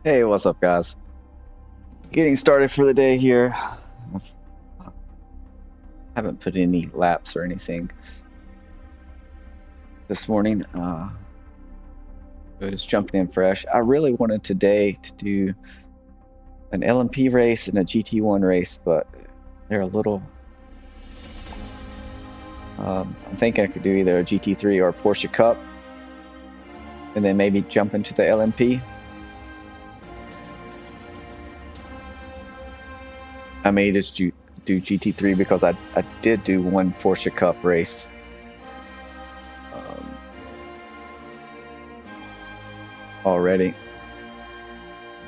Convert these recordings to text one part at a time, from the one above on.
Hey, what's up, guys? Getting started for the day here. Haven't put any laps or anything this morning. So just jumping in fresh. I really wanted today to do an LMP race and a GT1 race, but they're a little. I'm thinking I could do either a GT3 or a Porsche Cup, and then maybe jump into the LMP. I may just do GT3 because I did do one Porsche Cup race. Already,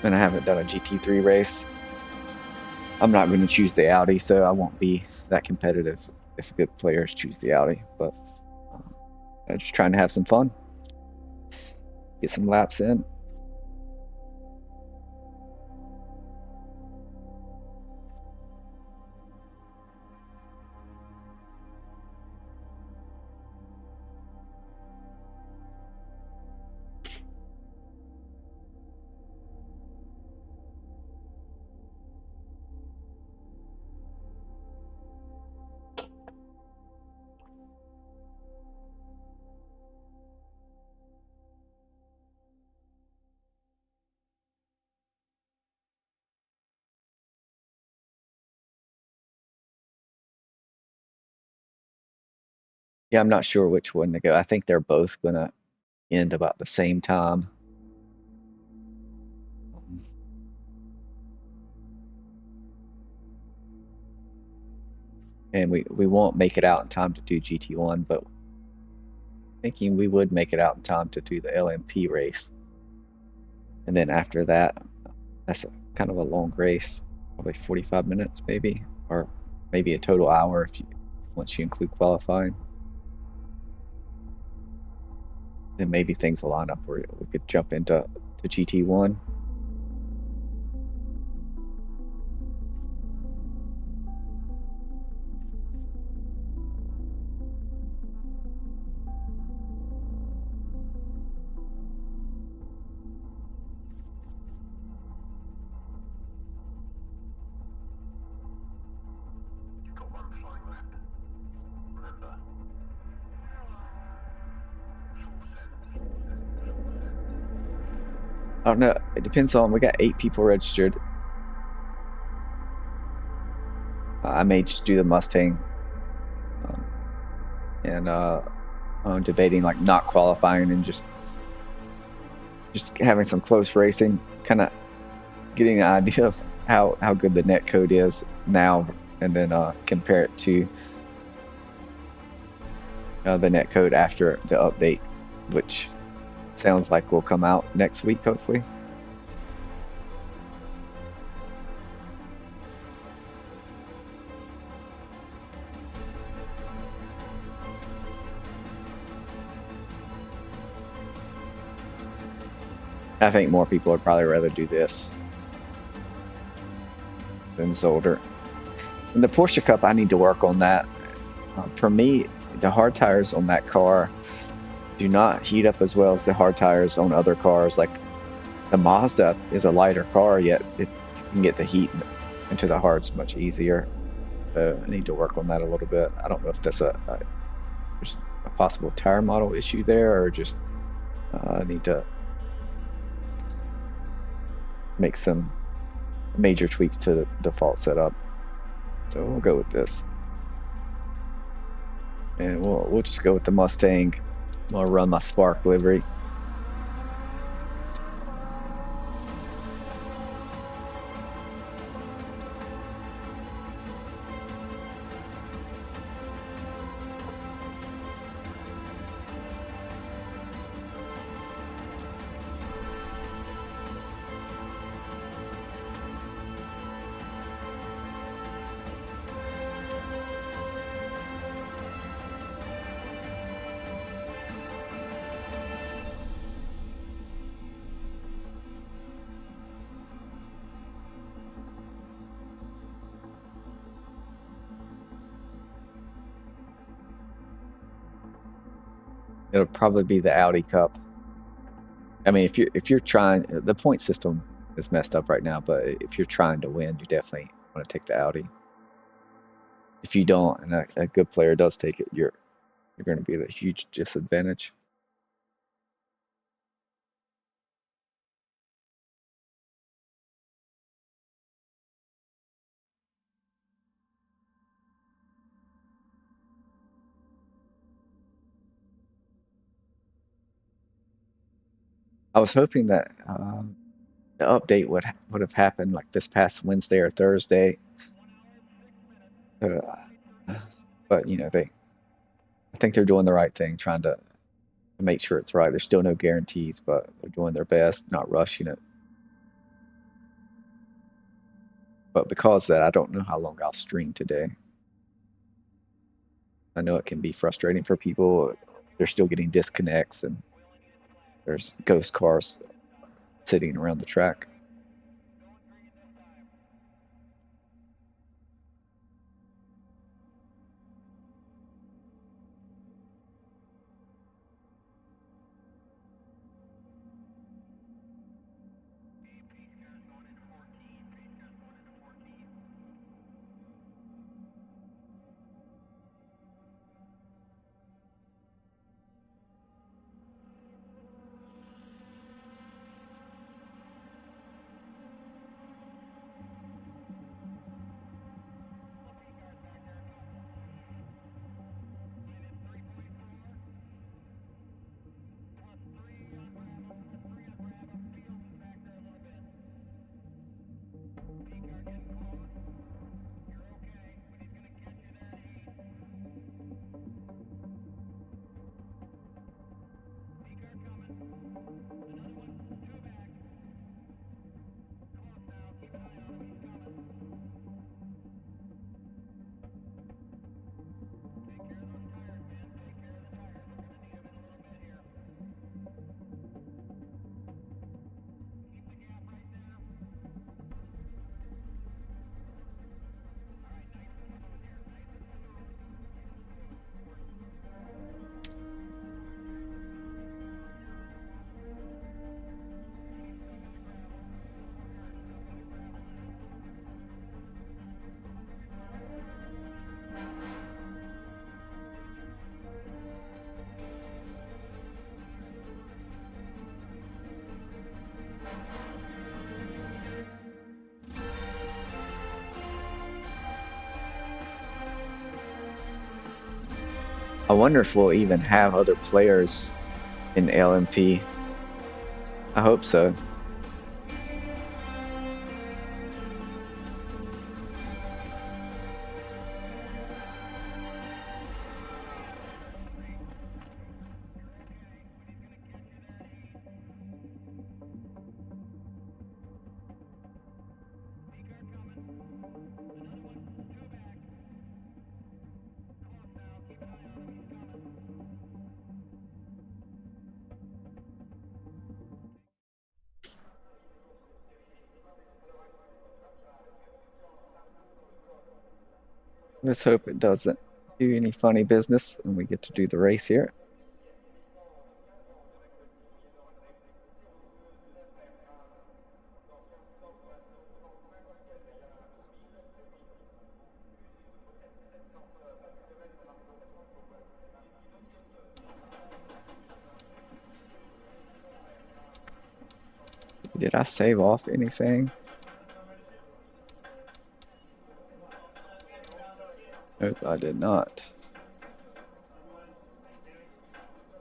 and I haven't done a GT3 race. I'm not going to choose the Audi, so I won't be that competitive if good players choose the Audi, but I'm just trying to have some fun, get some laps in. Yeah, I'm not sure which one to go. I think they're both going to end about the same time. And we won't make it out in time to do GT1, but thinking we would make it out in time to do the LMP race. And then after that, that's kind of a long race, probably 45 minutes maybe, or maybe a total hour if you once you include qualifying. Then maybe things will line up where we could jump into GT1. I don't know. It depends on. We got 8 people registered. I may just do the Mustang, and I'm debating like not qualifying and just having some close racing, kind of getting an idea of how good the net code is now, and then compare it to the net code after the update, which sounds like will come out next week, hopefully. I think more people would probably rather do this than Zolder. And the Porsche Cup, I need to work on that. For me, the hard tires on that car do not heat up as well as the hard tires on other cars. Like the Mazda is a lighter car, yet it can get the heat into the hards much easier. So I need to work on that a little bit. I don't know if that's there's a possible tire model issue there, or just I need to make some major tweaks to the default setup. So we'll go with this, and we'll just go with the Mustang. I'll run my Spark livery. It'll probably be the Audi Cup. I mean, if you're trying, the point system is messed up right now, but if you're trying to win, you definitely want to take the Audi. If you don't, and a good player does take it, you're going to be at a huge disadvantage. I was hoping that the update would have happened like this past Wednesday or Thursday, but you know I think they're doing the right thing, trying to make sure it's right. There's still no guarantees, but they're doing their best, not rushing it. But because of that, I don't know how long I'll stream today. I know it can be frustrating for people. They're still getting disconnects, and there's ghost cars sitting around the track. I wonder if we'll even have other players in LMP. I hope so. Let's hope it doesn't do any funny business and we get to do the race here. Did I save off anything? Nope, I did not.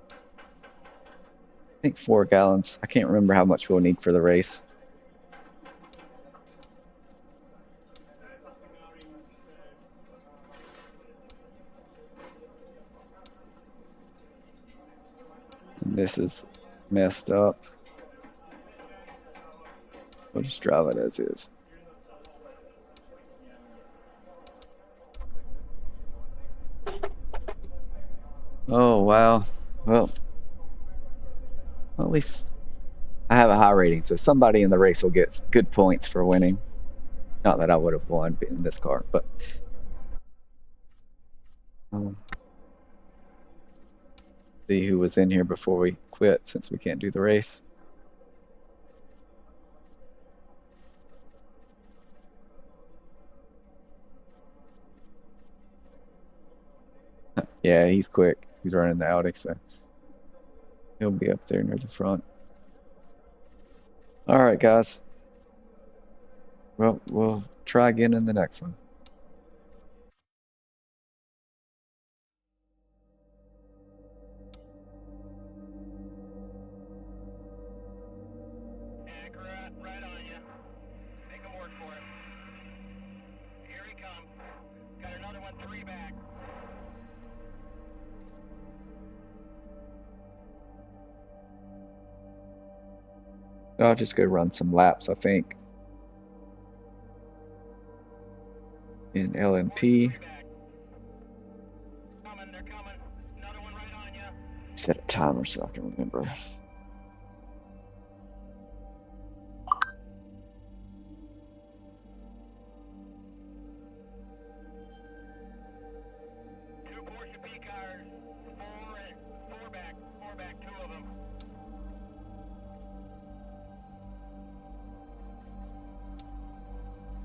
I think 4 gallons. I can't remember how much we'll need for the race. And this is messed up. We'll just drive it as is. Oh, wow. Well, at least I have a high rating, so somebody in the race will get good points for winning. Not that I would have won in this car, but see who was in here before we quit, since we can't do the race. Yeah, he's quick. He's running the Audi, so he'll be up there near the front. All right, guys. Well, we'll try again in the next one. Right on you. Make him work for it. Here he comes. Got another one, 3 back. I'll just go run some laps, I think. In LMP. Coming, they're coming. Another one right on you. Set a timer so I can remember. Two Porsche P cars. Four back, 2 of them.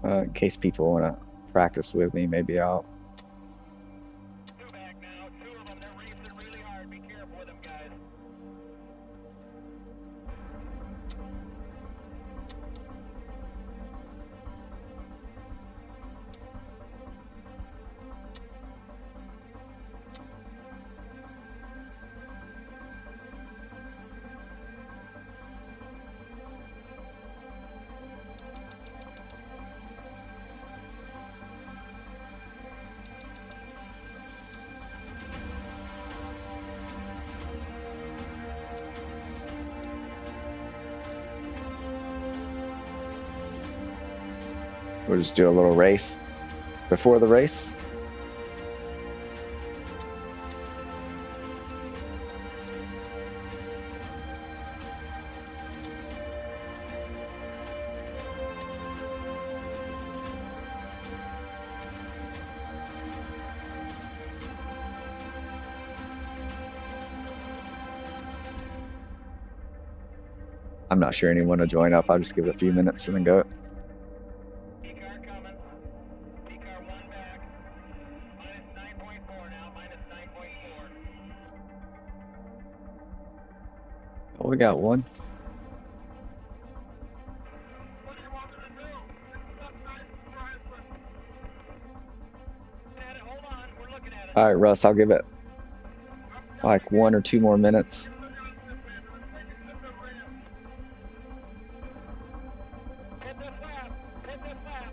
In case people want to practice with me, maybe I'll. 2 back now, 2 of them. They're racing really hard. Be careful with them, guys. We'll just do a little race before the race. I'm not sure anyone will join up. I'll just give it a few minutes and then go. P car coming. P car 1 back. Minus 9.4 now. Minus 9.4. Oh, we got one. What do you want me to do? Hold on. We're looking at it. All right, Russ, I'll give it like 1 or 2 more minutes. Hit this lap. Hit this lap.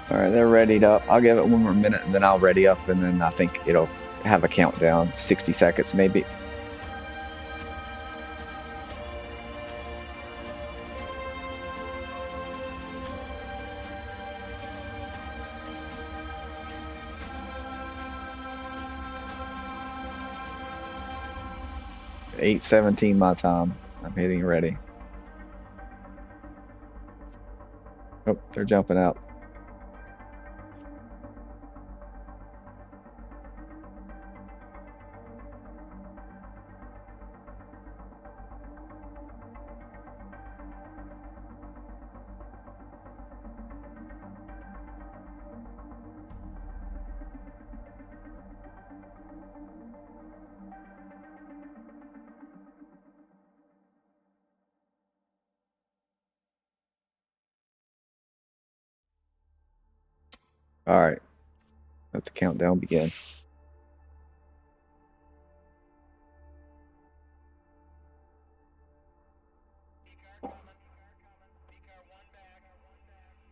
All right, they're readied up. I'll give it 1 more minute and then I'll ready up, and then I think it'll have a countdown, 60 seconds maybe. $8:17 my time. I'm hitting ready. Oh, they're jumping out. All right, let the countdown begin. P car coming. P car 1 back.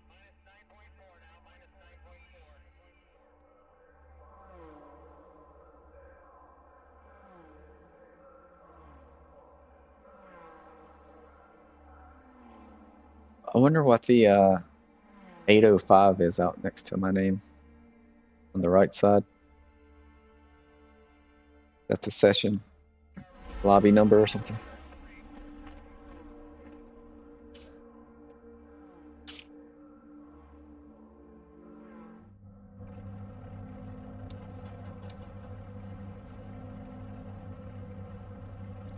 Minus 9.4 now. Minus 9.4. I wonder what the 805 is out next to my name on the right side. That's the session lobby number or something.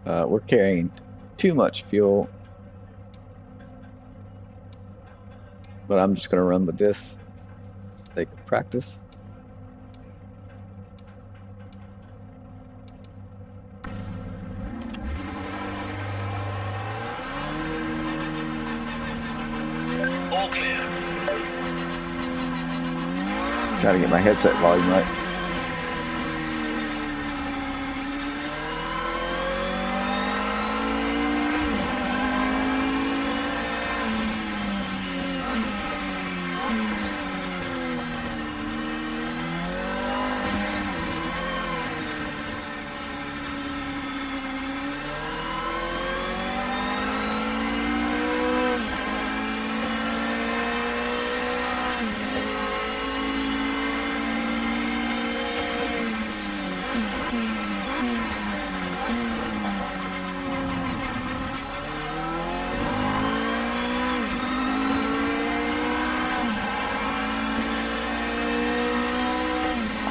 We're carrying too much fuel, but I'm just gonna run with this. Take practice. All clear. Try to get my headset volume right.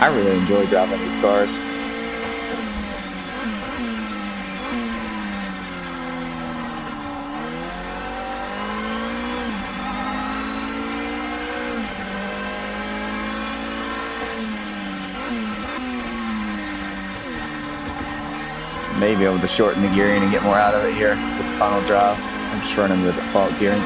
I really enjoy driving these cars. May be able to shorten the gearing and get more out of it here with the final drive. I'm just running with default gearing.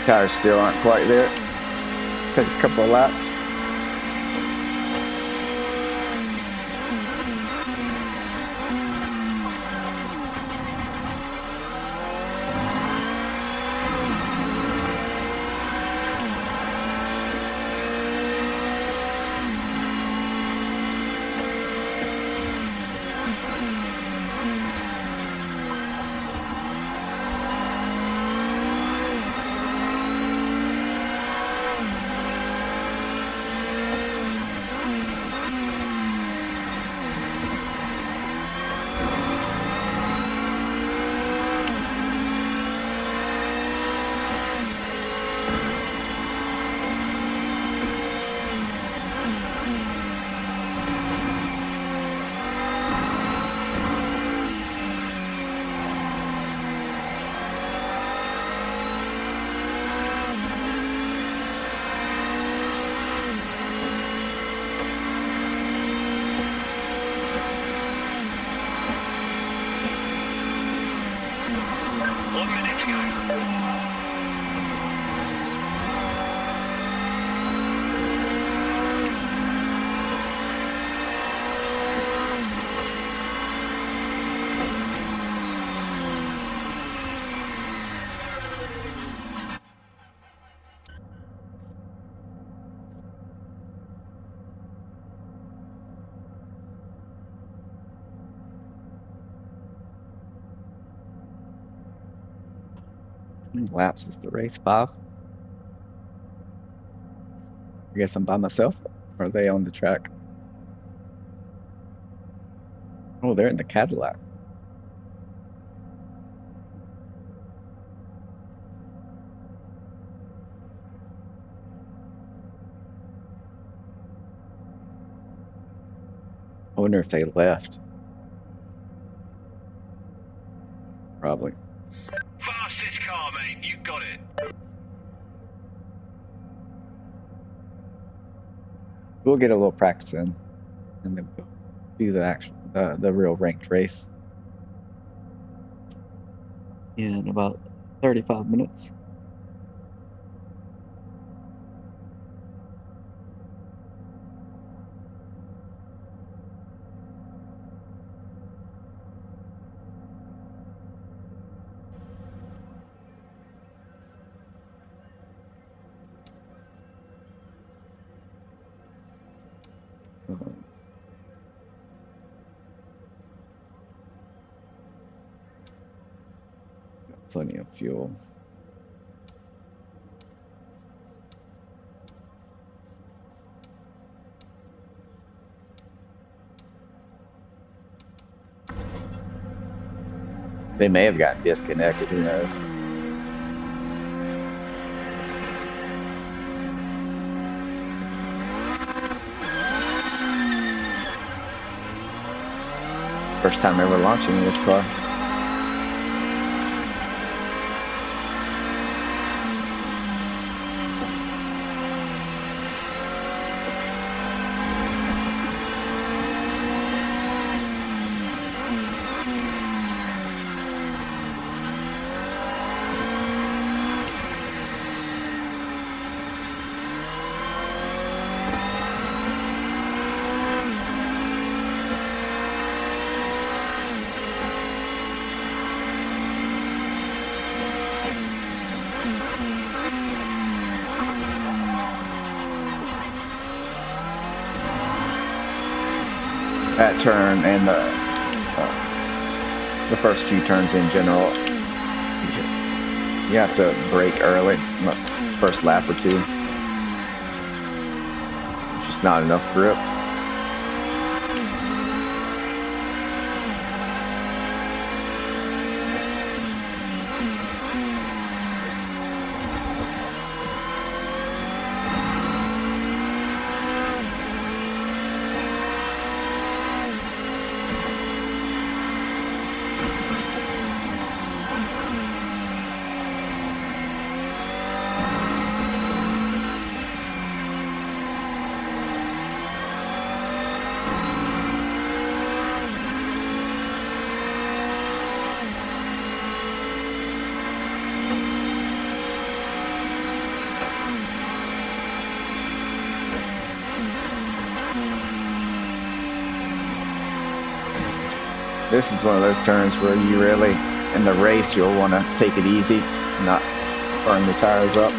Tires still aren't quite there. Takes a couple of laps. Laps is the race 5. I guess I'm by myself. Or are they on the track? Oh, they're in the Cadillac. I wonder if they left. Probably. Fastest car, mate. You got it. we'll get a little practice in, and then we'll do the actual the real ranked race in about 35 minutes. Got plenty of fuel. They may have gotten disconnected, who knows? First time ever launching this car. That turn and the first few turns in general, you have to brake early, first lap or two. Just not enough grip. This is one of those turns where you really, in the race, you'll want to take it easy, not burn the tires up.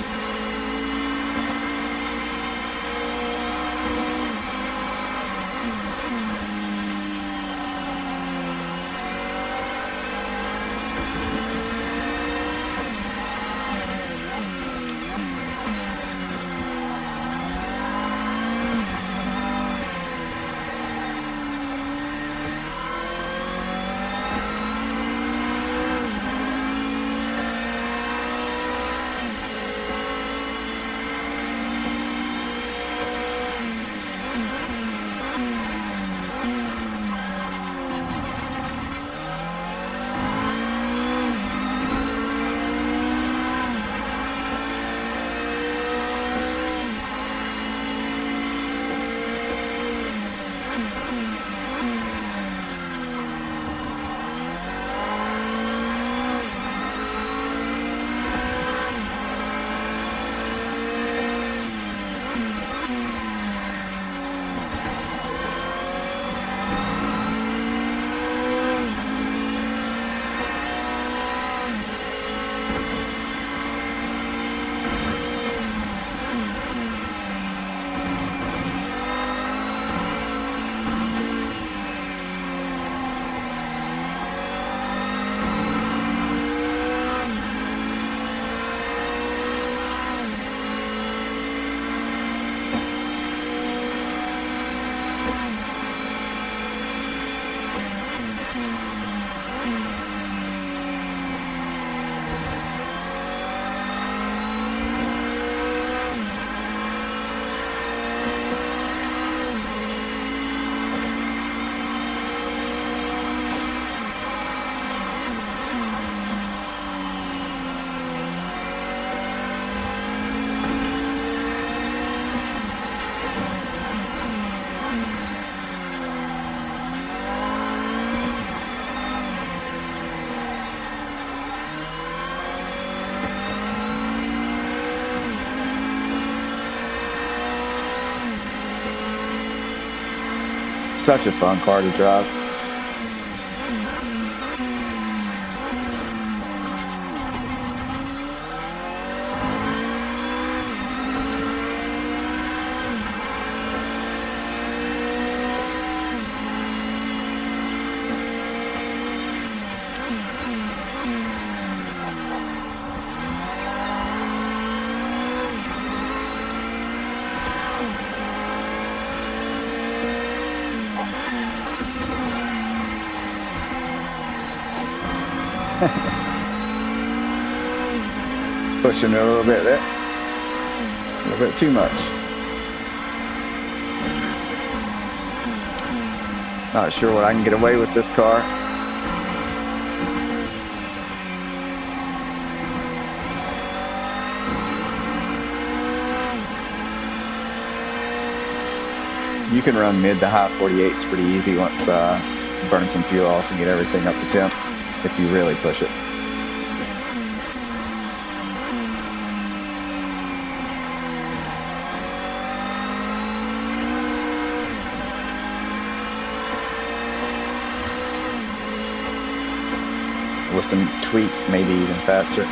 Such a fun car to drive. Pushing it a little bit there. A little bit too much. Not sure what I can get away with this car. You can run mid to high 48s pretty easy once burn some fuel off and get everything up to temp if you really push it. With some tweaks, maybe even faster.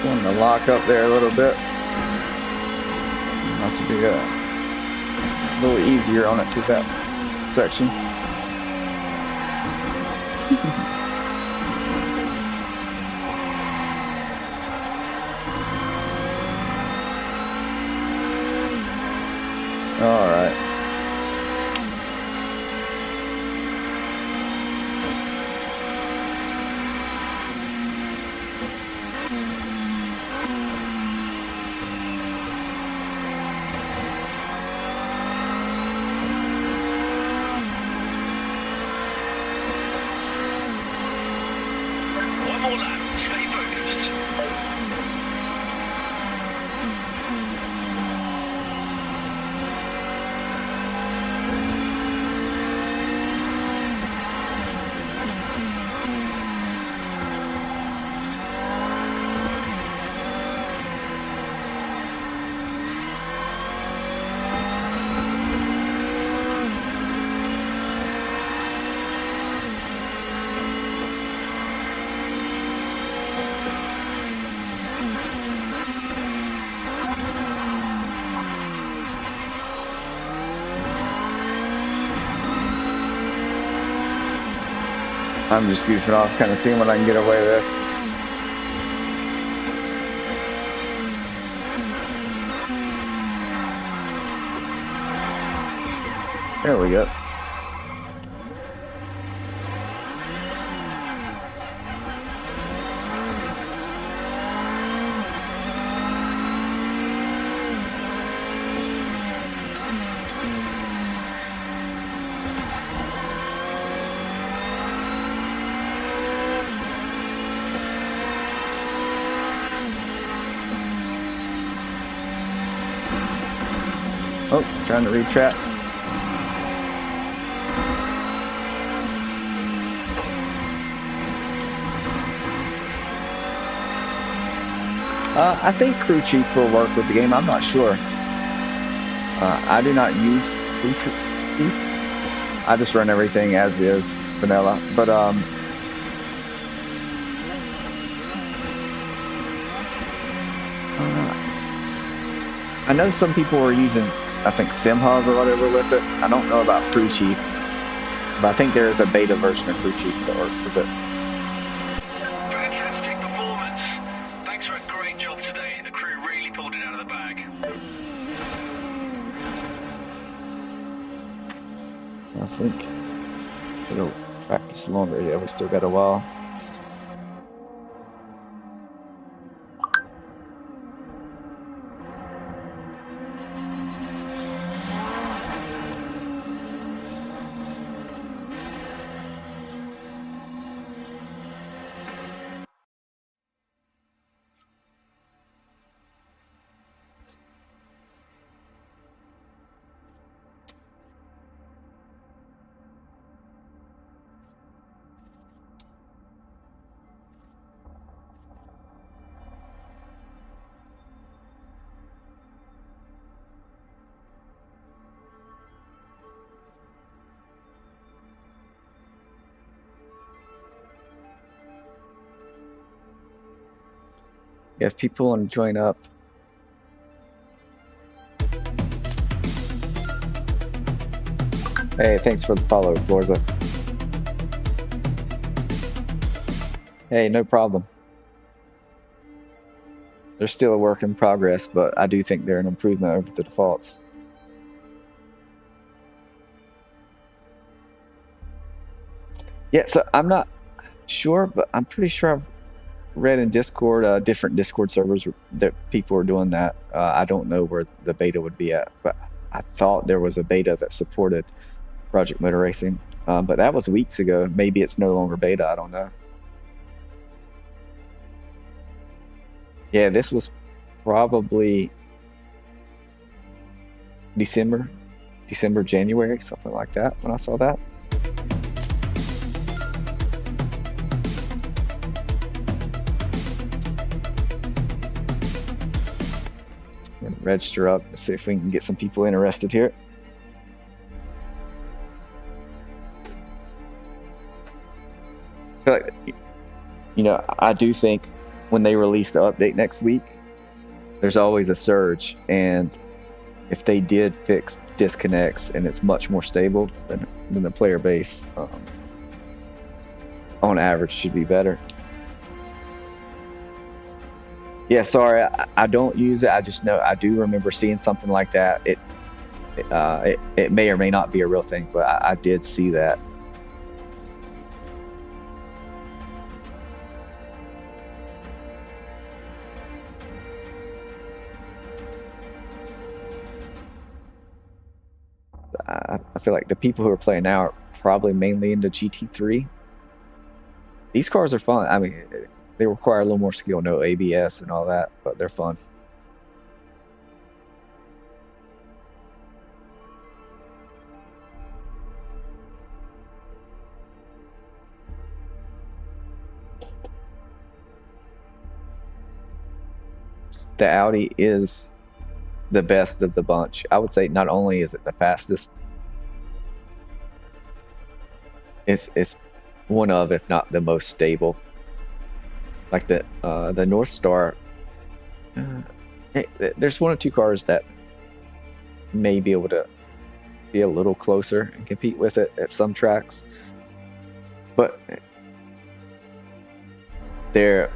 Wanting to lock up there a little bit. Have to be a little easier on it through that section. All right. One more lap. Stay focused. I'm just goofing off, kind of seeing what I can get away with. There we go. Oh, trying to retrap. I think crew chief will work with the game. I'm not sure. I do not use crew chief. I just run everything as is, vanilla. But I know some people were using, I think, SimHub or whatever with it. I don't know about Crew Chief, but I think there is a beta version of Crew Chief that works with it. Fantastic performance. Thanks for a great job today. The crew really pulled it out of the bag. I think it'll practice longer. Yeah, we still got a while. If people want to join up. Hey, thanks for the follow, Florza. Hey, no problem. They're still a work in progress, but I do think they're an improvement over the defaults. Yeah, so I'm not sure, but I'm pretty sure I've read in Discord, different Discord servers that people are doing that. I don't know where the beta would be at, but I thought there was a beta that supported Project Motor Racing, but that was weeks ago. Maybe it's no longer beta. I don't know. Yeah, this was probably December, January, something like that when I saw that. Register up, see if we can get some people interested here. I feel like, you know, I do think when they release the update next week, there's always a surge, and if they did fix disconnects and it's much more stable, than the player base on average should be better. Yeah, sorry, I don't use it. I just know I do remember seeing something like that. It may or may not be a real thing, but I did see that. I feel like the people who are playing now are probably mainly into GT3. These cars are fun. I mean, they require a little more skill, no ABS and all that, but they're fun. The Audi is the best of the bunch. I would say not only is it the fastest, it's one of, if not the most stable. Like the North Star, there's one or two cars that may be able to be a little closer and compete with it at some tracks, but they're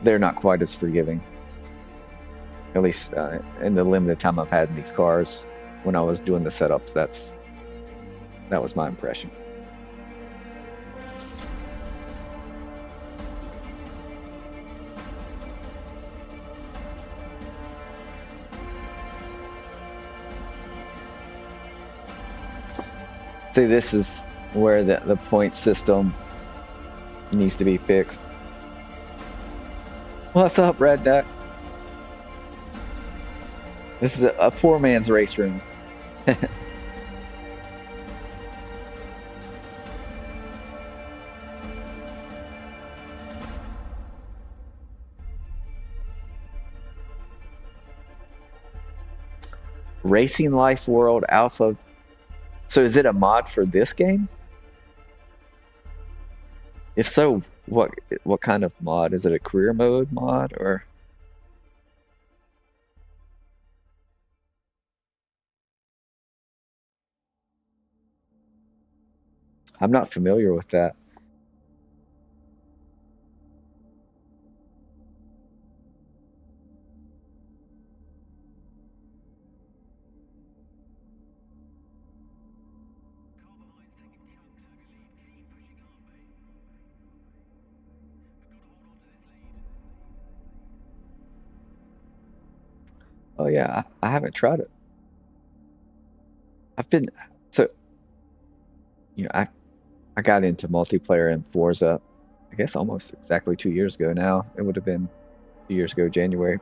not quite as forgiving. At least in the limited time I've had in these cars, when I was doing the setups, that was my impression. See, this is where the point system needs to be fixed. What's up, Red Duck? This is a poor man's race room. Racing Life World Alpha. So is it a mod for this game? If so, what kind of mod? Is it a career mode mod or? I'm not familiar with that. Oh yeah, I haven't tried it. I've been so you know I got into multiplayer in Forza, I guess almost exactly 2 years ago now. It would have been 2 years ago January,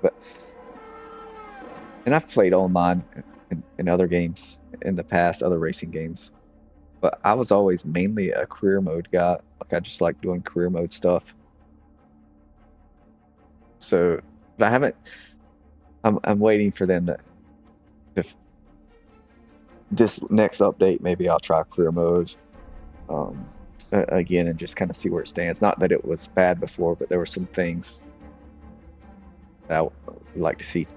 and I've played online in other games in the past, other racing games. But I was always mainly a career mode guy. Like I just like doing career mode stuff. So, but I haven't. I'm waiting for them to if this next update, maybe I'll try career mode um, again and just kind of see where it stands. Not that it was bad before, but there were some things that I would like to see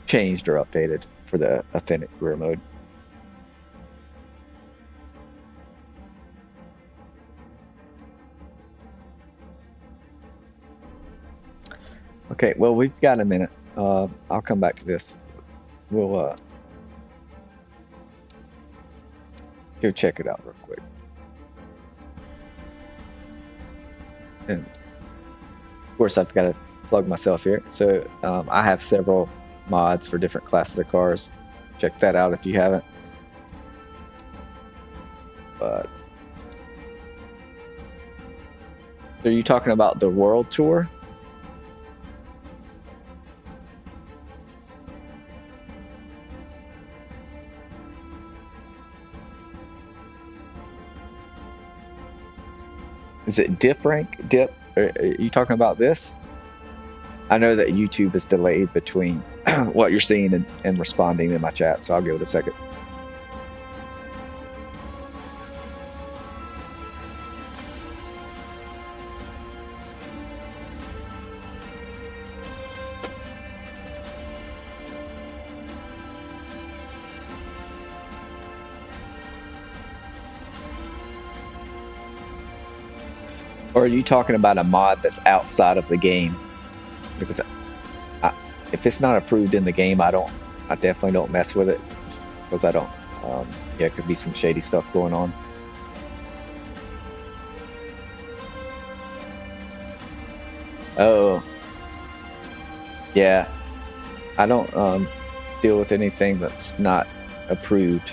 changed or updated for the authentic career mode. Okay, well, we've got a minute. I'll come back to this. We'll go check it out real quick. And of course, I've got to plug myself here. So I have several mods for different classes of cars. Check that out if you haven't. But are you talking about the World Tour? Is it dip rank? Dip? Are you talking about this? I know that YouTube is delayed between what you're seeing and responding in my chat, so I'll give it a second. Or are you talking about a mod that's outside of the game? Because if it's not approved in the game, I definitely don't mess with it because I don't. Yeah, it could be some shady stuff going on. Oh, yeah. I don't deal with anything that's not approved.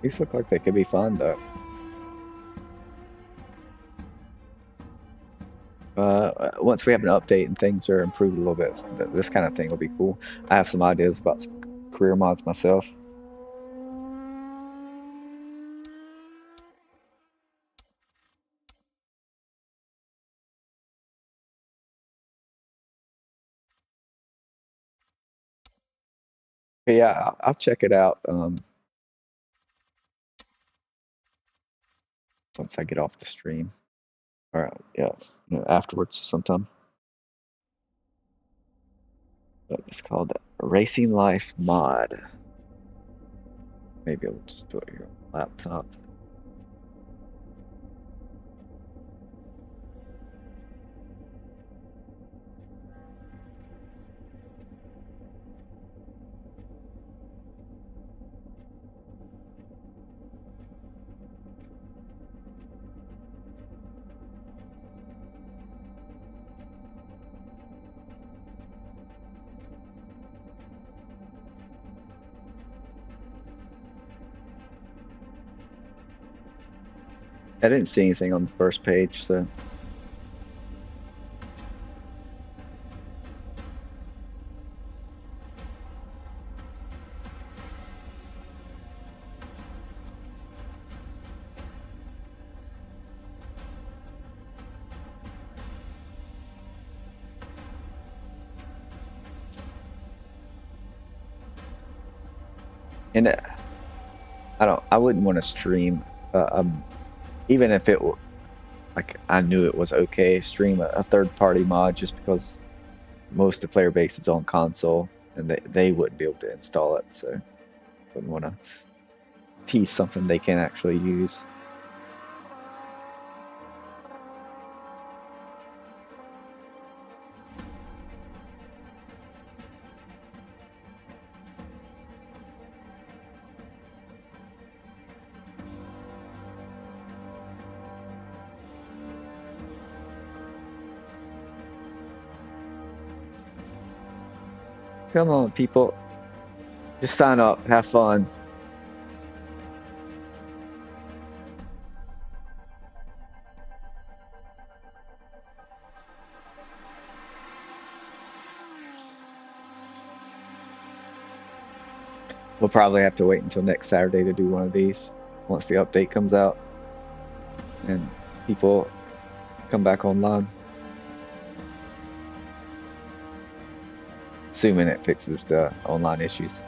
These look like they could be fun, though. Once we have an update and things are improved a little bit, this kind of thing will be cool. I have some ideas about some career mods myself. But yeah, I'll check it out once I get off the stream. All right, yeah, afterwards sometime. It's called Racing Life Mod. Maybe I'll just do it here on the laptop. I didn't see anything on the first page, so. And I wouldn't want to stream, even if it like I knew it was okay, stream a third-party mod just because most of the player base is on console and they wouldn't be able to install it, so wouldn't want to tease something they can't actually use. Come on, people. Just sign up, have fun. We'll probably have to wait until next Saturday to do one of these once the update comes out and people come back online. Assuming it fixes the online issues.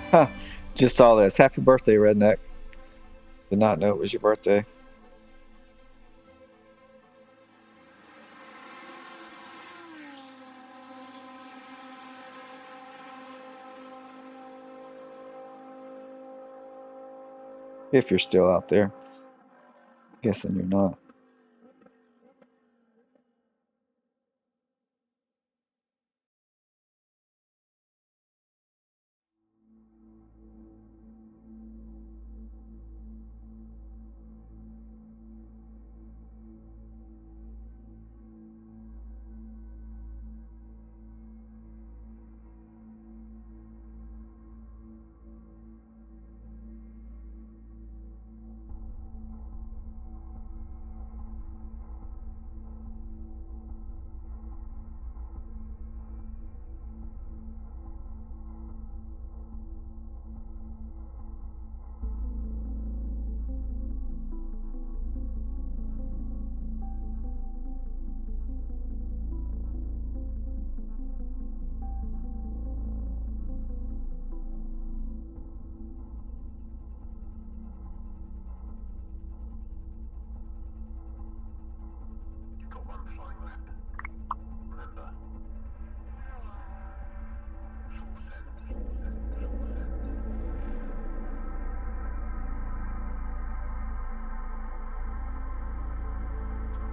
Huh. Just saw this. Happy birthday, Redneck. Did not know it was your birthday. If you're still out there. Guessing you're not.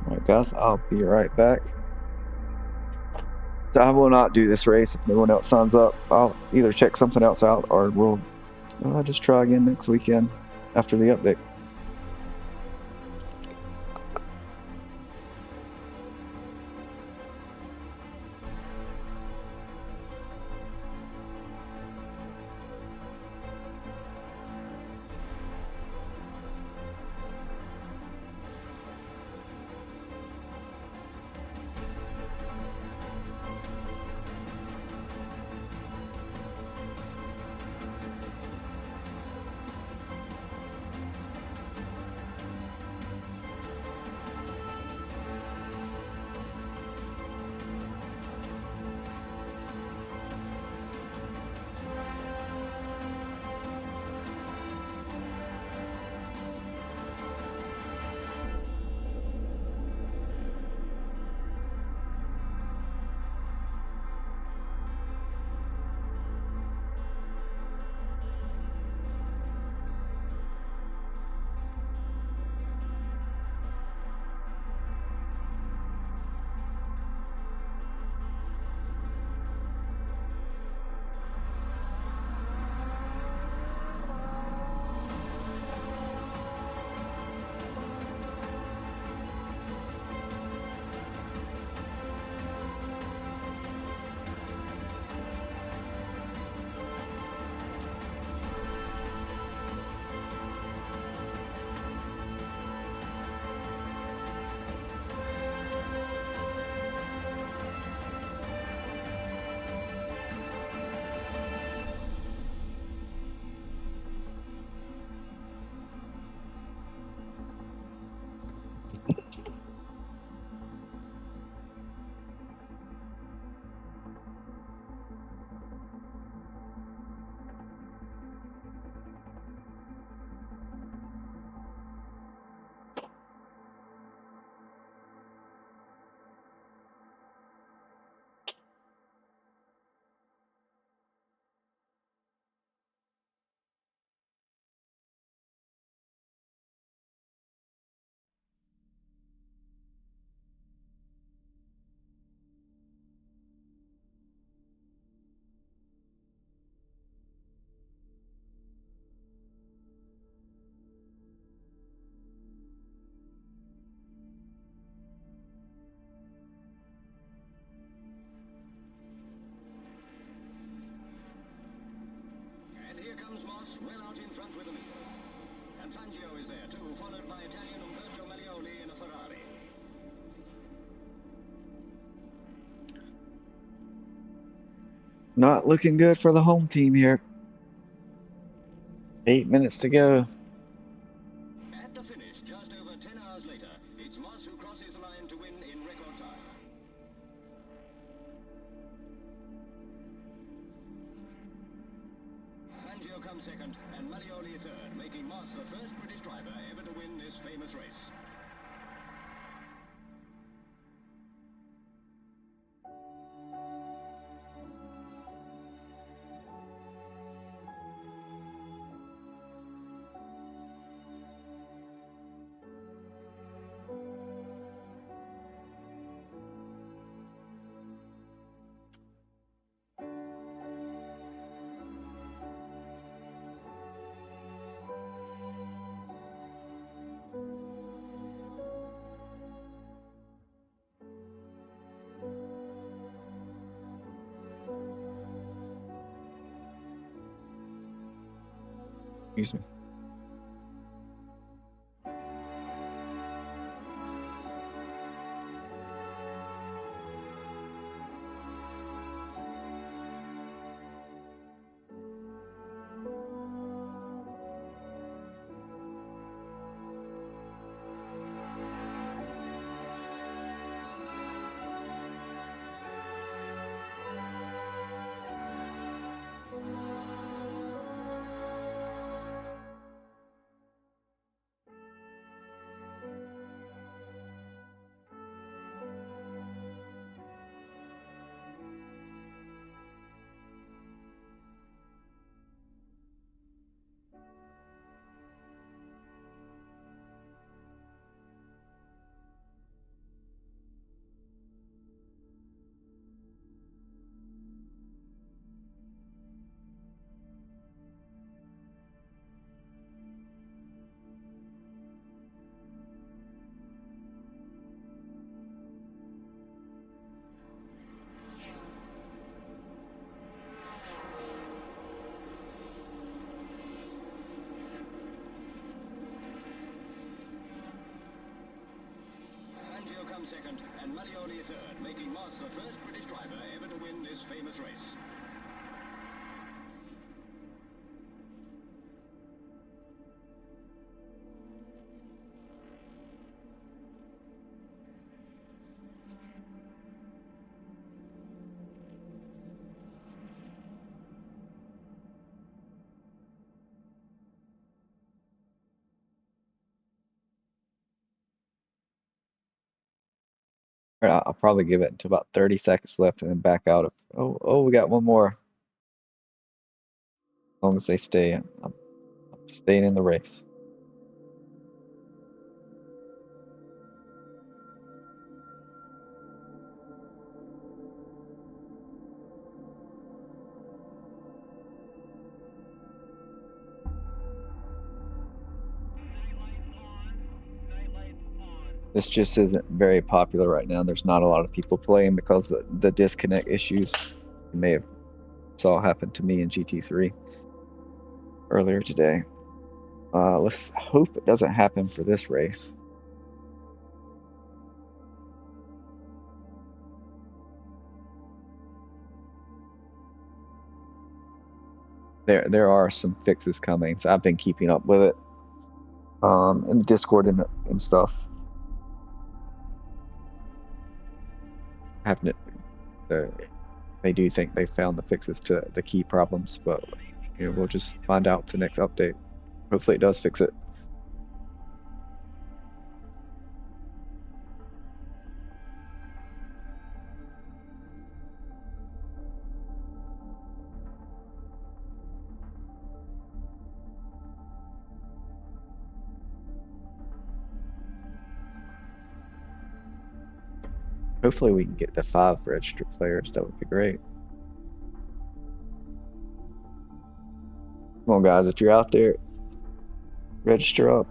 Alright guys, I'll be right back. So I will not do this race if no one else signs up. I'll either check something else out or we'll just try again next weekend after the update. comes Moss, well out in front with the lead. And Fangio is there too, followed by Italian Umberto Malioli in a Ferrari. Not looking good for the home team here. 8 minutes to go. At the finish, just over 10 hours later, it's Moss who crosses the line to win in record time. Fangio comes second, and Malioli third, making Moss the first British driver ever to win this famous race. Excuse me. Fangio comes second, and Malioli third, making Moss the first British driver ever to win this famous race. I'll probably give it until about 30 seconds left and then back out. Oh, we got one more. As long as they stay, I'm staying in the race. This just isn't very popular right now. There's not a lot of people playing because of the disconnect issues. You may have saw happen to me in GT3 earlier today. Let's hope it doesn't happen for this race. There are some fixes coming, so I've been keeping up with it in Discord and stuff. They do think they found the fixes to the key problems, but we'll just find out the next update. Hopefully it does fix it. Hopefully we can get the 5 registered players. That would be great. Come on, guys, if you're out there, register up.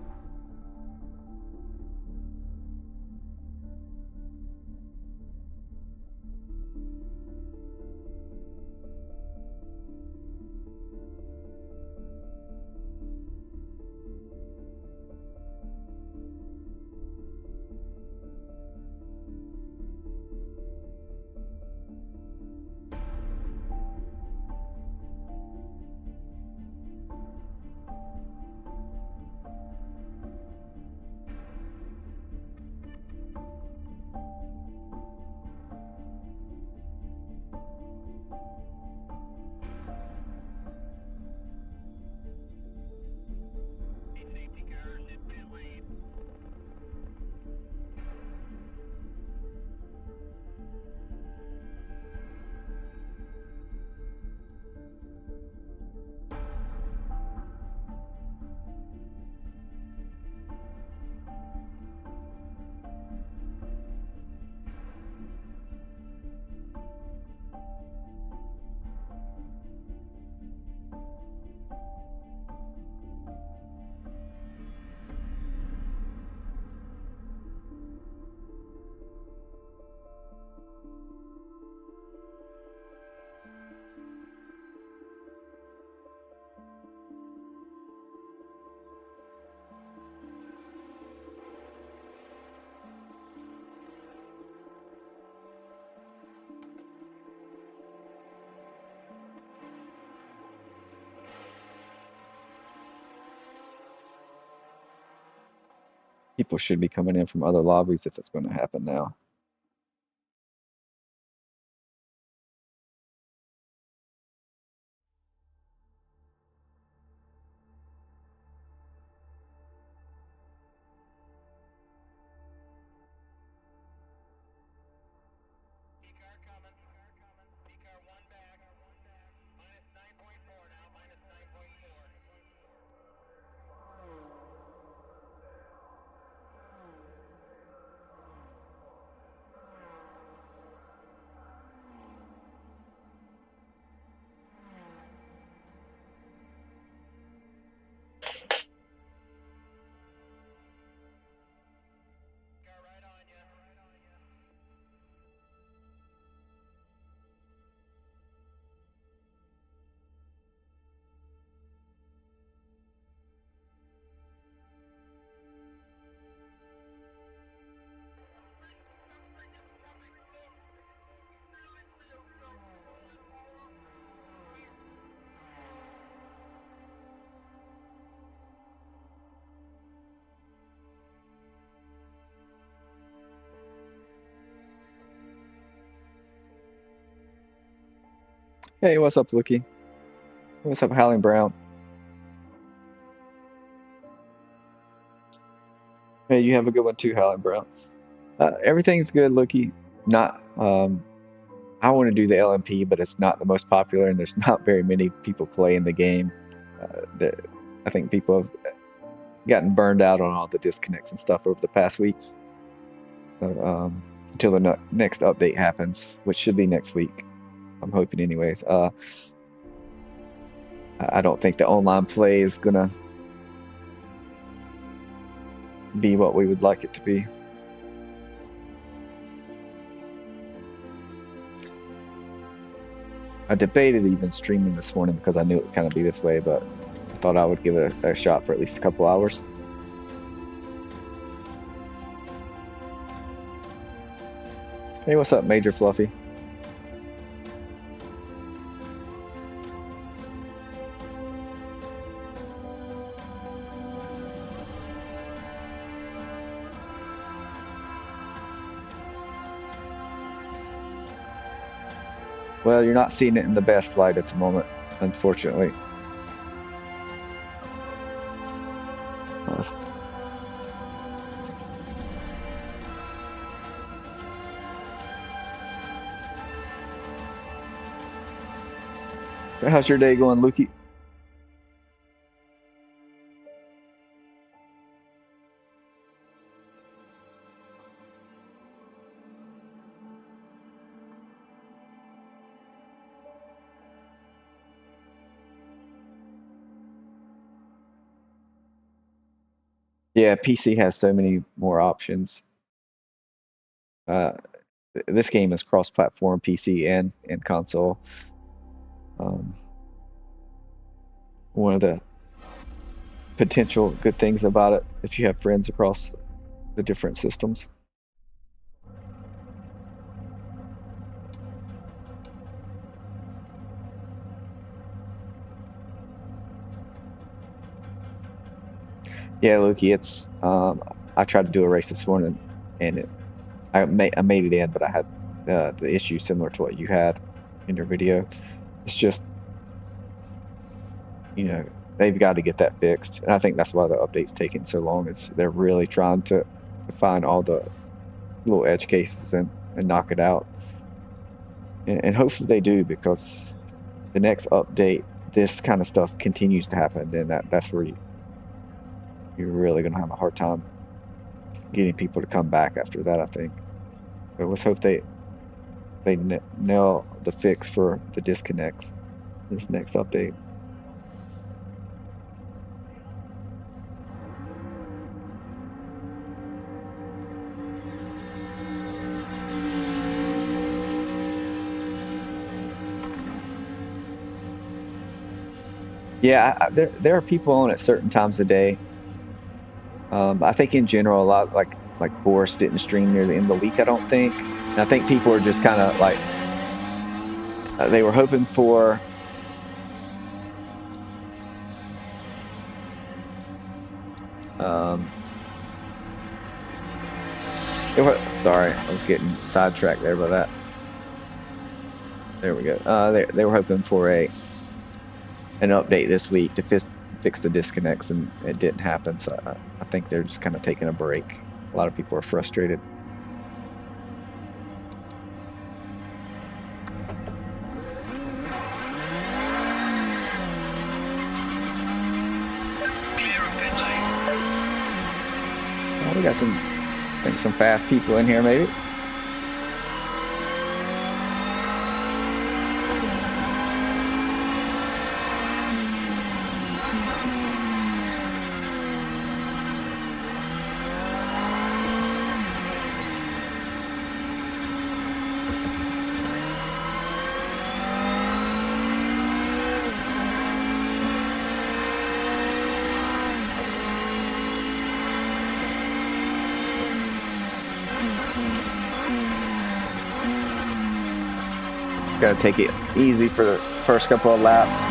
People should be coming in from other lobbies if it's going to happen now. PCAR coming. PCAR 1 back. Minus 9.4 now, minus 9.4. PCAR right on ya. Hey, what's up, Lucky? What's up, Howling Brown? Hey, you have a good one too, Howling Brown. Everything's good, Lucky. Not, I want to do the LMP, but it's not the most popular, and there's not very many people playing the game. I think people have gotten burned out on all the disconnects and stuff over the past weeks. So, until the next update happens, which should be next week. I'm hoping anyways. I don't think the online play is gonna be what we would like it to be. I debated even streaming this morning because I knew it would kind of be this way, but I thought I would give it a shot for at least a couple hours. Hey, what's up, Major Fluffy? Well, you're not seeing it in the best light at the moment, unfortunately. How's your day going, Lukey? Yeah, PC has so many more options. This game is cross-platform, PC and console. One of the potential good things about it, if you have friends across the different systems. Yeah, Lukey, it's I tried to do a race this morning, and I made it in, but I had the issue similar to what you had in your video. It's just, you know, they've got to get that fixed, and I think that's why the update's taking so long. Is they're really trying to find all the little edge cases and knock it out, and hopefully they do, because the next update, this kind of stuff continues to happen, then that's where you're really going to have a hard time getting people to come back after that, I think. But let's hope they nail the fix for the disconnects this next update. Yeah, there are people on at certain times of day. I think in general, a lot like Boris didn't stream near the end of the week, I don't think. And I think people are just kind of like, they were hoping for Sorry, I was getting sidetracked there by that. There we go. They were hoping for an update this week to fix the disconnects, and it didn't happen. So I think they're just kind of taking a break. A lot of people are frustrated. Well, we got some, I think, some fast people in here, maybe. Gotta take it easy for the first couple of laps.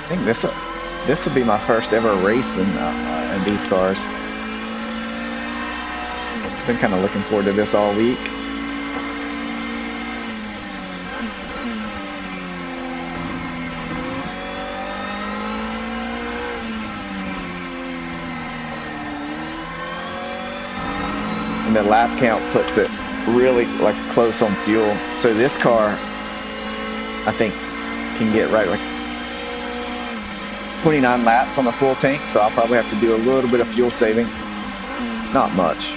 I think this will be my first ever race in these cars. Been kind of looking forward to this all week. And the lap count puts it really like close on fuel. So this car, I think, can get right like 29 laps on the full tank, so I'll probably have to do a little bit of fuel saving. Not much.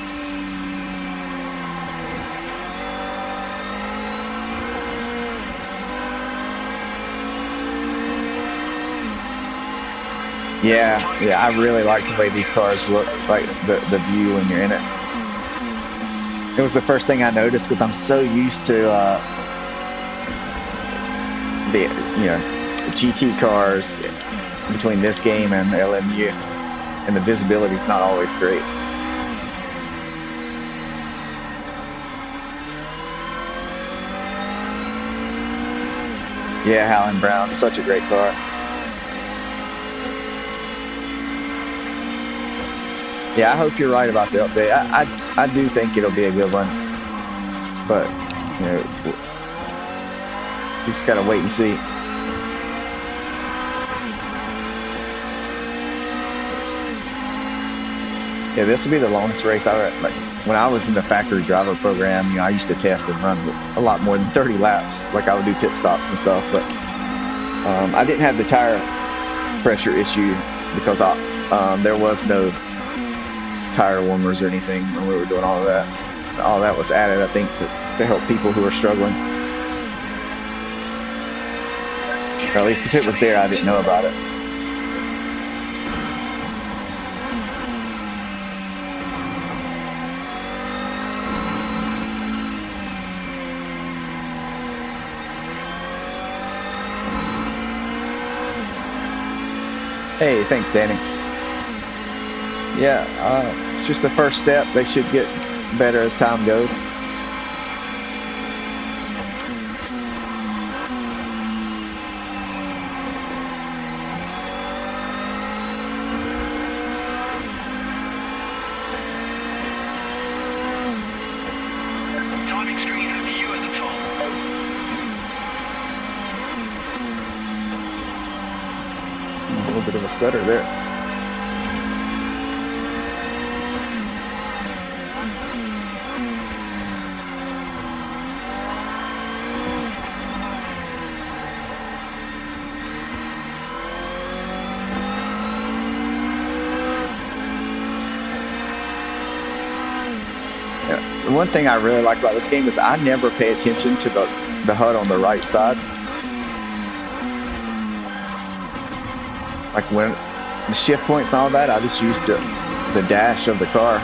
Yeah, I really like the way these cars look, like the view when you're in it. It was the first thing I noticed because I'm so used to the GT cars between this game and the LMU, and the visibility is not always great. Yeah, Howland Brown, such a great car. Yeah, I hope you're right about the update. I do think it'll be a good one, but we just gotta wait and see. Yeah, this will be the longest race I ever, like when I was in the factory driver program, I used to test and run a lot more than 30 laps. Like I would do pit stops and stuff, but I didn't have the tire pressure issue because there was no tire warmers or anything when we were doing all of that. All that was added, I think, to help people who are struggling. Or at least if it was there, I didn't know about it. Hey, thanks, Danny. Yeah, it's just the first step. They should get better as time goes. Timing screen and view at the top. A little bit of a stutter there. One thing I really like about this game is I never pay attention to the HUD on the right side. Like when the shift points and all that, I just use the dash of the car.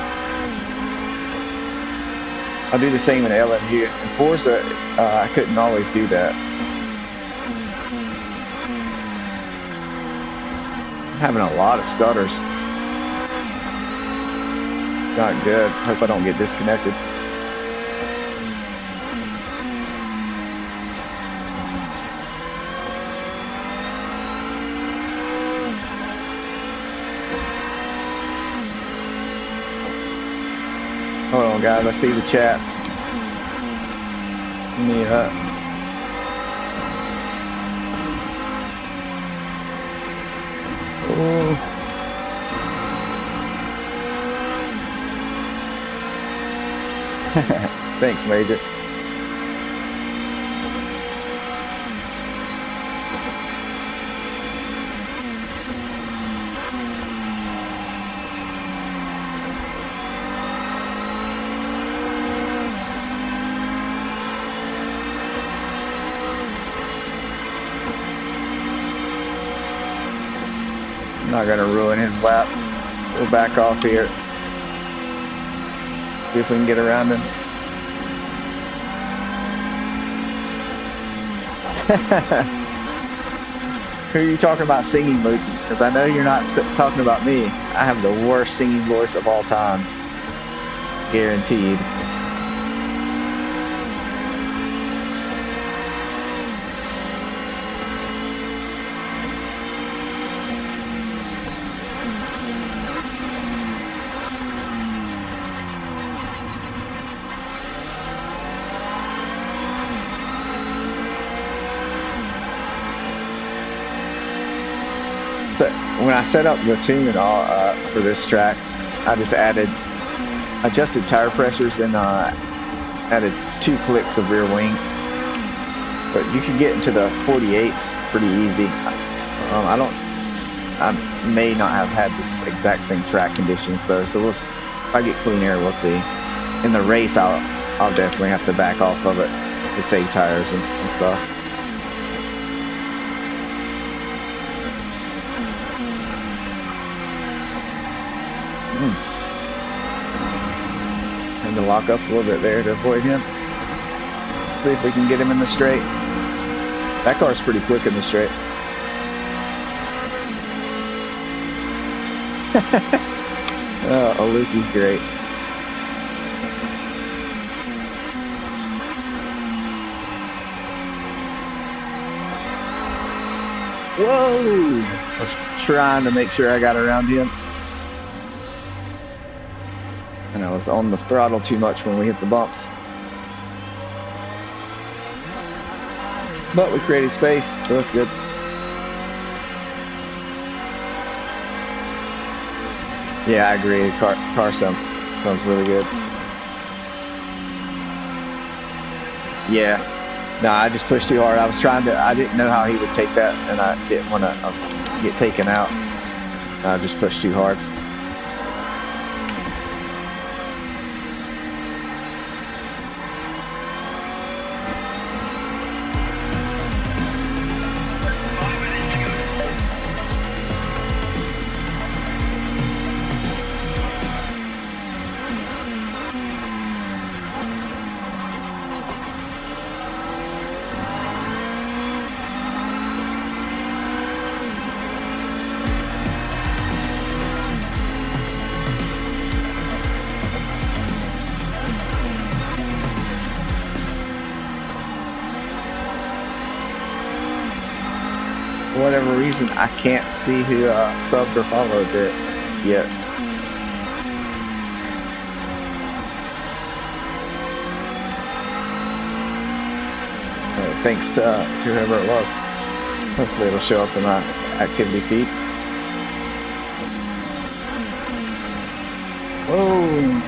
I do the same in LMU. In Forza, I couldn't always do that. having a lot of stutters. Not good. Hope I don't get disconnected. Hold on, guys. I see the chats. Give me up. Oh. Thanks, Major. I'm not gonna ruin his lap. We'll back off here. See if we can get around him. Who are you talking about singing, Mookie? Because I know you're not talking about me. I have the worst singing voice of all time. Guaranteed. So when I set up the tune and all for this track, I just adjusted tire pressures and added 2 clicks of rear wing. But you can get into the 48s pretty easy. I may not have had this exact same track conditions though, so if I get clean air, we'll see. In the race, I'll definitely have to back off of it to save tires and stuff. Had to lock up a little bit there to avoid him. See if we can get him in the straight. That car's pretty quick in the straight. Oh, Lukey's great. Whoa! I was trying to make sure I got around him. And I was on the throttle too much when we hit the bumps. But we created space, so that's good. Yeah, I agree. The car sounds really good. Yeah. No, I just pushed too hard. I didn't know how he would take that, and I didn't want to get taken out. I just pushed too hard. For whatever reason, I can't see who subbed or followed it yet. Thanks to whoever it was. Hopefully it'll show up in my activity feed. Whoa!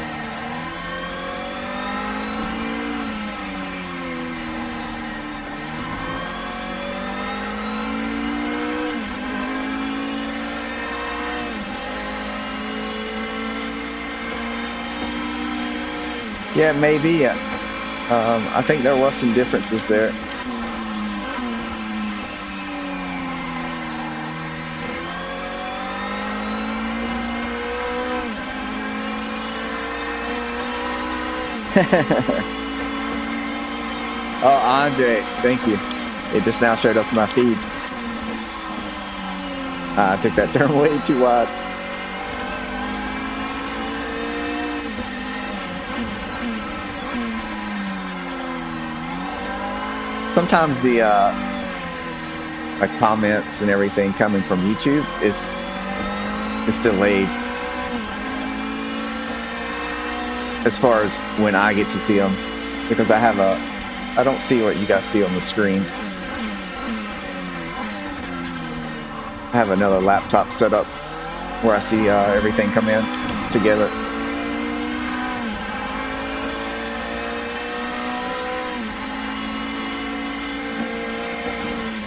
Yeah, maybe. I think there was some differences there. Oh, Andre, thank you. It just now showed up in my feed. I took that turn way too wide. Sometimes the like comments and everything coming from YouTube is delayed as far as when I get to see them, because I don't see what you guys see on the screen. I have another laptop set up where I see everything come in together.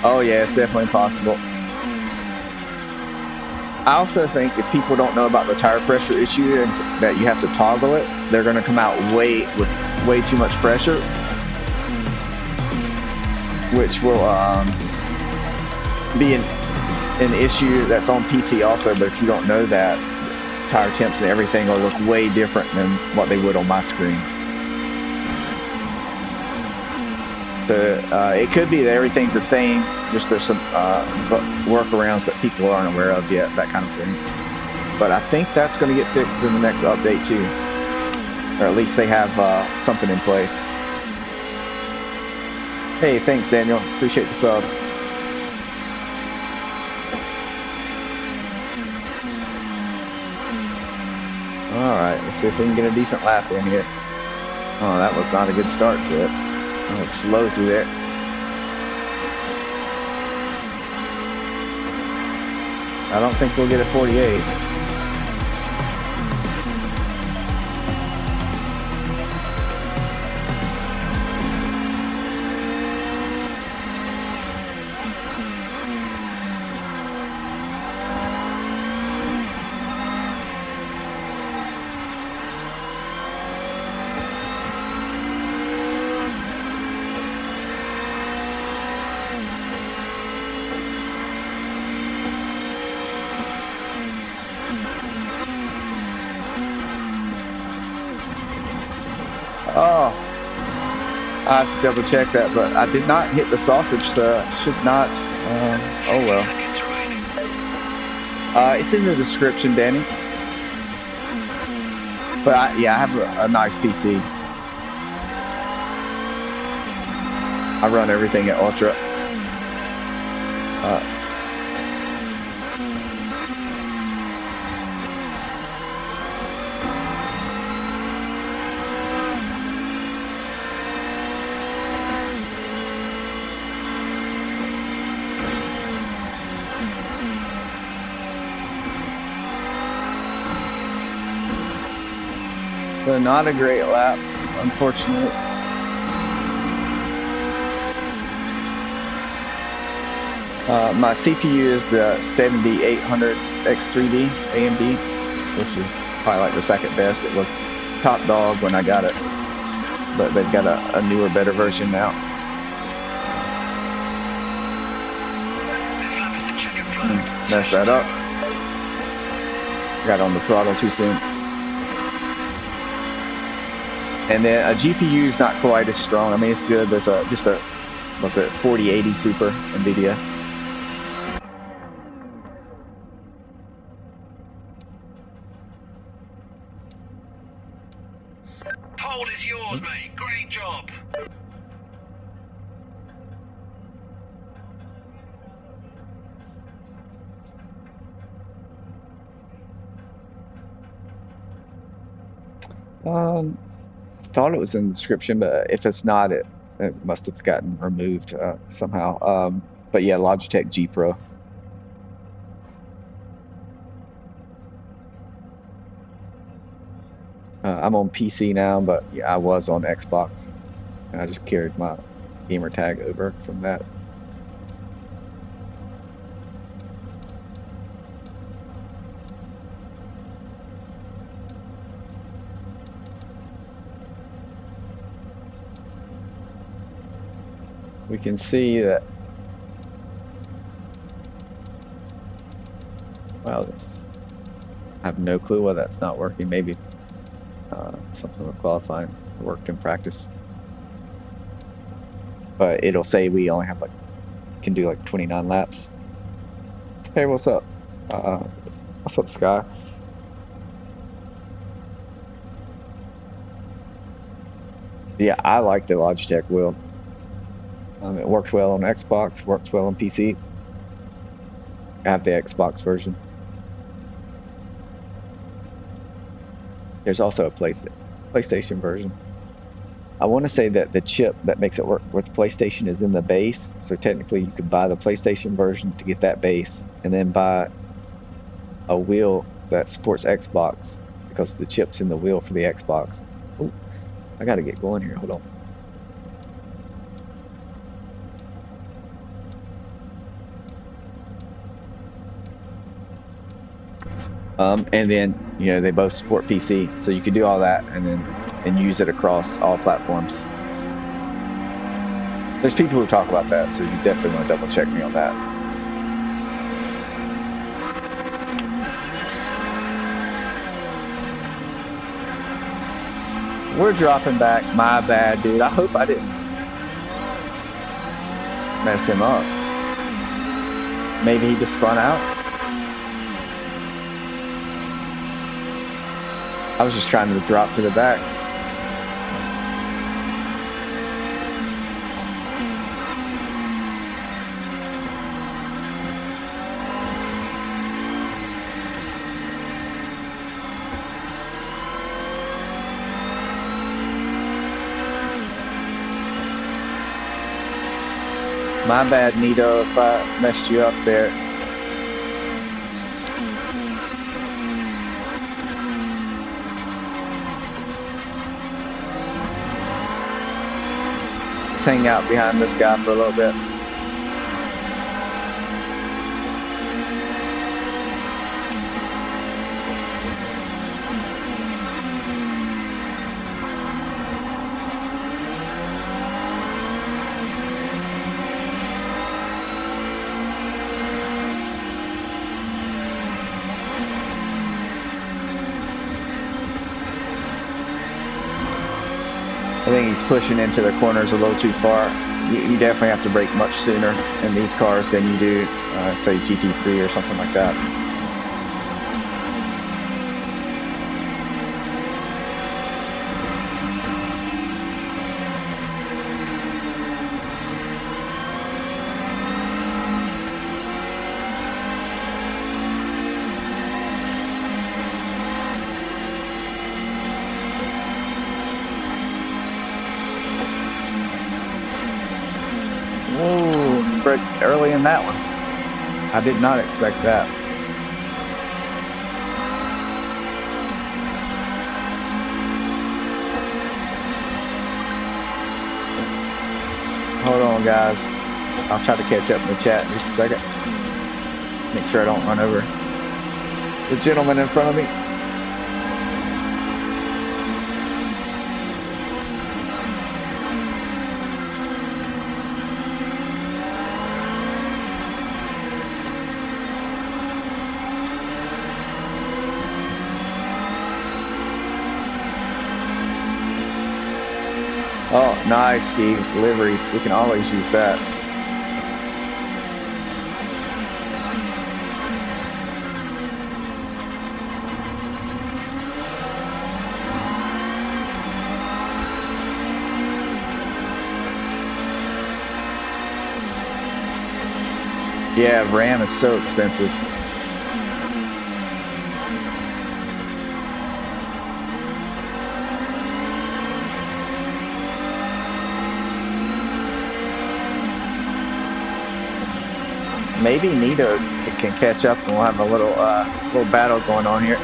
Oh yeah, it's definitely possible. I also think if people don't know about the tire pressure issue and that you have to toggle it, they're going to come out with way too much pressure, which will be an issue that's on PC also. But if you don't know that, tire temps and everything will look way different than what they would on my screen. So it could be that everything's the same, just there's some workarounds that people aren't aware of yet, that kind of thing. But I think that's going to get fixed in the next update too, or at least they have something in place. Hey, thanks Daniel, appreciate the sub. Alright, let's see if we can get a decent lap in here. Oh, that was not a good start to it. I was slow through there. I don't think we'll get a 48. Oh, I have to double check that, but I did not hit the sausage, so I should not. Oh well. It's in the description, Danny. But yeah, I have a nice PC. I run everything at Ultra. So not a great lap, unfortunately. My CPU is the 7800 X3D AMD, which is probably like the second best. It was top dog when I got it, but they've got a newer, better version now. Messed that up. Got on the throttle too soon. And then a GPU is not quite as strong. I mean, it's good. There's just a, what's it, 4080 Super Nvidia. Pole is yours, mate. Great job. Thought it was in the description, but if it's not, it must have gotten removed somehow. But yeah, Logitech G Pro. I'm on PC now, but yeah, I was on Xbox. And I just carried my gamer tag over from that. We can see that, well, I have no clue why that's not working. Maybe something with qualifying worked in practice. But it'll say we only have can do like 29 laps. Hey, what's up? What's up, Sky? Yeah, I like the Logitech wheel. It works well on Xbox, works well on PC. I have the Xbox version. There's also a PlayStation version. I want to say that the chip that makes it work with PlayStation is in the base. So technically you could buy the PlayStation version to get that base and then buy a wheel that supports Xbox because the chip's in the wheel for the Xbox. Ooh, I got to get going here. Hold on. And then, you know, they both support PC. So you can do all that and use it across all platforms. There's people who talk about that, so you definitely want to double check me on that. We're dropping back. My bad, dude. I hope I didn't mess him up. Maybe he just spun out. I was just trying to drop to the back. My bad, Nito, if I messed you up there. Let's hang out behind this guy for a little bit. I think he's pushing into the corners a little too far. You definitely have to brake much sooner in these cars than you do, say, GT3 or something like that. Early in that one. I did not expect that. Hold on, guys. I'll try to catch up in the chat in just a second. Make sure I don't run over the gentleman in front of me. Oh, nice, Steve. Liveries. We can always use that. Yeah, RAM is so expensive. Maybe Nito can catch up and we'll have a little battle going on here.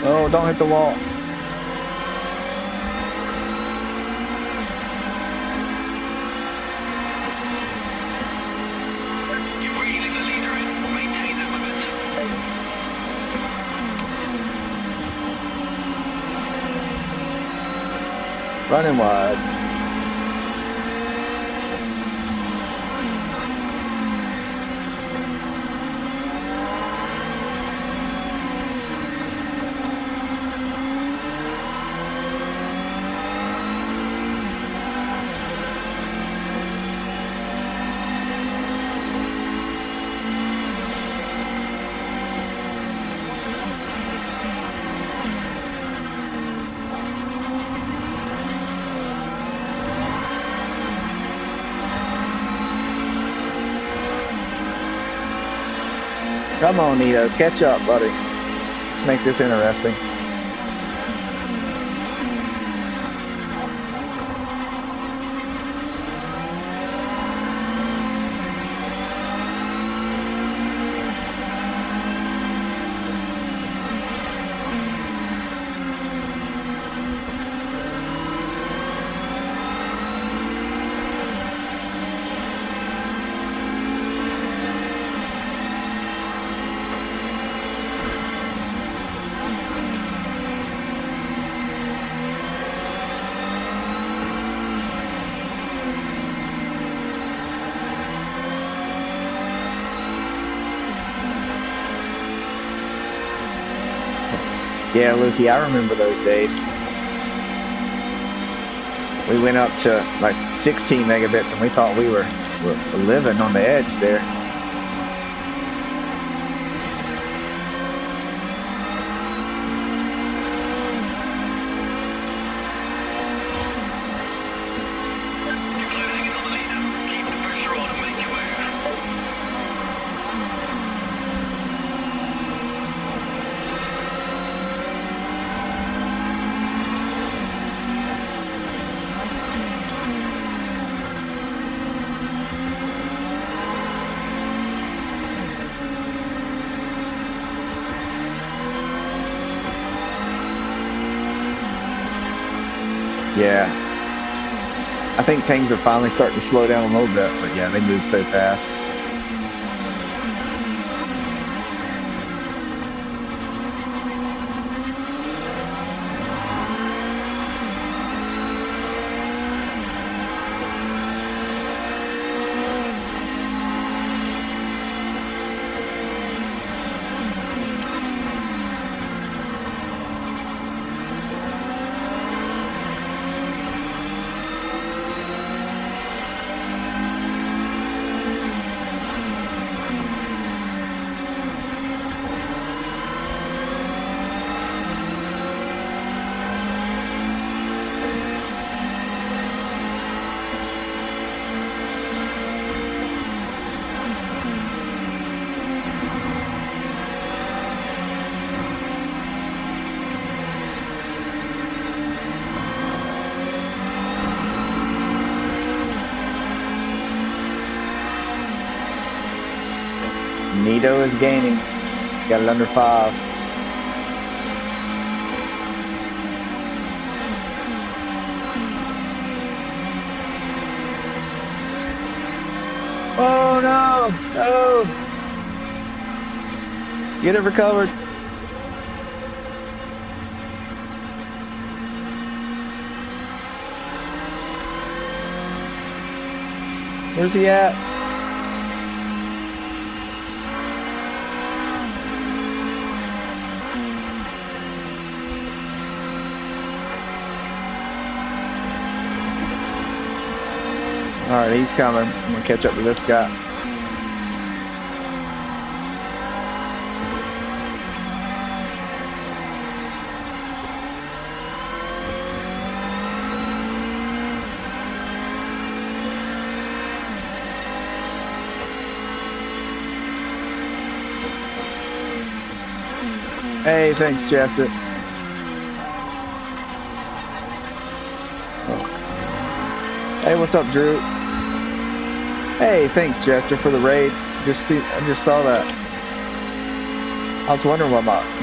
Oh, don't hit the wall. Running wide. Come on, Nito, catch up, buddy. Let's make this interesting. Yeah, Lukey, I remember those days. We went up to like 16 megabits and we thought we were living on the edge there. Yeah, I think things are finally starting to slow down a little bit, but yeah, they move so fast. Nito is gaining. Got it under 5. Oh no! No! Get it recovered. Where's he at? Alright, he's coming. I'm gonna catch up with this guy. Hey, thanks, Chester. Oh. Hey, what's up, Drew? Hey, thanks, Chester, for the raid. I just saw that. I was wondering why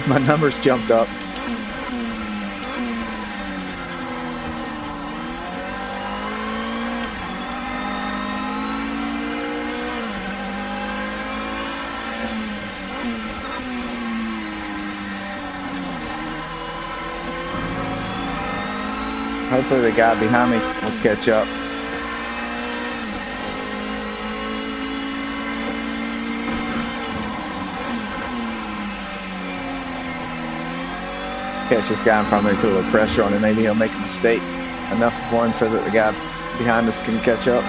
my numbers jumped up. Hopefully the guy behind me will catch up. Catch this guy in front of me, put a little pressure on him. Maybe he'll make a mistake enough of one so that the guy behind us can catch up.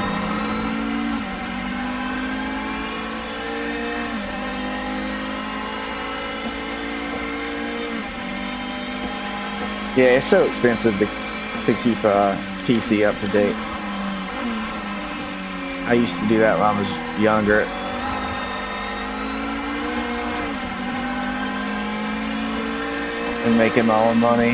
Yeah, it's so expensive to keep a PC up to date. I used to do that when I was younger. And making my own money.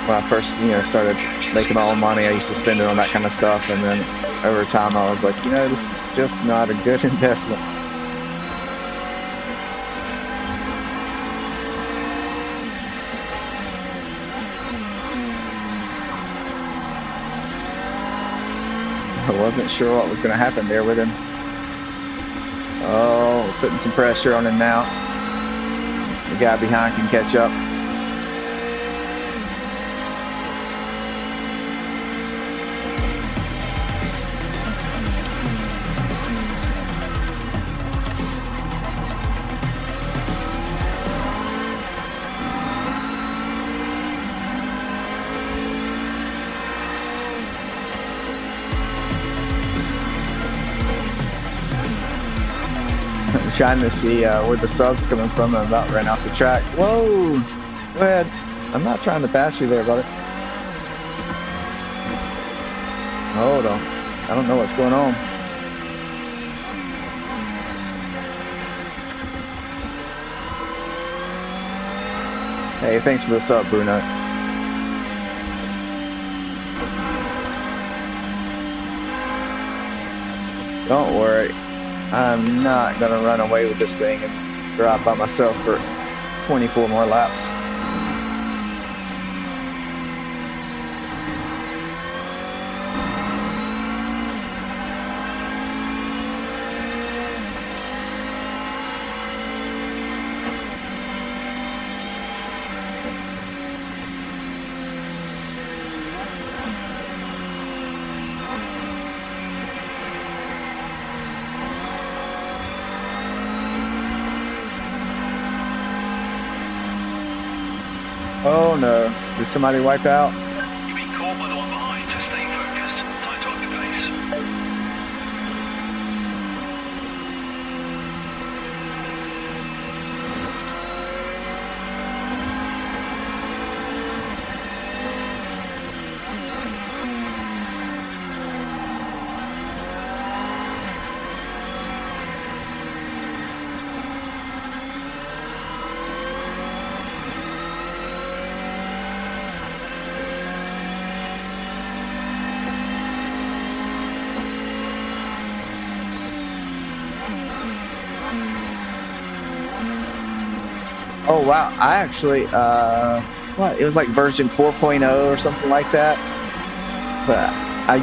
When I first, started making my own money, I used to spend it on that kind of stuff, and then over time I was like, this is just not a good investment. I wasn't sure what was going to happen there with him. Oh, putting some pressure on him now. The guy behind can catch up. Trying to see where the sub's coming from. I'm about ran off the track. Whoa! Go ahead. I'm not trying to pass you there, buddy. Hold on. I don't know what's going on. Hey, thanks for the sub, Bruno. Don't worry. I'm not going to run away with this thing and drive by myself for 24 more laps. Oh no, did somebody wipe out? You've been caught by the one behind, so stay focused. Time to up the pace. Oh wow, I actually, it was like version 4.0 or something like that. But I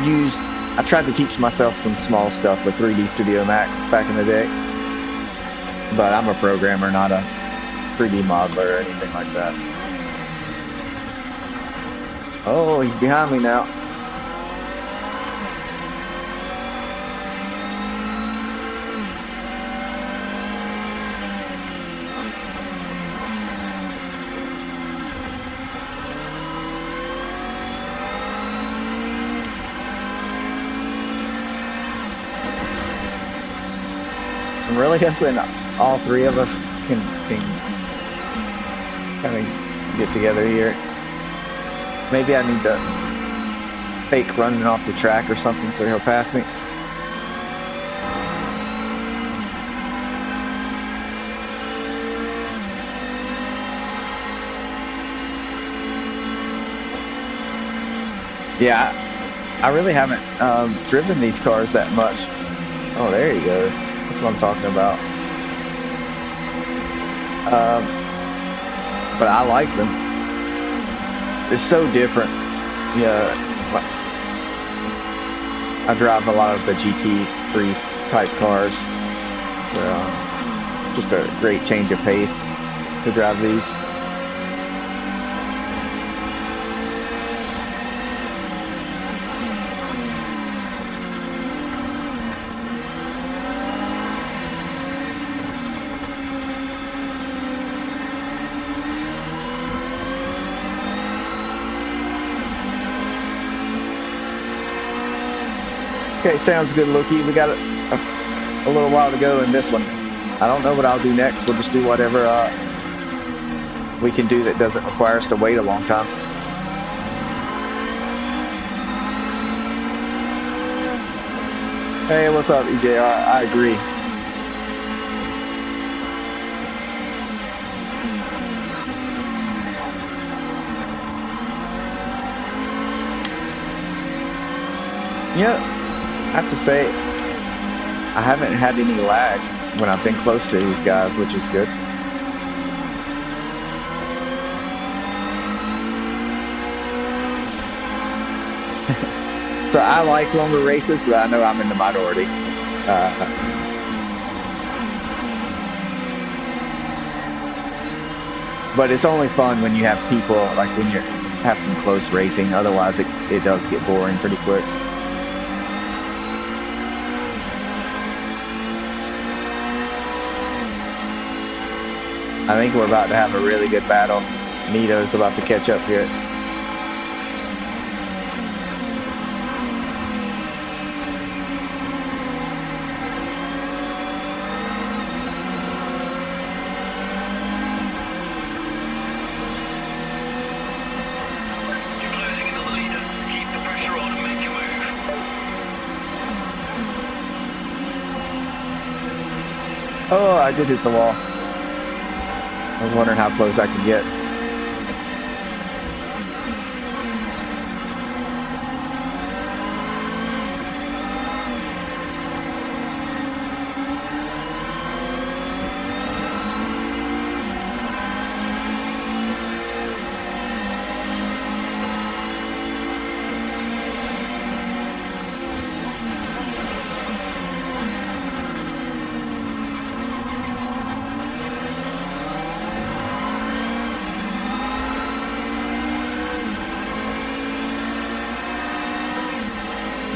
tried to teach myself some small stuff with 3D Studio Max back in the day. But I'm a programmer, not a 3D modeler or anything like that. Oh, he's behind me now. I'm really hoping all three of us can kind of get together here. Maybe I need to fake running off the track or something so he'll pass me. Yeah, I really haven't driven these cars that much. Oh, there he goes. That's what I'm talking about. But I like them. It's so different. Yeah, I drive a lot of the GT3 type cars. So just a great change of pace to drive these. Okay, sounds good, Loki. We got a little while to go in this one. I don't know what I'll do next. We'll just do whatever we can do that doesn't require us to wait a long time. Hey, what's up, EJR? I agree. Yeah, I have to say, I haven't had any lag when I've been close to these guys, which is good. So I like longer races, but I know I'm in the minority. But it's only fun when you have people, like when you have some close racing. Otherwise, it does get boring pretty quick. I think we're about to have a really good battle. Nito's about to catch up here. Oh, I did hit the wall. I was wondering how close I could get.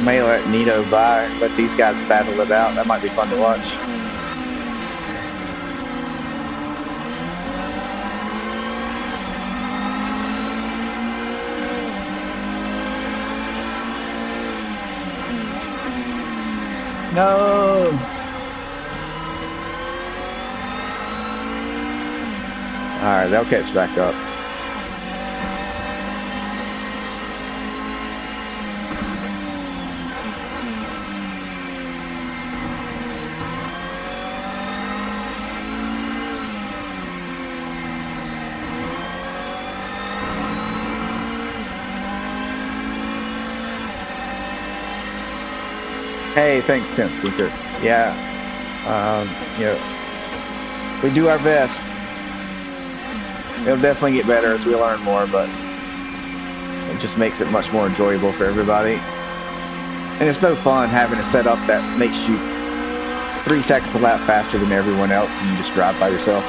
May let Nito by, let these guys battle it out. That might be fun to watch. No! Alright, they'll catch back up. Hey, thanks, Tent Seeker. Yeah, you know, we do our best. It'll definitely get better as we learn more, but it just makes it much more enjoyable for everybody. And it's no fun having a setup that makes you 3 seconds a lap faster than everyone else and you just drive by yourself.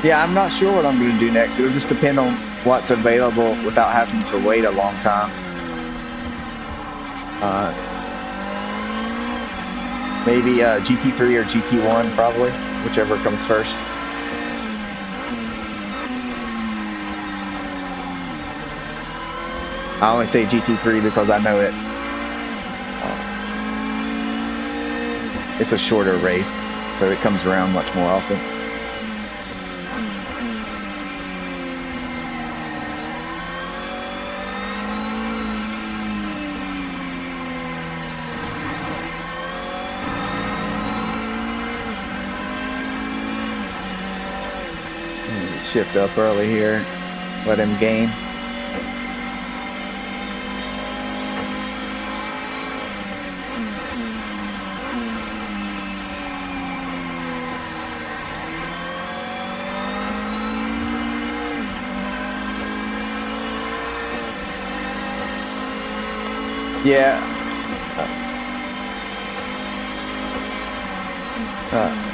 Yeah, I'm not sure what I'm going to do next. It'll just depend on what's available without having to wait a long time. Maybe GT3 or GT1 probably, whichever comes first. I only say GT3 because I know it. It's a shorter race, so it comes around much more often. Shift up early here, let him gain. Yeah.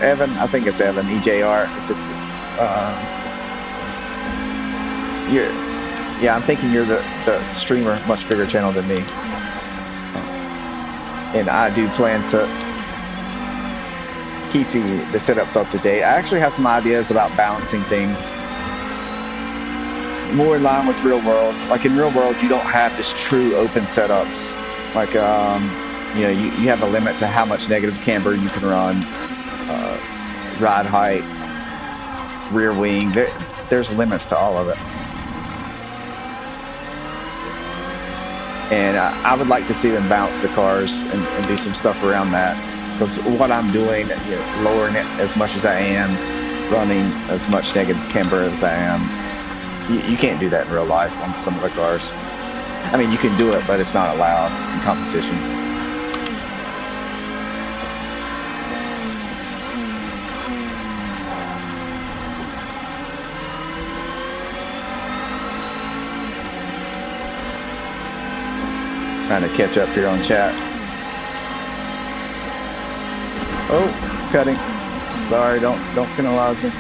Evan, I think it's Evan, EJR. Just, yeah, I'm thinking you're the streamer, much bigger channel than me. And I do plan to keep the setups up to date. I actually have some ideas about balancing things more in line with real world. Like in real world, you don't have this true open setups. Like, you know, you have a limit to how much negative camber you can run, ride height, rear wing. There's limits to all of it. And I would like to see them balance the cars and do some stuff around that. Because what I'm doing, you know, lowering it as much as I am, running as much negative camber as I am, you can't do that in real life on some of the cars. I mean, you can do it, but it's not allowed in competition. Trying to catch up here on chat. Oh, cutting. Sorry, don't penalize me.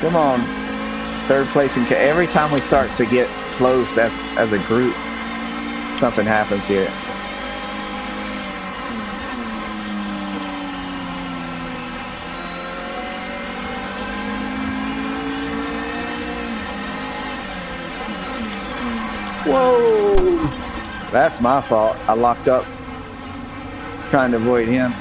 Come on, third place in every time we start to get close as a group, something happens here. Whoa, that's my fault. I locked up trying to avoid him.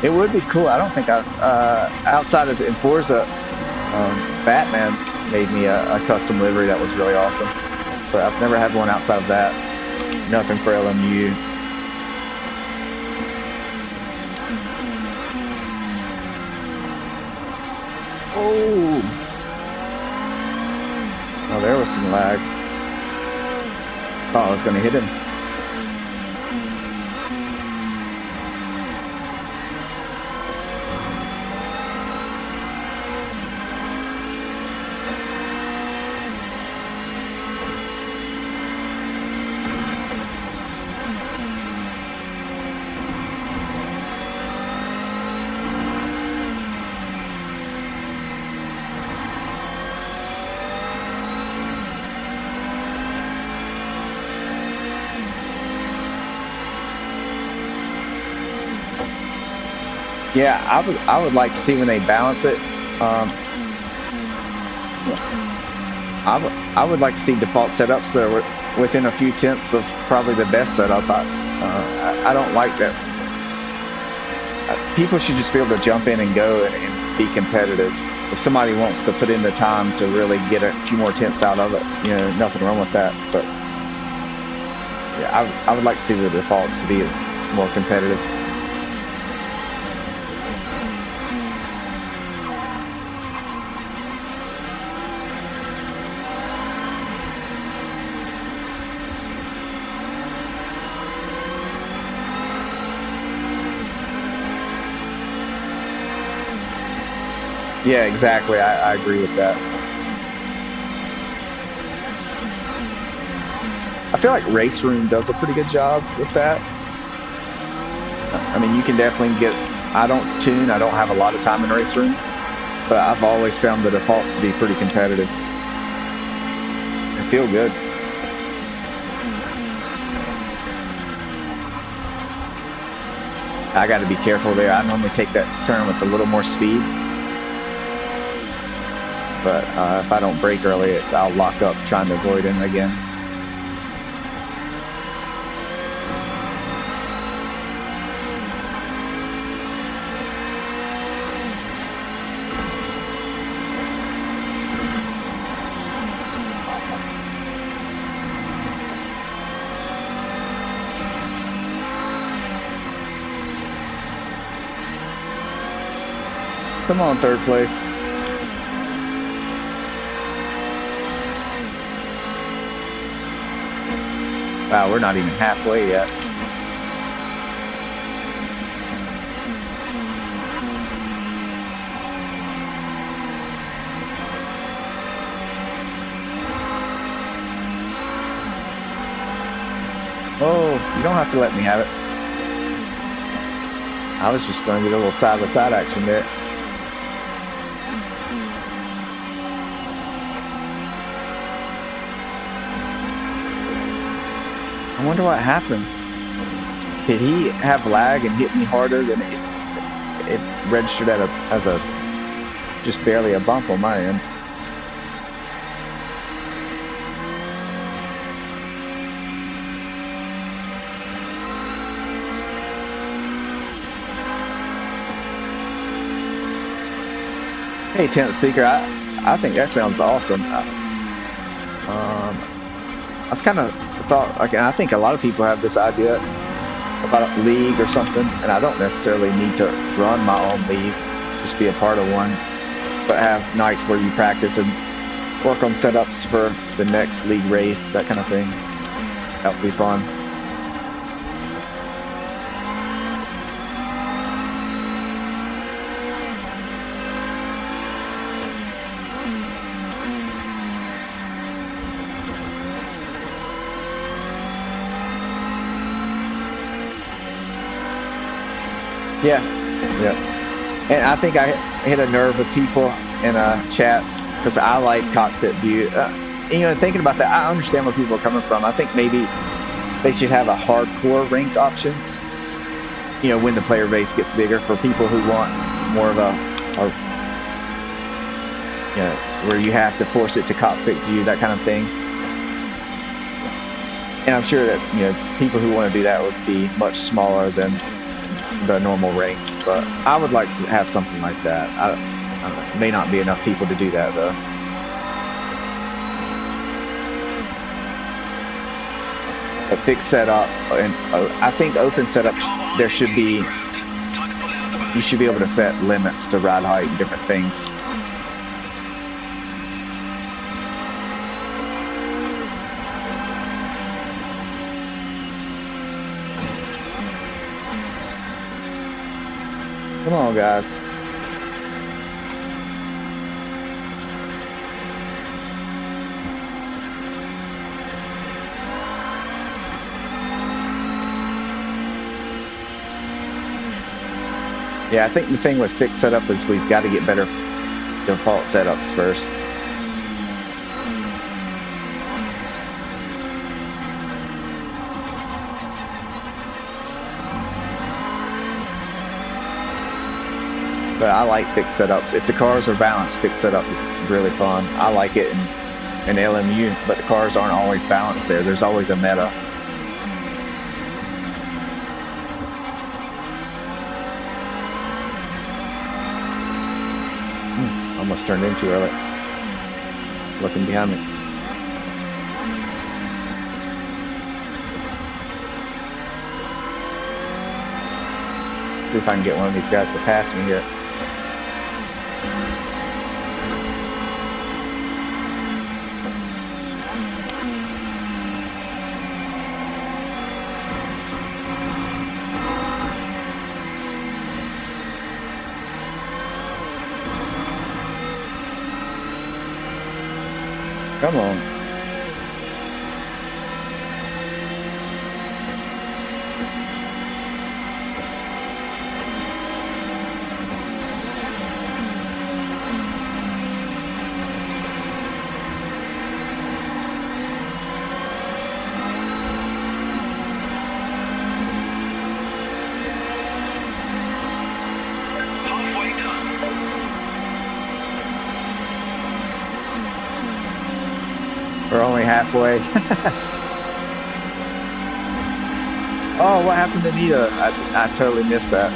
It would be cool. I don't think outside of in Forza, Batman made me a custom livery that was really awesome. But I've never had one outside of that. Nothing for LMU. Oh, there was some lag. Thought I was going to hit him. Yeah, I would like to see when they balance it. I would like to see default setups that are within a few tenths of probably the best setup. I don't like that. People should just be able to jump in and go and be competitive. If somebody wants to put in the time to really get a few more tenths out of it, you know, nothing wrong with that. But yeah, I would like to see the defaults to be more competitive. Yeah, exactly. I agree with that. I feel like Race Room does a pretty good job with that. I mean, you can definitely get... I don't tune. I don't have a lot of time in Race Room. But I've always found the defaults to be pretty competitive. They feel good. I got to be careful there. I normally take that turn with a little more speed. But if I don't brake early, I'll lock up trying to avoid him again. Come on, third place. Wow, we're not even halfway yet. Oh, you don't have to let me have it. I was just going to get a little side-by-side action there. I wonder what happened. Did he have lag and hit me harder than it registered as a just barely a bump on my end? Hey, Tent Seeker, I think that sounds awesome. I've kind of thought, like, I think a lot of people have this idea about a league or something, and I don't necessarily need to run my own league, just be a part of one, but have nights where you practice and work on setups for the next league race, that kind of thing. That would be fun. Yeah. And I think I hit a nerve with people in a chat because I like cockpit view. Thinking about that, I understand where people are coming from. I think maybe they should have a hardcore ranked option, when the player base gets bigger, for people who want more of where you have to force it to cockpit view, that kind of thing. And I'm sure that, people who want to do that would be much smaller than the normal rank, but I would like to have something like that. I don't know, may not be enough people to do that though. A fixed setup, and I think open setup, you should be able to set limits to ride height and different things. Come on, guys. Yeah, I think the thing with fixed setup is we've got to get better default setups first. But I like fixed setups. If the cars are balanced, fixed setup is really fun. I like it in LMU, but the cars aren't always balanced there. There's always a meta. Almost turned in too early. Looking behind me. See if I can get one of these guys to pass me here. Come on. We're only halfway. Oh, what happened to Nita? I totally missed that.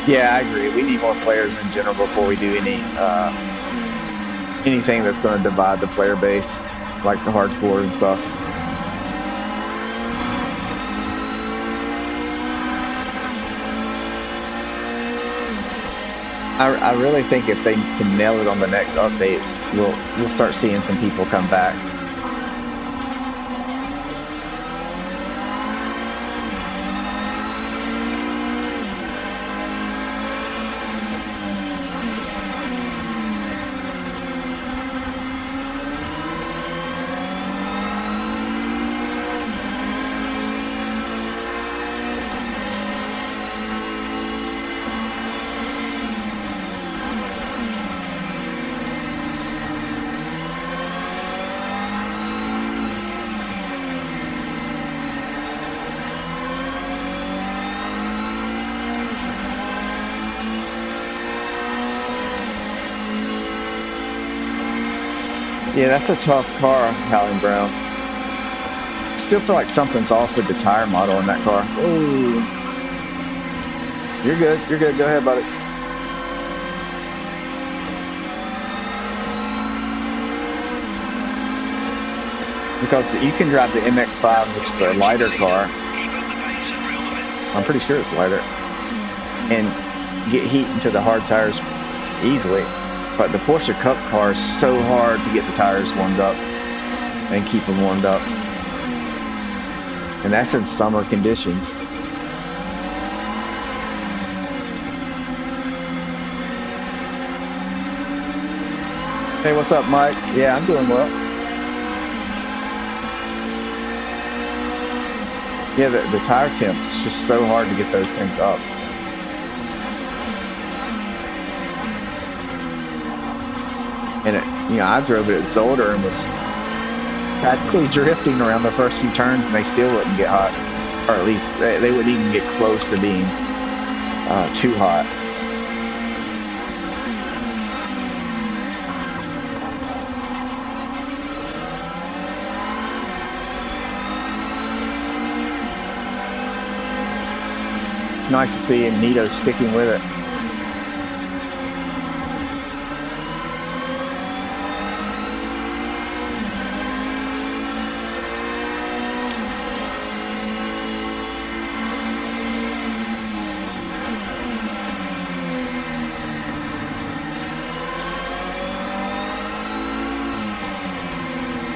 Yeah, I agree. We need more players in general before we do anything that's going to divide the player base, like the hardcore and stuff. I really think if they can nail it on the next update, we'll start seeing some people come back. Yeah, that's a tough car, Howling Brown. Still feel like something's off with the tire model in that car. Oh, you're good. You're good. Go ahead, buddy. Because you can drive the MX-5, which is a lighter car. I'm pretty sure it's lighter, and get heat into the hard tires easily. But the Porsche Cup car is so hard to get the tires warmed up and keep them warmed up. And that's in summer conditions. Hey, what's up, Mike? Yeah, I'm doing well. Yeah, the tire temp is just so hard to get those things up. And I drove it at Zolder and was practically drifting around the first few turns, and they still wouldn't get hot, or at least they wouldn't even get close to being too hot. It's nice to see Nito sticking with it.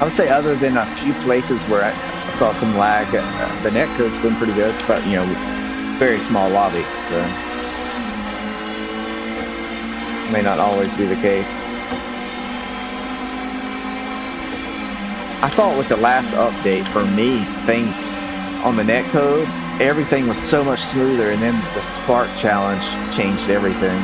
I would say other than a few places where I saw some lag, the netcode's been pretty good, but very small lobby, so may not always be the case. I thought with the last update, for me, things on the netcode, everything was so much smoother, and then the Spark challenge changed everything.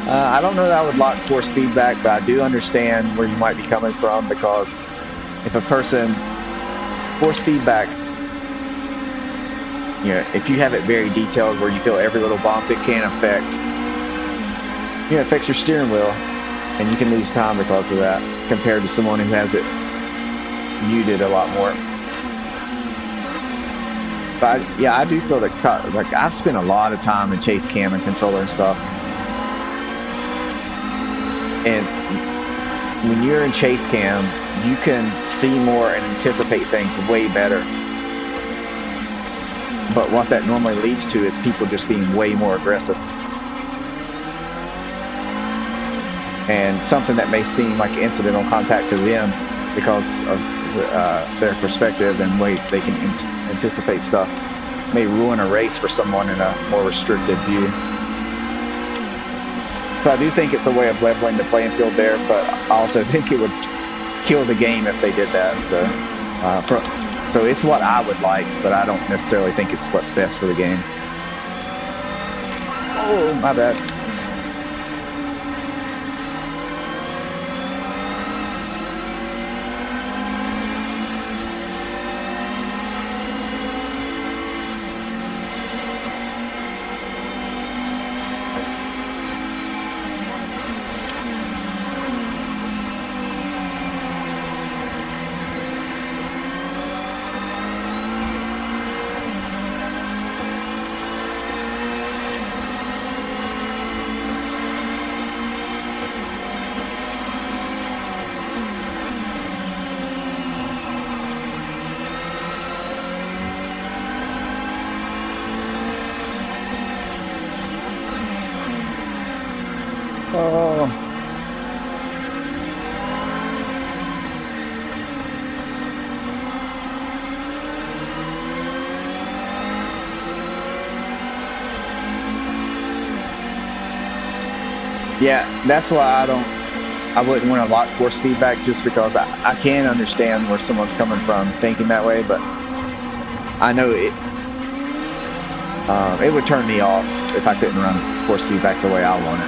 I don't know that I would lock force feedback, but I do understand where you might be coming from, because if a person force feedback, if you have it very detailed where you feel every little bump, it can affect your steering wheel, and you can lose time because of that, compared to someone who has it muted a lot more. But yeah, I do feel that, like, I've spent a lot of time in chase cam and controller and stuff. And when you're in chase cam, you can see more and anticipate things way better. But what that normally leads to is people just being way more aggressive. And something that may seem like incidental contact to them because of their perspective and way they can anticipate stuff may ruin a race for someone in a more restricted view. So I do think it's a way of leveling the playing field there, but I also think it would kill the game if they did that. So it's what I would like, but I don't necessarily think it's what's best for the game. Oh, my bad. Oh. Yeah, that's why I wouldn't want to lock force feedback, just because I can understand where someone's coming from thinking that way, but I know it would turn me off if I couldn't run force feedback the way I want it.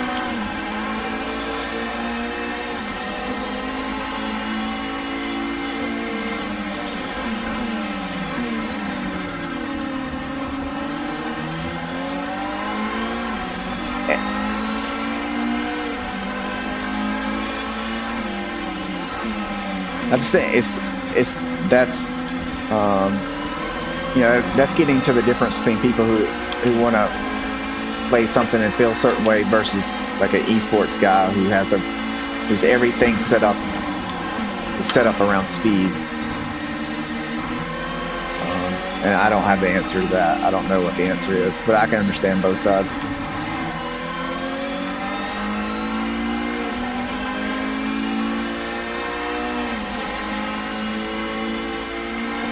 I just think that's you know, that's getting to the difference between people who want to play something and feel a certain way versus like an esports guy who's everything set up around speed. And I don't have the answer to that. I don't know what the answer is, but I can understand both sides.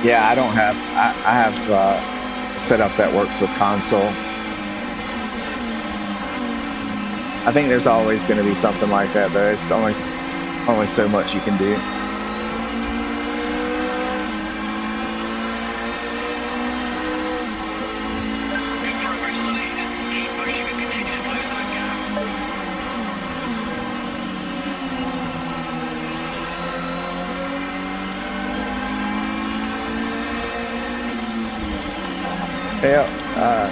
Yeah, I don't have. I have a setup that works with console. I think there's always going to be something like that, though. There's only so much you can do.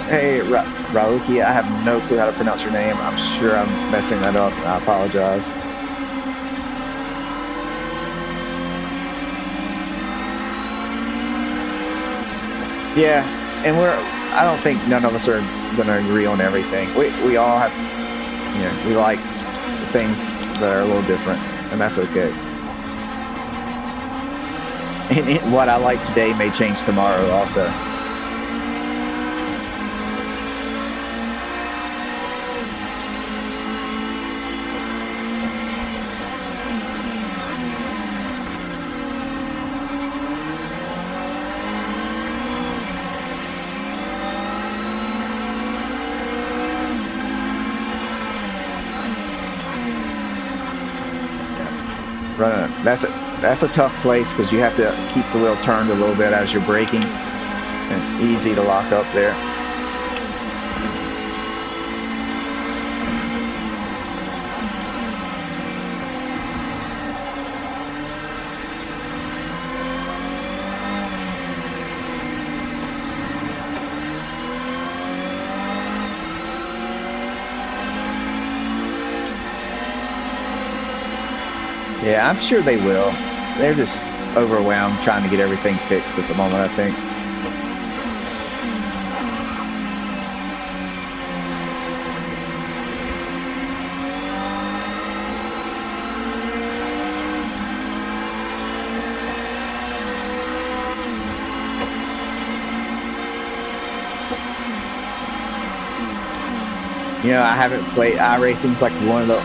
Hey, Rauki, I have no clue how to pronounce your name. I'm sure I'm messing that up. I apologize. Yeah, and I don't think none of us are going to agree on everything. We all have, you know, we like things that are a little different, and that's okay. And what I like today may change tomorrow also. That's a tough place because you have to keep the wheel turned a little bit as you're braking, and easy to lock up there. Yeah, I'm sure they will. They're just overwhelmed trying to get everything fixed at the moment, I think. You know, I haven't played iRacing's like one of the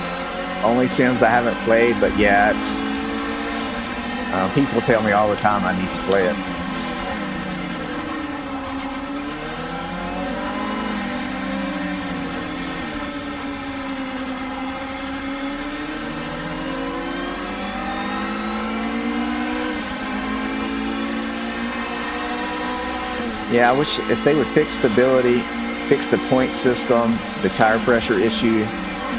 only sims I haven't played, but yeah, it's people tell me all the time I need to play it. Yeah, I wish if they would fix stability, fix the point system, the tire pressure issue,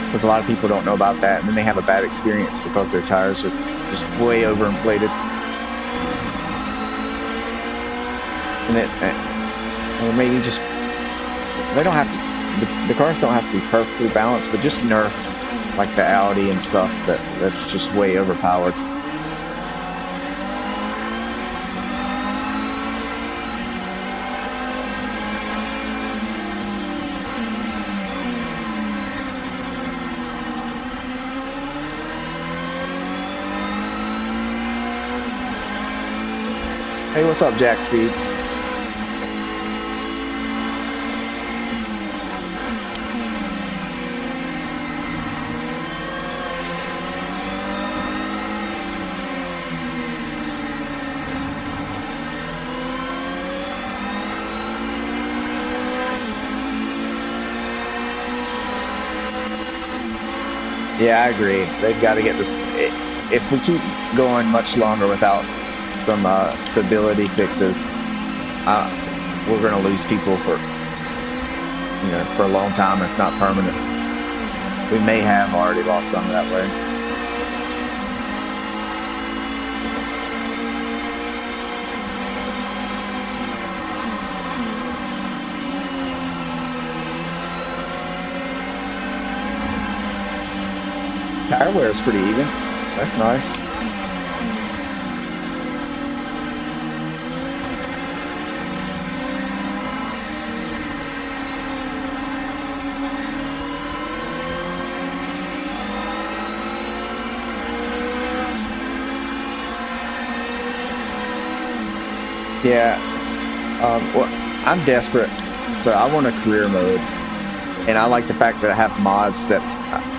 because a lot of people don't know about that, and then they have a bad experience because their tires are just way overinflated. And or maybe just, they don't have to, the cars don't have to be perfectly balanced, but just nerf like the Audi and stuff that's just way overpowered. Hey, what's up, Jack Speed? Yeah, I agree. They've got to get this. If we keep going much longer without some stability fixes, we're going to lose people for for a long time, if not permanent. We may have already lost some that way. Tire wear is pretty even. That's nice. Yeah. Well, I'm desperate, so I want a career mode, and I like the fact that I have mods that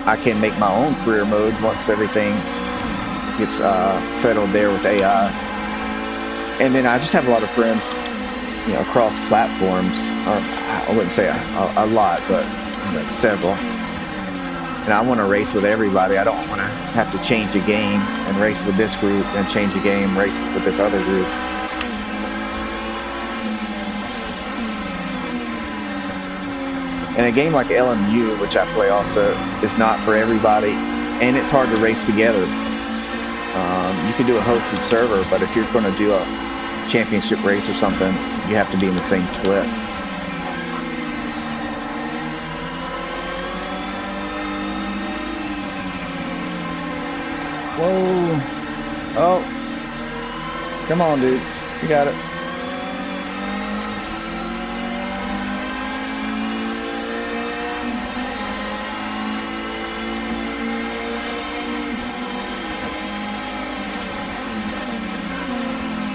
I can make my own career mode once everything gets settled there with AI. And then I just have a lot of friends, across platforms. I wouldn't say a lot, but several. And I want to race with everybody. I don't want to have to change a game and race with this group, and change a game, race with this other group. And a game like LMU, which I play also, is not for everybody, and it's hard to race together. You can do a hosted server, but if you're going to do a championship race or something, you have to be in the same split. Whoa. Oh. Come on, dude. You got it.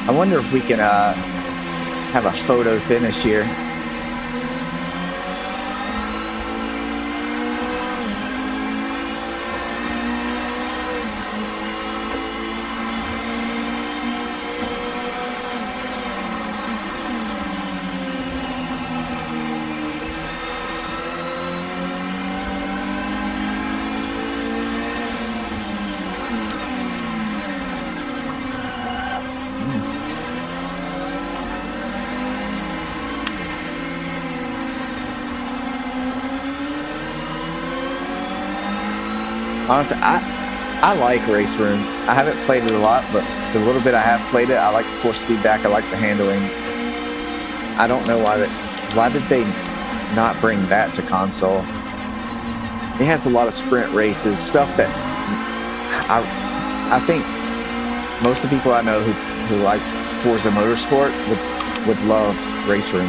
I wonder if we can have a photo finish here. Honestly, I like Race Room. I haven't played it a lot, but the little bit I have played it, I like the force feedback. I like the handling. I don't know why did they not bring that to console? It has a lot of sprint races, stuff that I think most of the people I know who like Forza Motorsport would love Race Room.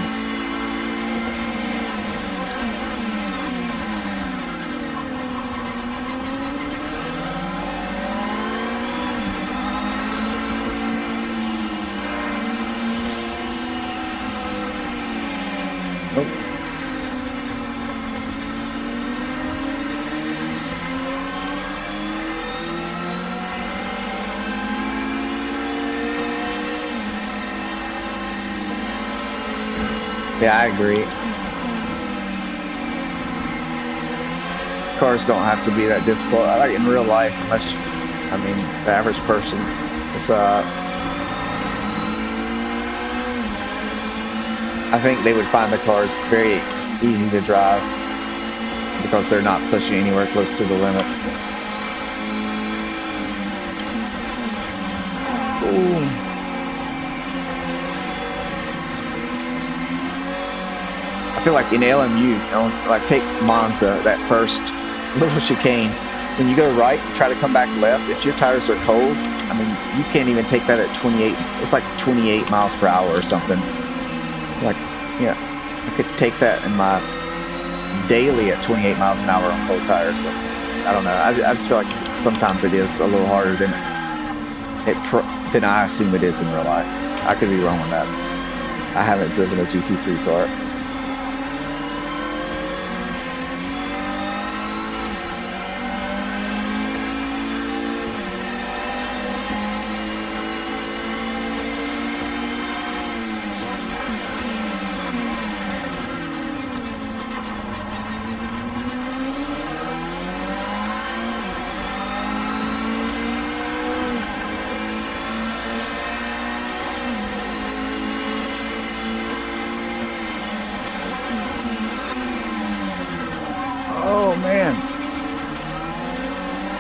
Yeah, I agree. Cars don't have to be that difficult. I like it in real life, unless, the average person. It's I think they would find the cars very easy to drive because they're not pushing anywhere close to the limit. Ooh. I feel like in LMU, like take Monza, that first little chicane, when you go right, try to come back left, if your tires are cold, you can't even take that at 28, it's like 28 miles per hour or something. Like, yeah, I could take that in my daily at 28 miles an hour on cold tires. So, I don't know, I just feel like sometimes it is a little harder than I assume it is in real life. I could be wrong on that. I haven't driven a GT3 car.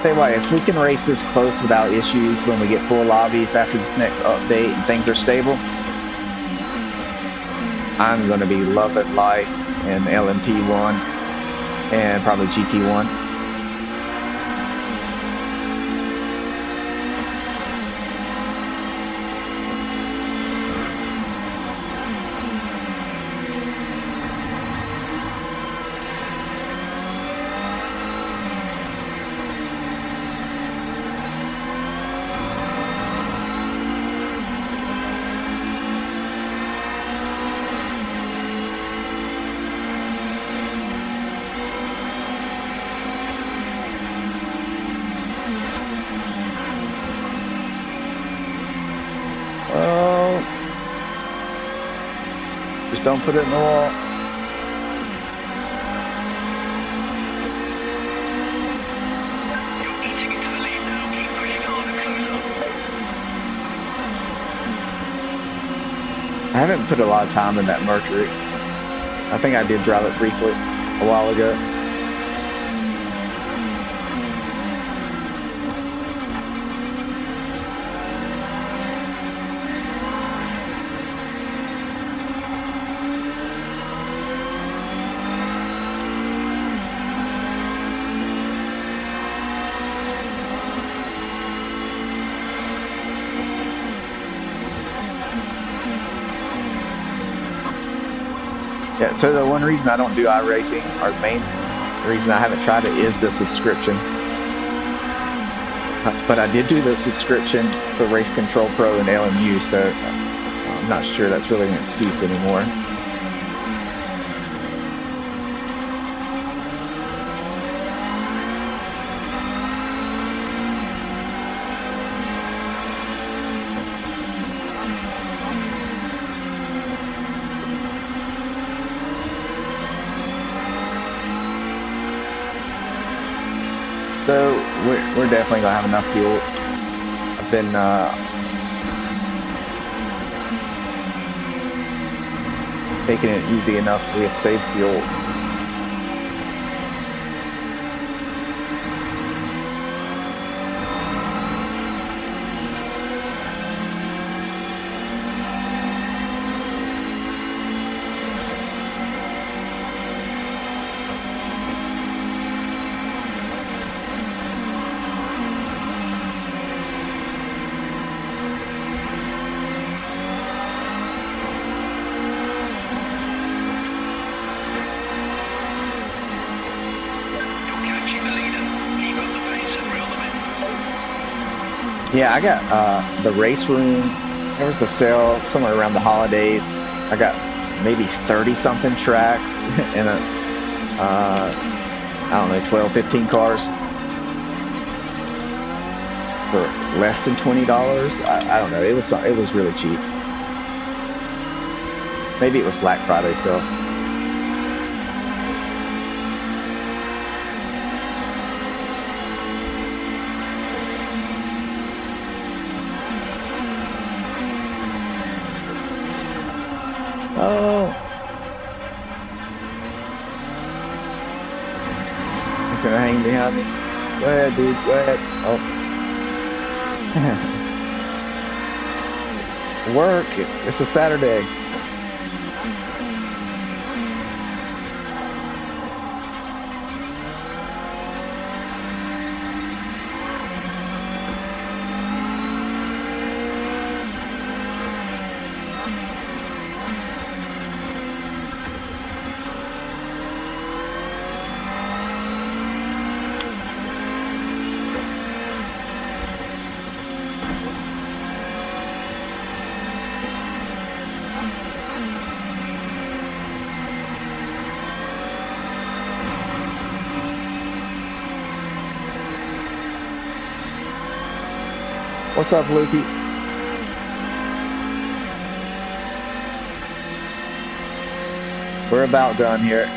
Tell you what, if we can race this close without issues when we get full lobbies after this next update and things are stable, I'm going to be loving life in LMP1 and probably GT1. Oh, just don't put it in the wall. You're eating into the lead now. Keep pushing hard and closer. I haven't put a lot of time in that Mercury. I think I did drive it briefly a while ago. Yeah, so the one reason I don't do iRacing, or the main reason I haven't tried it, is the subscription. But I did do the subscription for Race Control Pro and LMU, so I'm not sure that's really an excuse anymore. So we're definitely gonna have enough fuel. I've been taking it easy enough. We have saved fuel. Yeah, I got the race room. There was a sale somewhere around the holidays. I got maybe 30 something tracks and I don't know, 12, 15 cars for less than $20. I don't know. It was really cheap. Maybe it was Black Friday, so. Oh. He's gonna hang behind me. Go ahead, dude. Go ahead. Oh. Work. It's a Saturday. What's up, Lukey? We're about done here.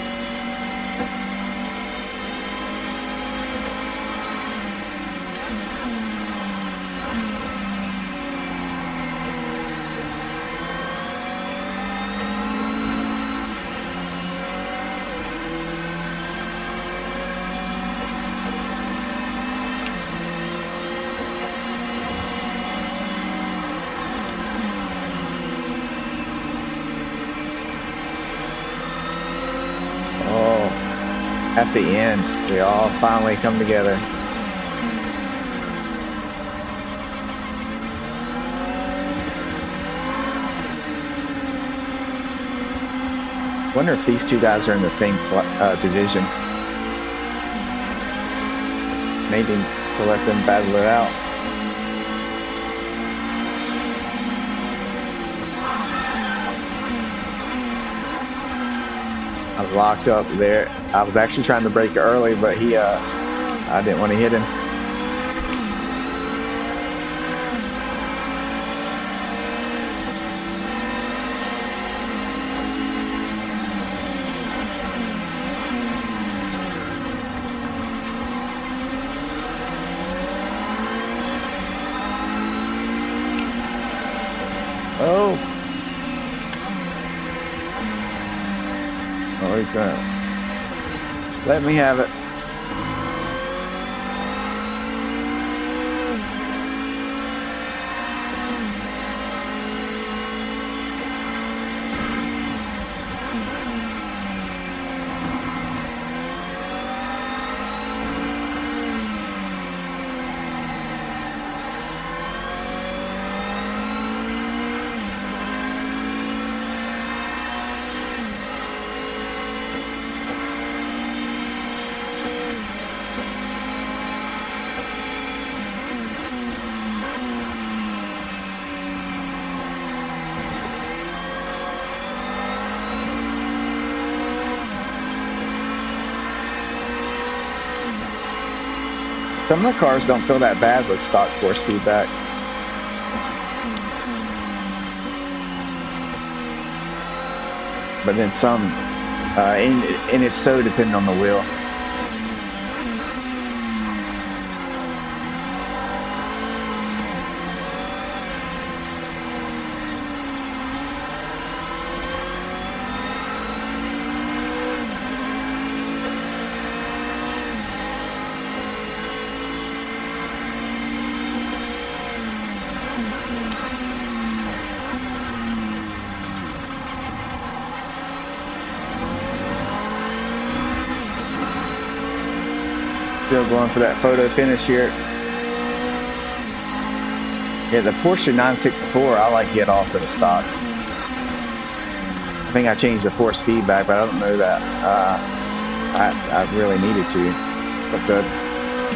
at the end. We all finally come together. Wonder if these two guys are in the same division. Maybe to let them battle it out. I was locked up there. I was actually trying to brake early, but I didn't want to hit him. Oh, he's gonna let me have it. Some of the cars don't feel that bad with stock force feedback. But then some, and it's so dependent on the wheel. Still going for that photo finish here. Yeah, the Porsche 964, I like it also stock. I think I changed the force feedback, but I don't know that I really needed to. But the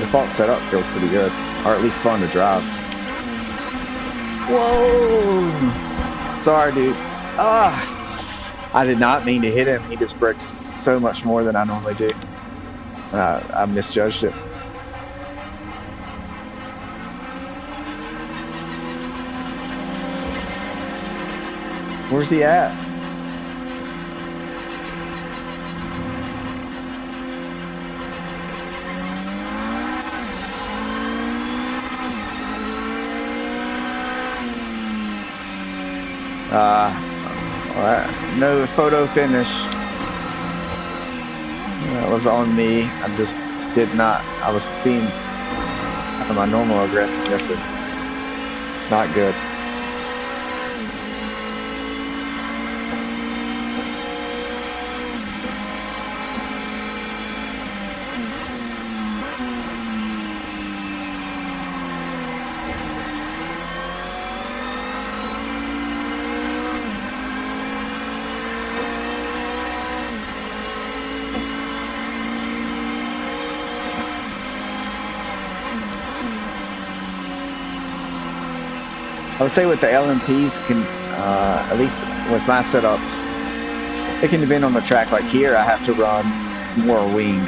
default setup feels pretty good, or at least fun to drive. Whoa! Sorry, dude. I did not mean to hit him. He just bricks so much more than I normally do. I misjudged it. Where's he at? No photo finish. That was on me. I just did not. I was being out of my normal aggressiveness. It's not good. I would say with the LMPs, can at least with my setups, it can depend on the track. Like here, I have to run more wing.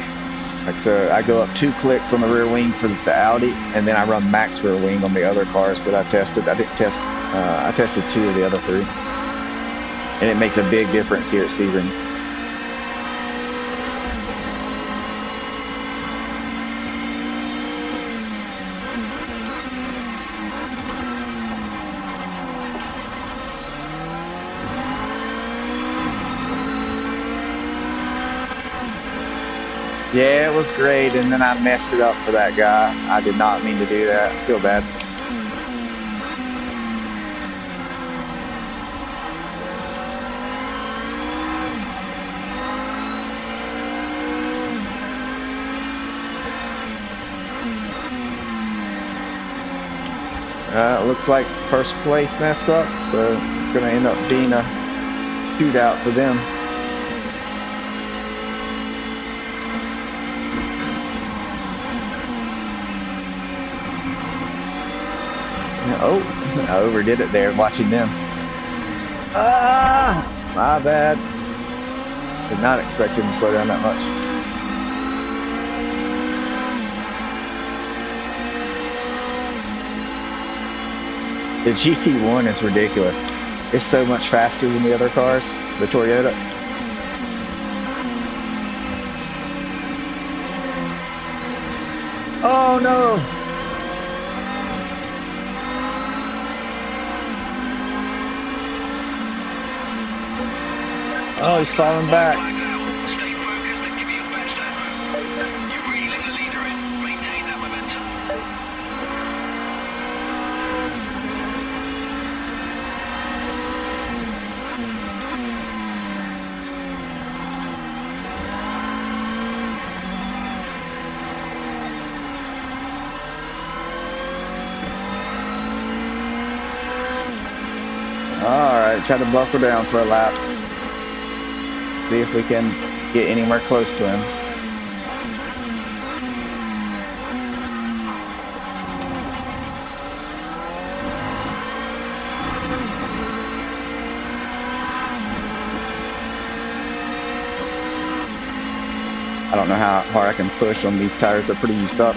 Like so, I go up 2 clicks on the rear wing for the Audi, and then I run max rear wing on the other cars that I tested. I didn't test. I tested 2 of the other 3, and it makes a big difference here at Sebring. Yeah, it was great, and then I messed it up for that guy. I did not mean to do that. I feel bad. Looks like first place messed up, so it's going to end up being a shootout for them. Oh, I overdid it there watching them. Ah, my bad. Did not expect him to slow down that much. The GT1 is ridiculous. It's so much faster than the other cars, the Toyota. Oh no! Oh, he's falling back. Stay focused and give it your best effort. You're reeling the leader in. Maintain that momentum. Alright, try to buckle down for a lap. See if we can get anywhere close to him. I don't know how hard I can push on these tires. They're pretty used up.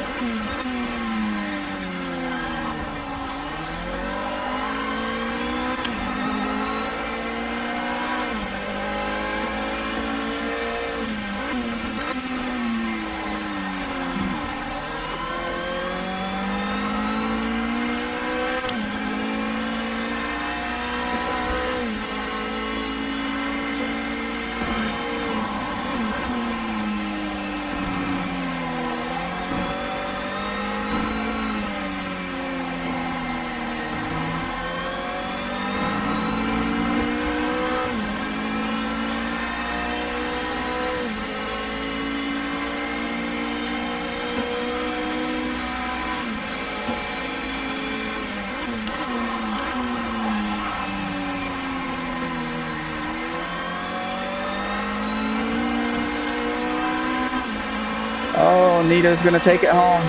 Oh, Nito's going to take it home.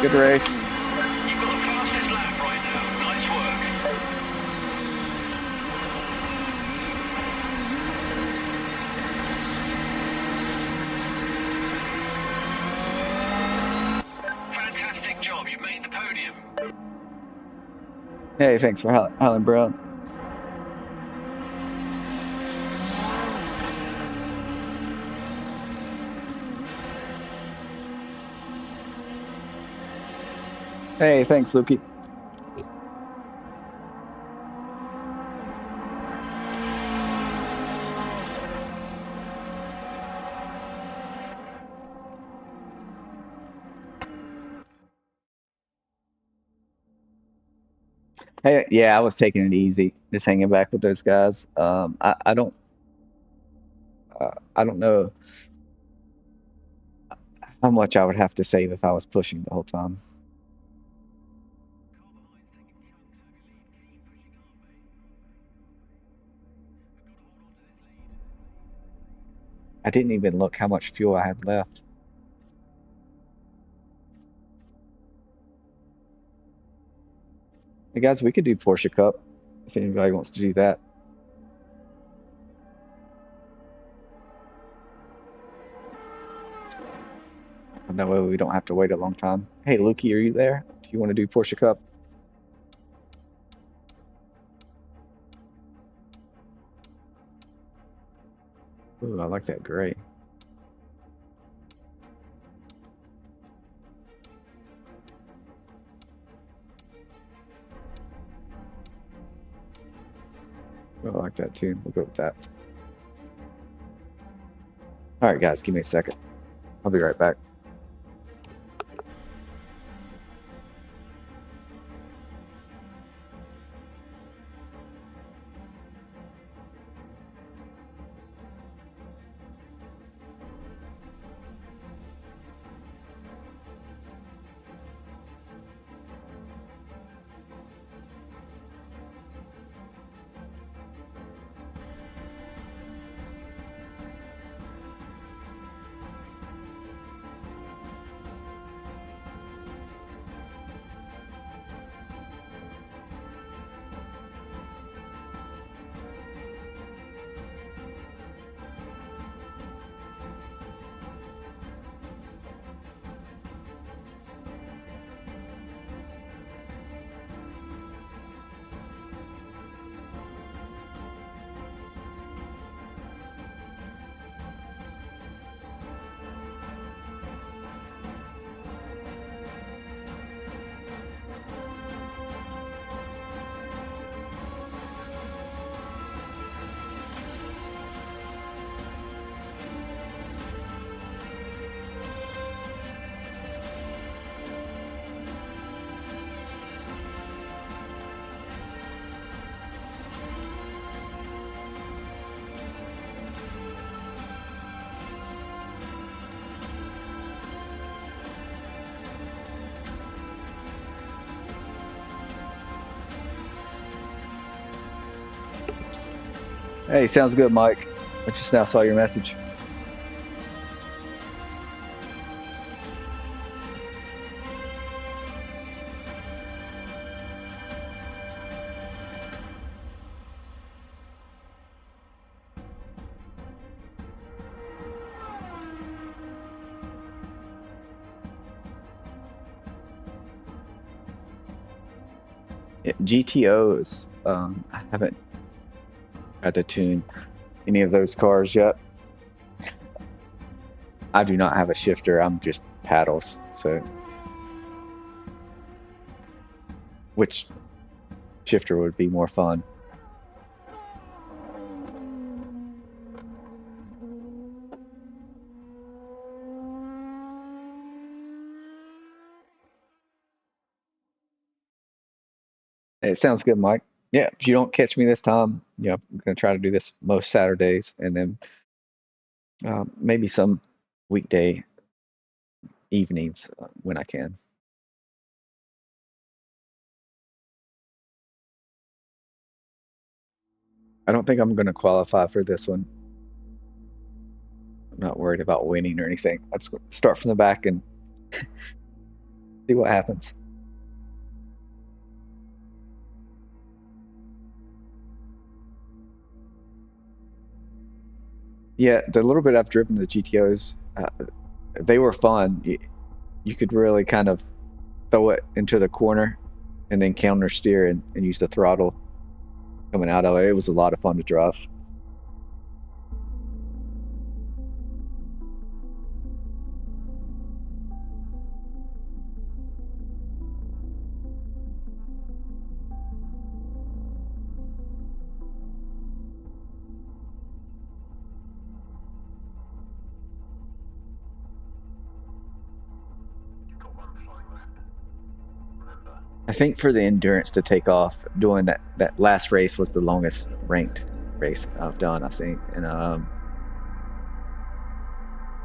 Good race. You've got the fastest lap right now. Nice work. Fantastic job. You made the podium. Hey, thanks for Highland Bro. Hey, thanks, Lukey. Hey, yeah, I was taking it easy, just hanging back with those guys. I don't know how much I would have to save if I was pushing the whole time. I didn't even look how much fuel I had left. Hey guys, we could do Porsche Cup if anybody wants to do that. And that way we don't have to wait a long time. Hey, Lukey, are you there? Do you want to do Porsche Cup? Ooh, I like that gray. I like that too. We'll go with that. All right, guys, give me a second. I'll be right back. Hey, sounds good, Mike. I just now saw your message. GTOs, I haven't had to tune any of those cars yet. I do not have a shifter, I'm just paddles, so which shifter would be more fun? It sounds good, Mike. Yeah, if you don't catch me this time, I'm going to try to do this most Saturdays, and then maybe some weekday evenings when I can. I don't think I'm going to qualify for this one. I'm not worried about winning or anything. I'll just start from the back and see what happens. Yeah, the little bit I've driven the GTOs, they were fun. You could really kind of throw it into the corner and then counter steer and use the throttle coming out of it. It was a lot of fun to drive. I think for the endurance to take off, doing that last race was the longest ranked race I've done, I think. And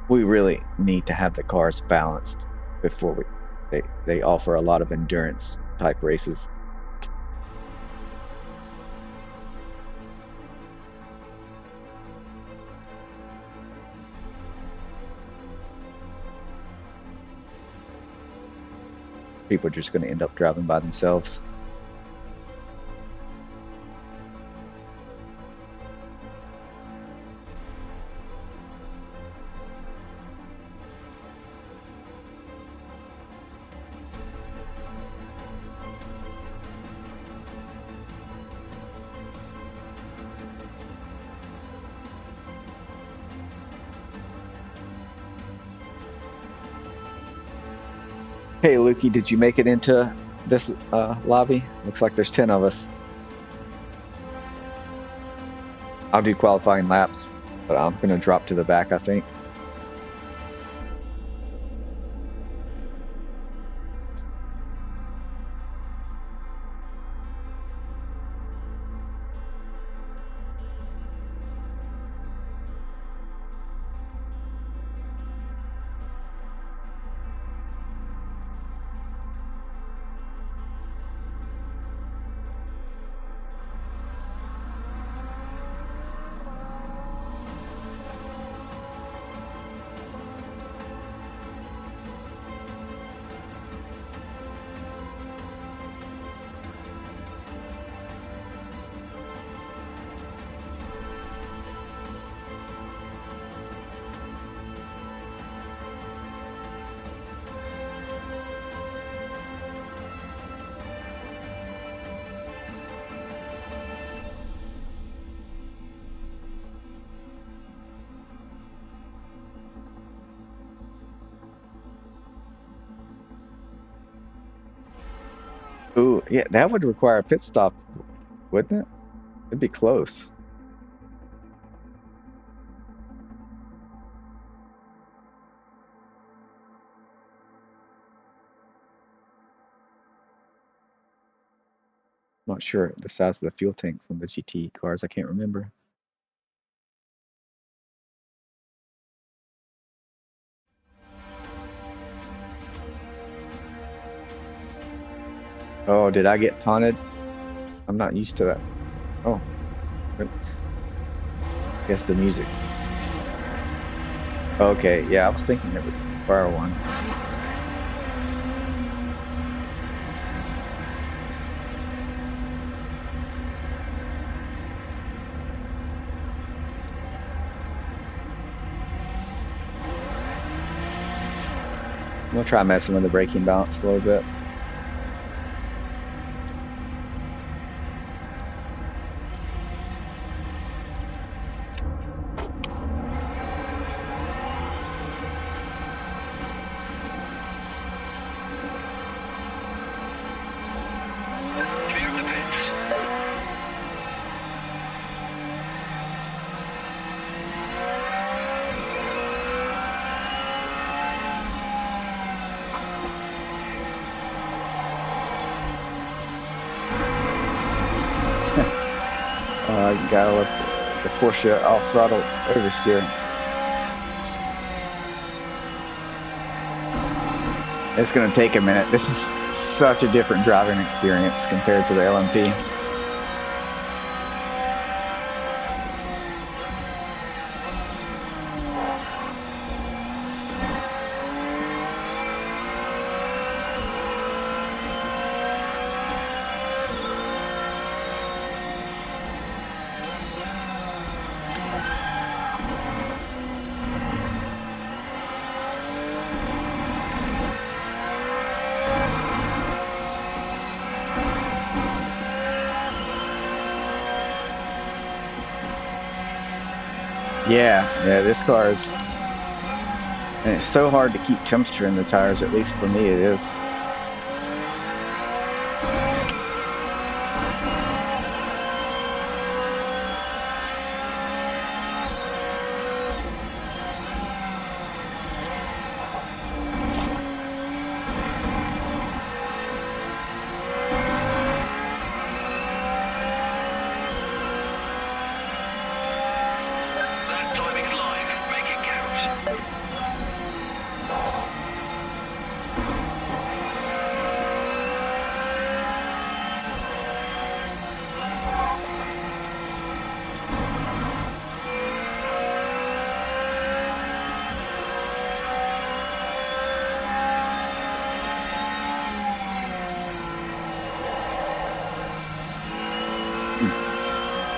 we really need to have the cars balanced before they offer a lot of endurance type races. People are just going to end up driving by themselves. Hey, Lukey, did you make it into this lobby? Looks like there's 10 of us. I'll do qualifying laps, but I'm going to drop to the back, I think. Ooh, yeah, that would require a pit stop, wouldn't it? It'd be close. Not sure the size of the fuel tanks on the GT cars. I can't remember. Oh, did I get punted? I'm not used to that. Oh, good. guess the music. Okay, yeah, I was thinking it would require one. We'll try messing with the braking balance a little bit. You gotta let the Porsche off throttle oversteer. It's gonna take a minute. This is such a different driving experience compared to the LMP. Yeah, this car is, and it's so hard to keep temperature in the tires, at least for me it is.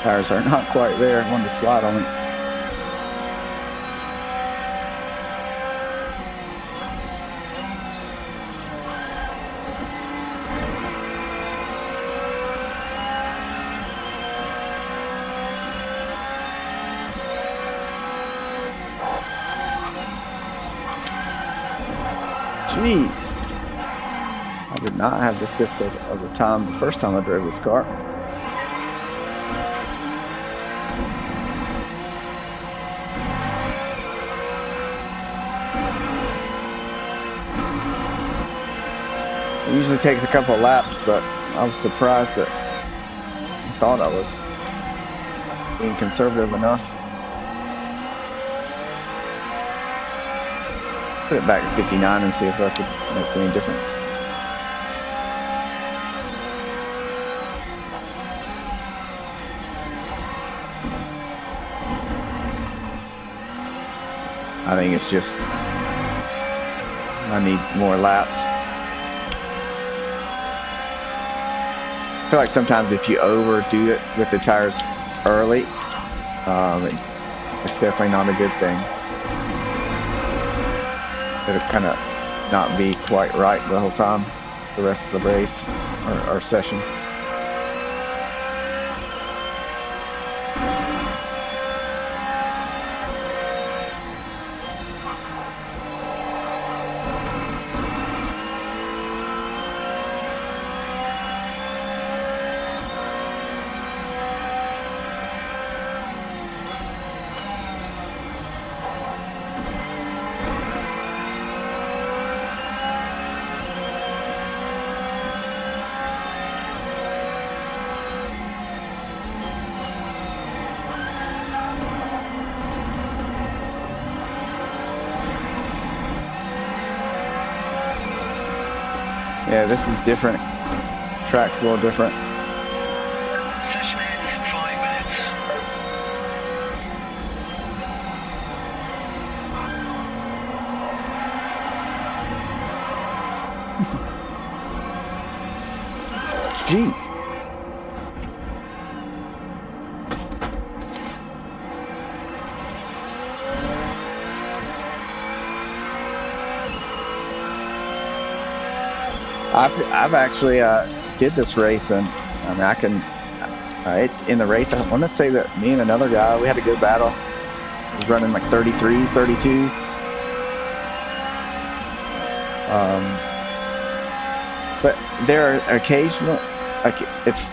Tires are not quite there. I wanted to slide on it. Jeez. I did not have this difficult of a time the first time I drove this car. It usually takes a couple of laps, but I was surprised that I thought I was being conservative enough. Put it back to 59 and see if that makes any difference. I think it's just I need more laps. I feel like sometimes if you overdo it with the tires early, it's definitely not a good thing. It'll kind of not be quite right the whole time, the rest of the race or session. Yeah, this is different. Track's a little different. Session ends in 5 minutes. Jeez. I've actually did this race, and I mean I can in the race I want to say that me and another guy, we had a good battle. He was running like 33s, 32s. But there are occasional, like it's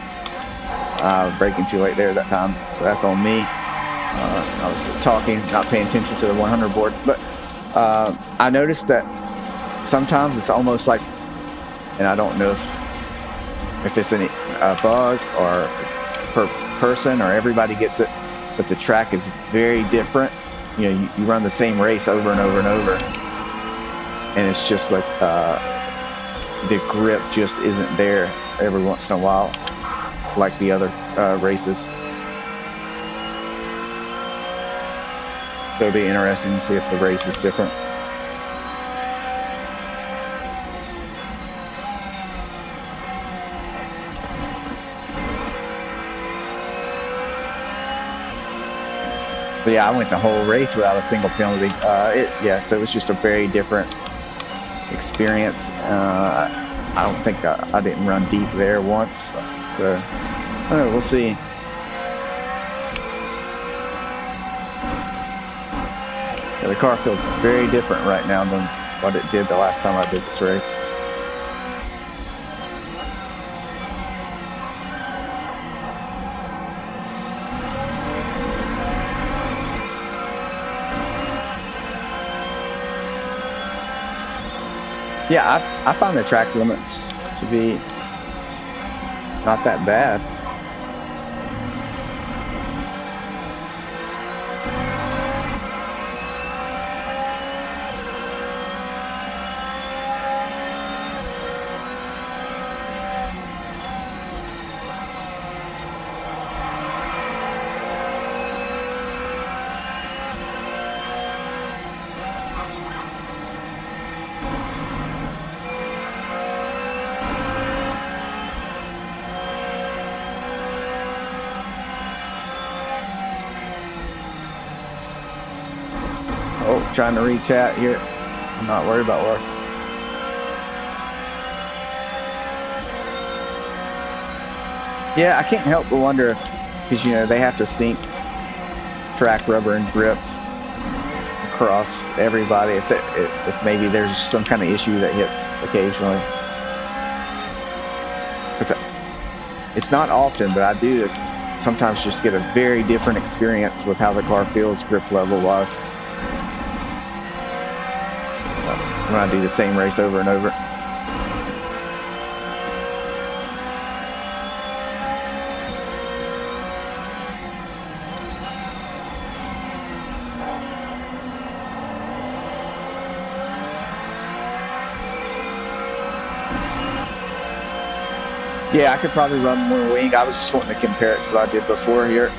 breaking too late there that time, so that's on me. I was talking, not paying attention to the 100 board, but I noticed that sometimes it's almost like, and I don't know if it's a bug or per person or everybody gets it, but the track is very different. You know, you run the same race over and over and over, and it's just like the grip just isn't there every once in a while like the other races. So it'll be interesting to see if the race is different. But yeah, I went the whole race without a single penalty. So it was just a very different experience. I don't think I didn't run deep there once, so I don't know, we'll see. Yeah, the car feels very different right now than what it did the last time I did this race. Yeah, I find the track limits to be not that bad. Oh, trying to reach out here. I'm not worried about work. Yeah, I can't help but wonder, because you know they have to sync track, rubber, and grip across everybody. If maybe there's some kind of issue that hits occasionally. It's not often, but I do sometimes just get a very different experience with how the car feels grip level wise when I do the same race over and over. Yeah, I could probably run more wing. I was just wanting to compare it to what I did before here.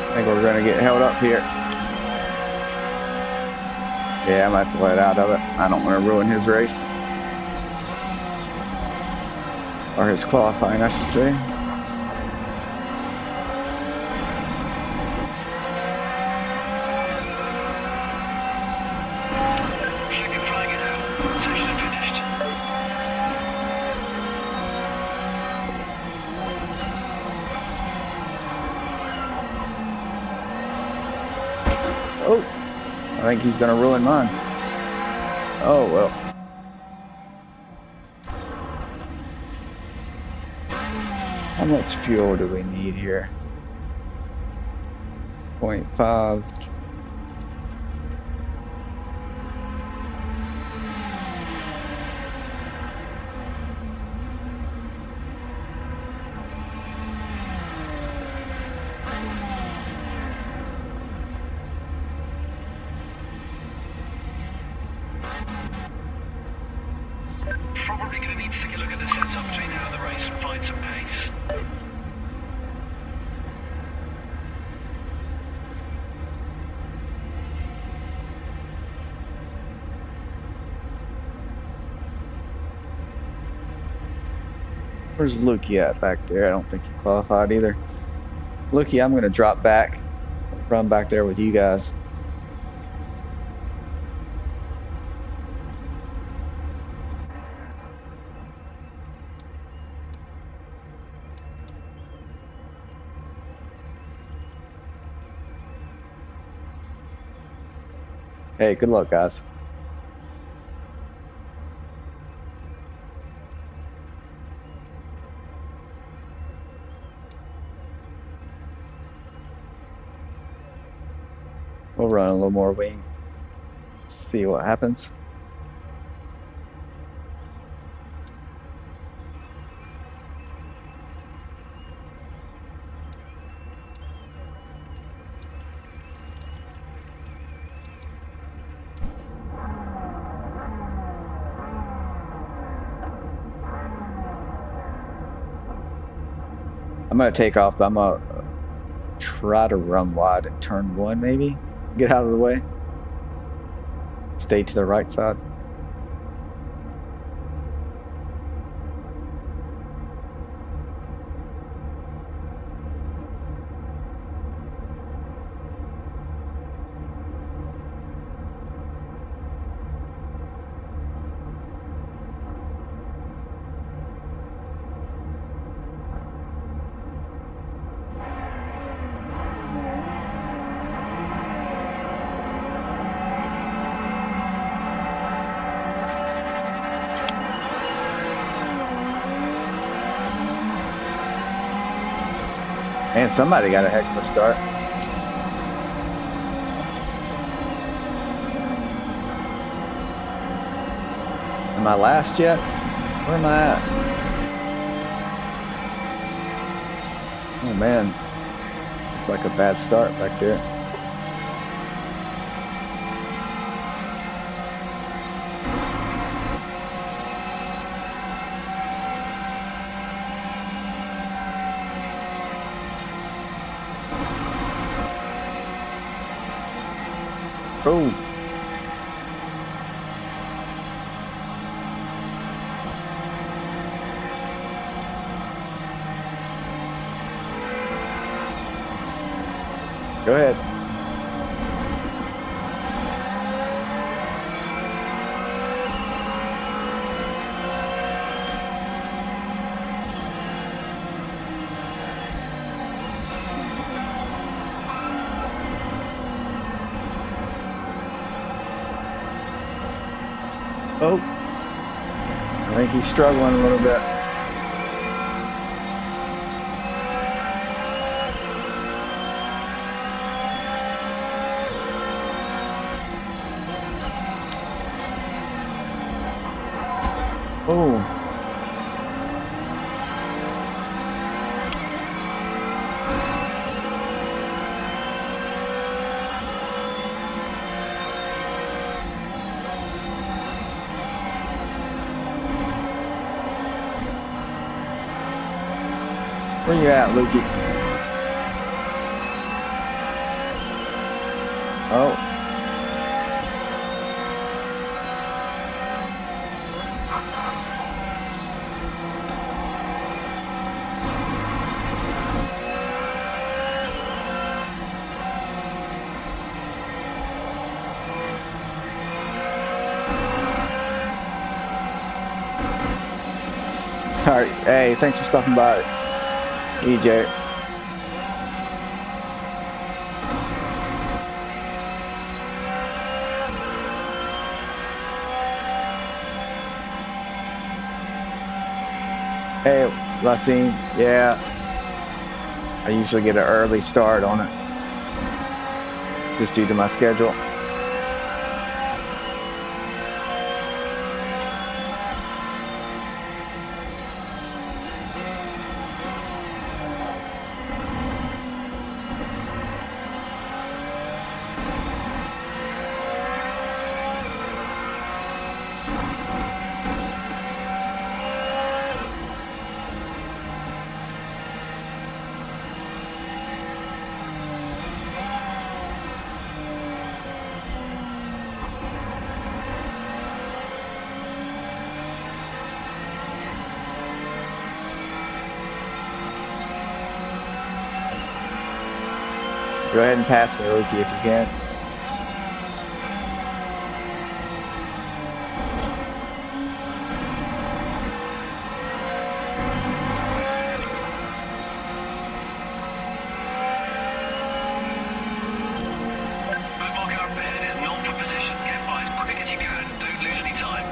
I think we're going to get held up here. Yeah, I'm going to have to let out of it. I don't want to ruin his race. Or his qualifying, I should say. Oh, I think he's gonna ruin mine. Oh, well. How much fuel do we need here? 0.5. Probably going to need to take a look at the setup between now and the race and find some pace. Where's Lukey at back there? I don't think he qualified either. Lukey, I'm going to drop back, run back there with you guys. Hey, good luck, guys. We'll run a little more wing, see what happens. I'm gonna take off, but I'm gonna try to run wide at turn 1 maybe. Get out of the way. Stay to the right side. Man, somebody got a heck of a start. Am I last yet? Where am I at? Oh man, it's like a bad start back there. Oh. Go ahead. Oh, I think he's struggling a little bit. Oh. Where you at, Lukey? Oh. All right. Hey, thanks for stopping by. EJ. Hey, Racine. Yeah, I usually get an early start on it, just due to my schedule. Go ahead and pass me, Lukey, if you can. Move marker up ahead is not for position. Get by as quick as you can. Don't lose any time.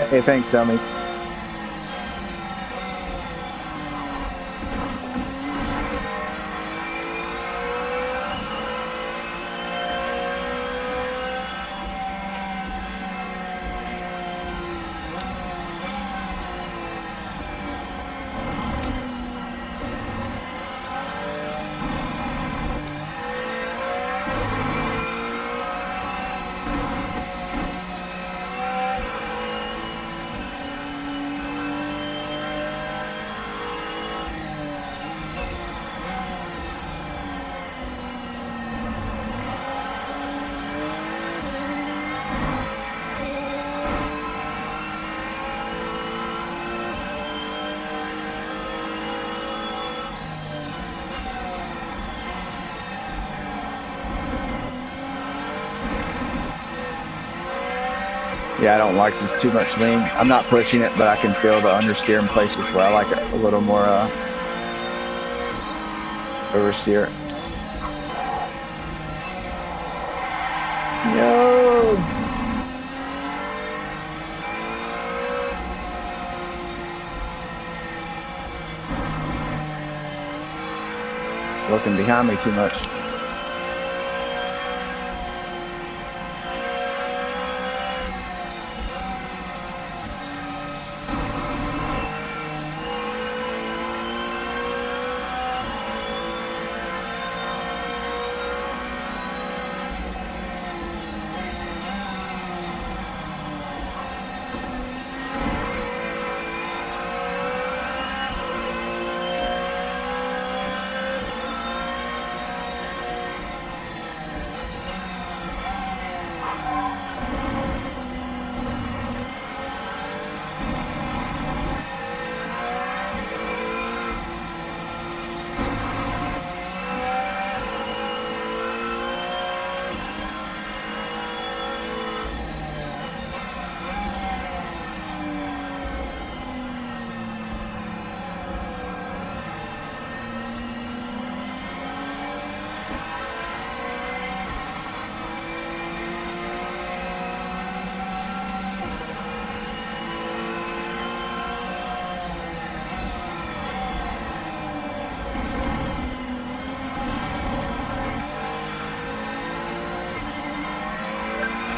Hey, thanks, dummies. Yeah, I don't like this too much lean. I'm not pushing it, but I can feel the understeer in places where I like it a little more oversteer. Yo! Looking behind me too much.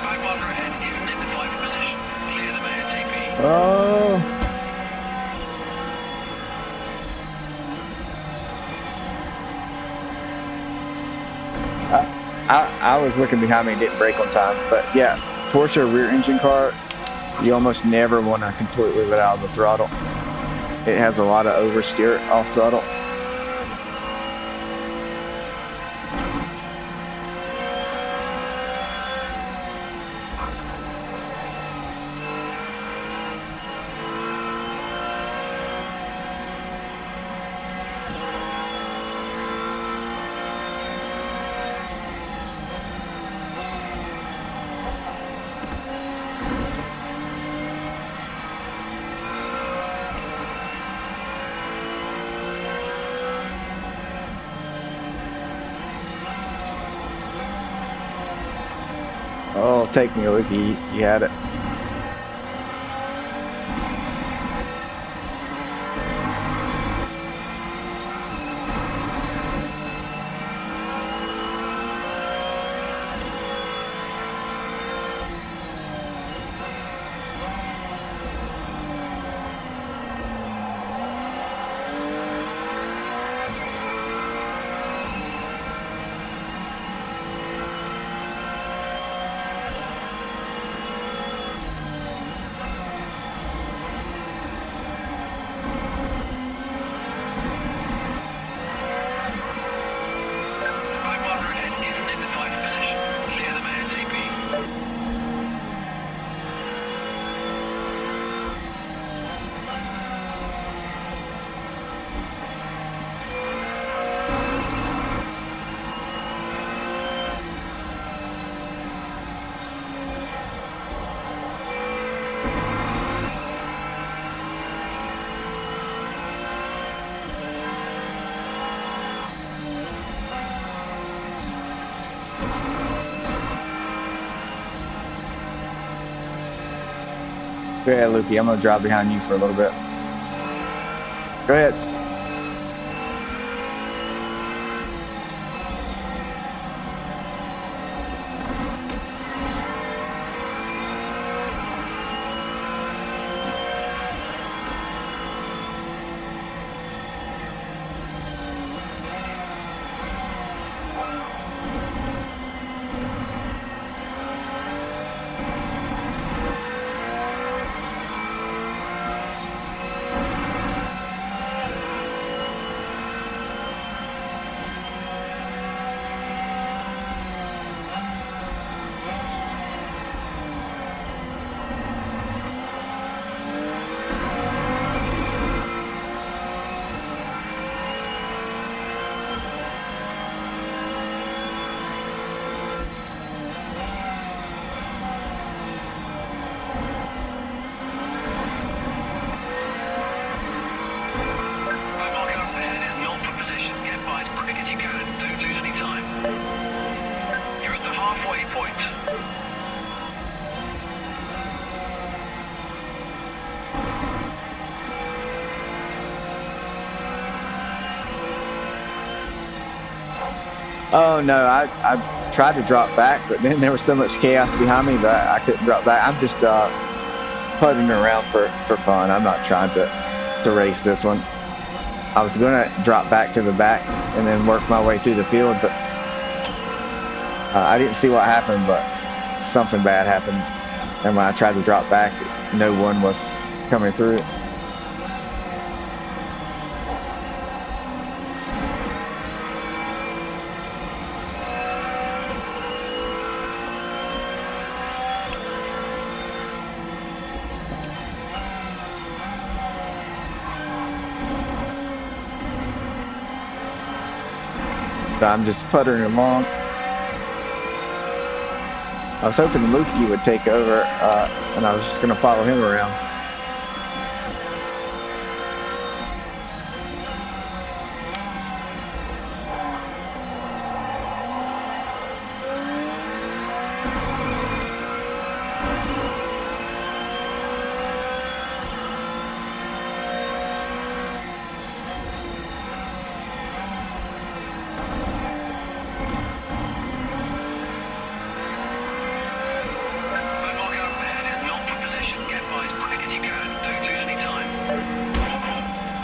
Back marker ahead isn't in the fighting position. Clear them ASAP. Oh! I was looking behind me and didn't brake on time, but yeah, Porsche rear engine car, you almost never want to completely let out of the throttle. It has a lot of oversteer off throttle. take me, Luke. You had it. Go ahead, Lukey. I'm going to drive behind you for a little bit. Go ahead. Oh no, I tried to drop back, but then there was so much chaos behind me that I couldn't drop back. I'm just putting around for fun. I'm not trying to race this one. I was gonna drop back to the back and then work my way through the field, but I didn't see what happened, but something bad happened. And when I tried to drop back, no one was coming through. I'm just puttering along. I was hoping Lukey would take over, and I was just going to follow him around.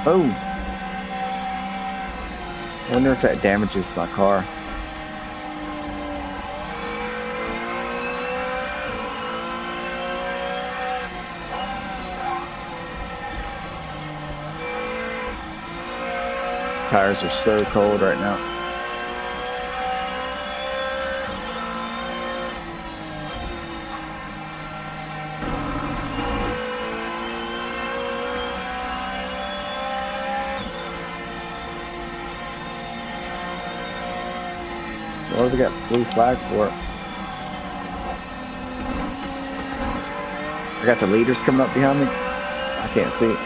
Oh, I wonder if that damages my car. Tires are so cold right now. What do we got blue flag for? I got the leaders coming up behind me. I can't see.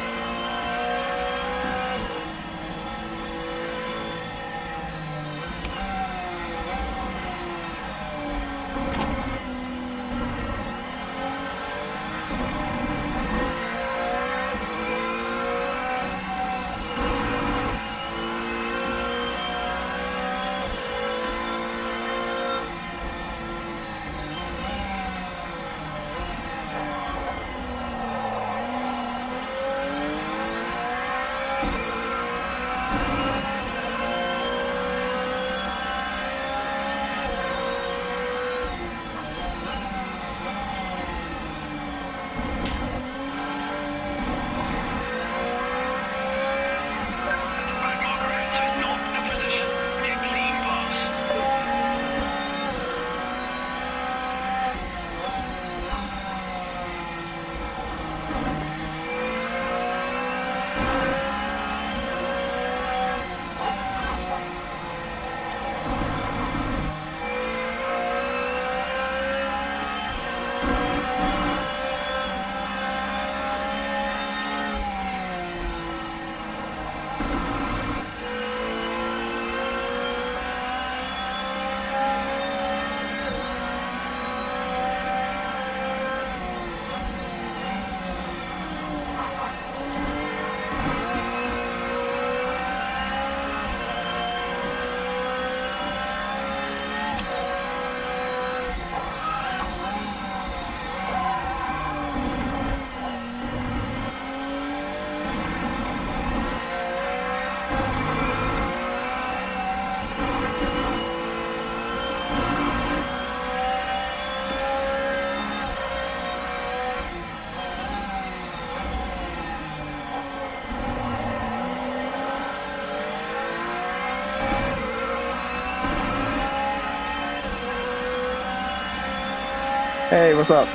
Hey, what's up?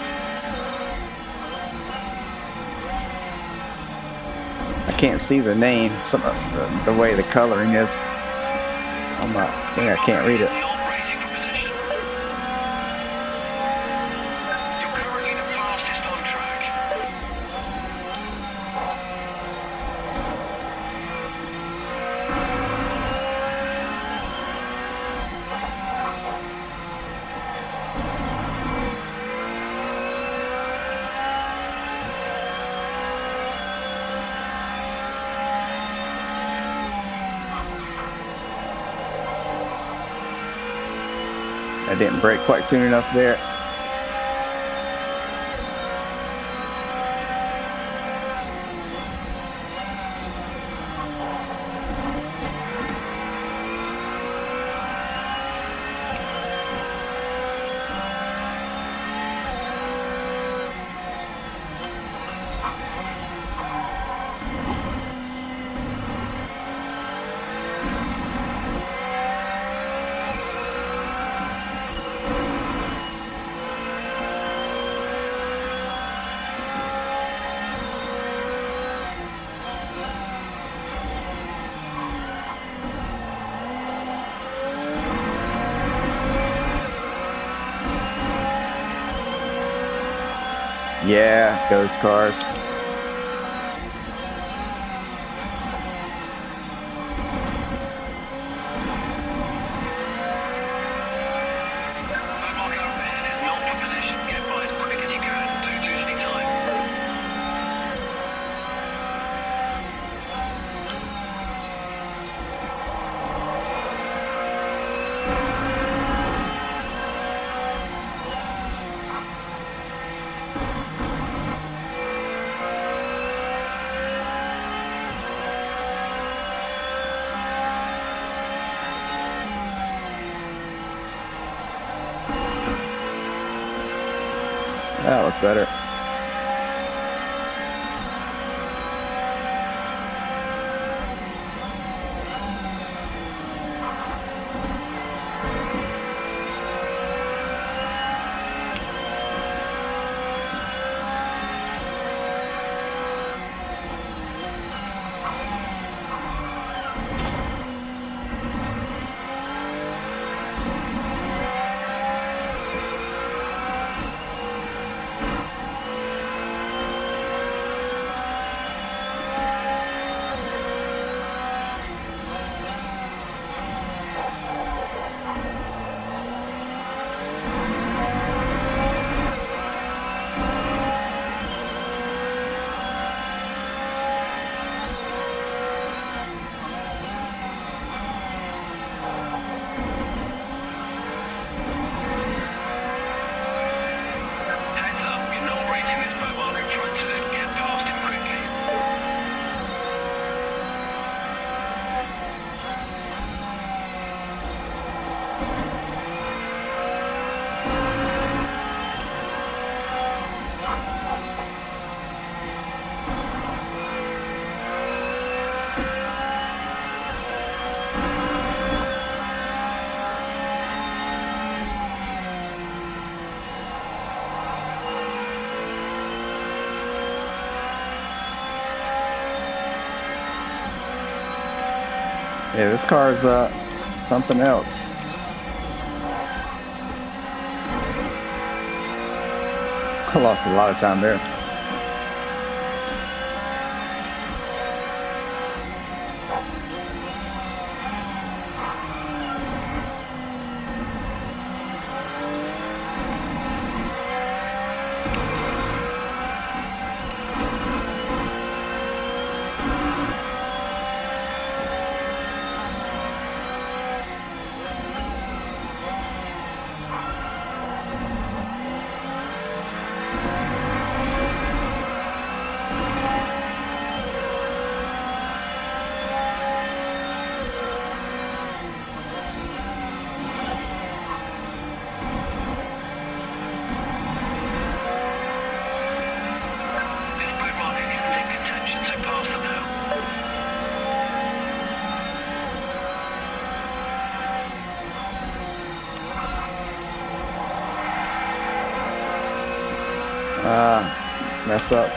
I can't see the name. The way the coloring is. I think I can't read it. The operating position. You're currently the fastest on track. I didn't brake quite soon enough there. Yeah, those cars. Thermaltake overhead is not for position. Get by as quick as you can. Don't lose any time. That was better. Heads up, you're not racing this mobile in front, so just get past him quickly. Yeah, this car is something else. I lost a lot of time there. Messed up.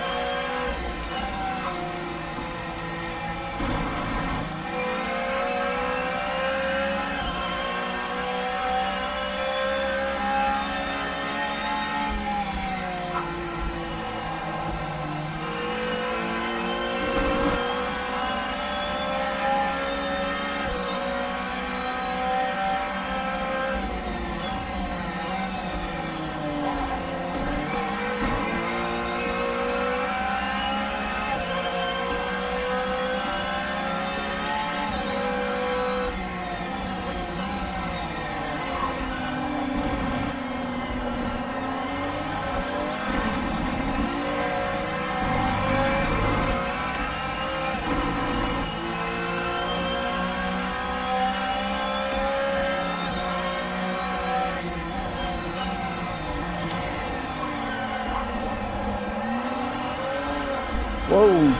Whoa.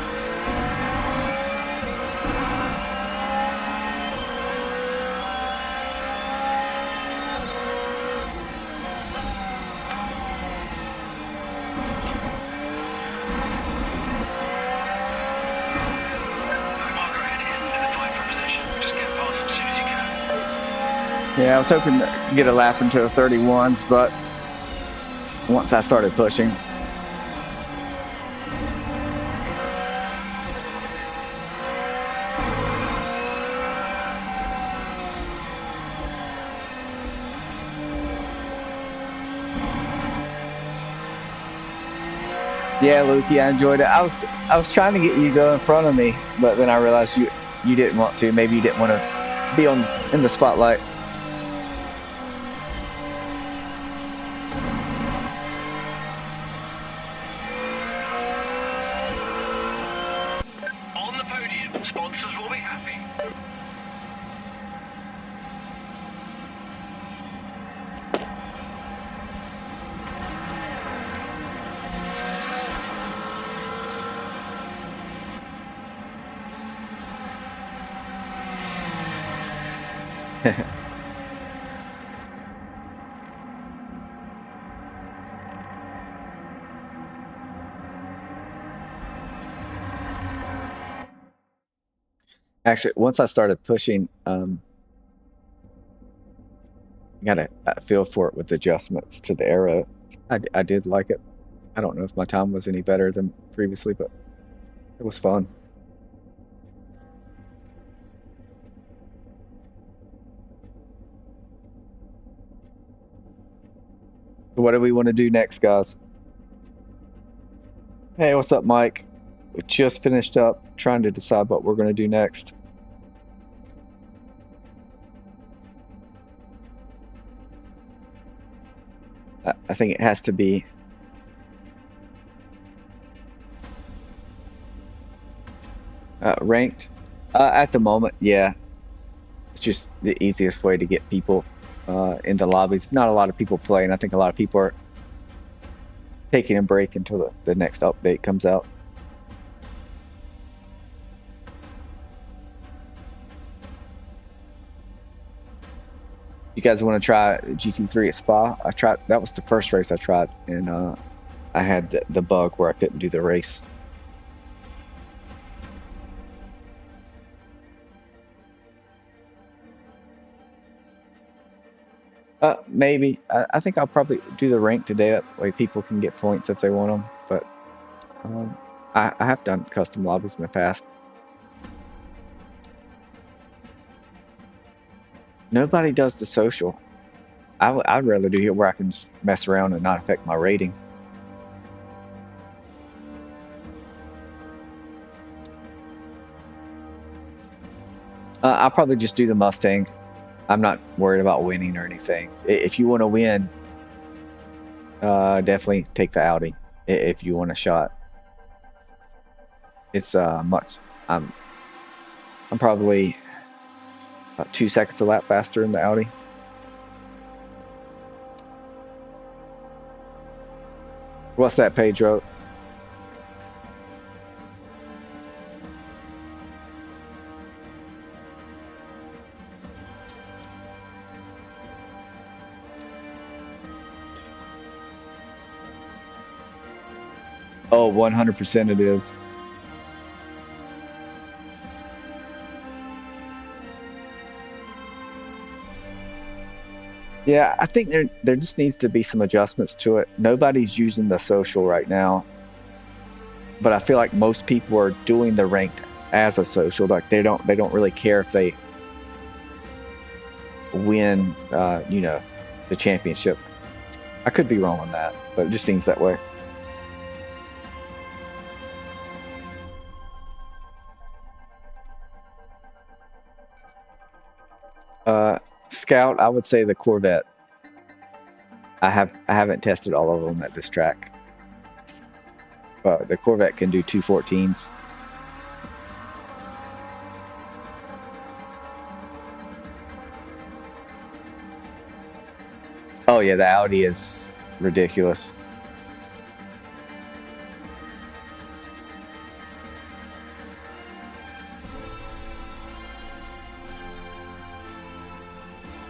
Yeah, I was hoping to get a lap into the 31s, but once I started pushing. Yeah, Lukey, I enjoyed it. I was trying to get you to go in front of me, but then I realized you didn't want to. Maybe you didn't want to be in the spotlight. On the podium, sponsors will be happy. Actually, once I started pushing, got a feel for it with adjustments to the arrow. I did like it. I don't know if my time was any better than previously, but it was fun. So what do we want to do next, guys? Hey, what's up, Mike? We just finished up trying to decide what we're going to do next. I think it has to be ranked. At the moment, yeah. It's just the easiest way to get people in the lobbies. Not a lot of people play, and I think a lot of people are taking a break until the next update comes out. You guys want to try GT3 at Spa? That was the first race I tried, and I had the bug where I couldn't do the race. Maybe. I think I'll probably do the rank today. That way people can get points if they want them. But I have done custom lobbies in the past. Nobody does the social. I'd rather do it where I can just mess around and not affect my rating. I'll probably just do the Mustang. I'm not worried about winning or anything. If you want to win, definitely take the Audi. If you want a shot, it's much. I'm probably about 2 seconds a lap faster in the Audi. What's that, Pedro? Oh, 100% it is. Yeah, I think there just needs to be some adjustments to it. Nobody's using the social right now, but I feel like most people are doing the ranked as a social. Like they don't really care if they win, you know, the championship. I could be wrong on that, but it just seems that way. Scout, I would say the Corvette. I haven't tested all of them at this track, but the Corvette can do 214s. Oh yeah, the Audi is ridiculous.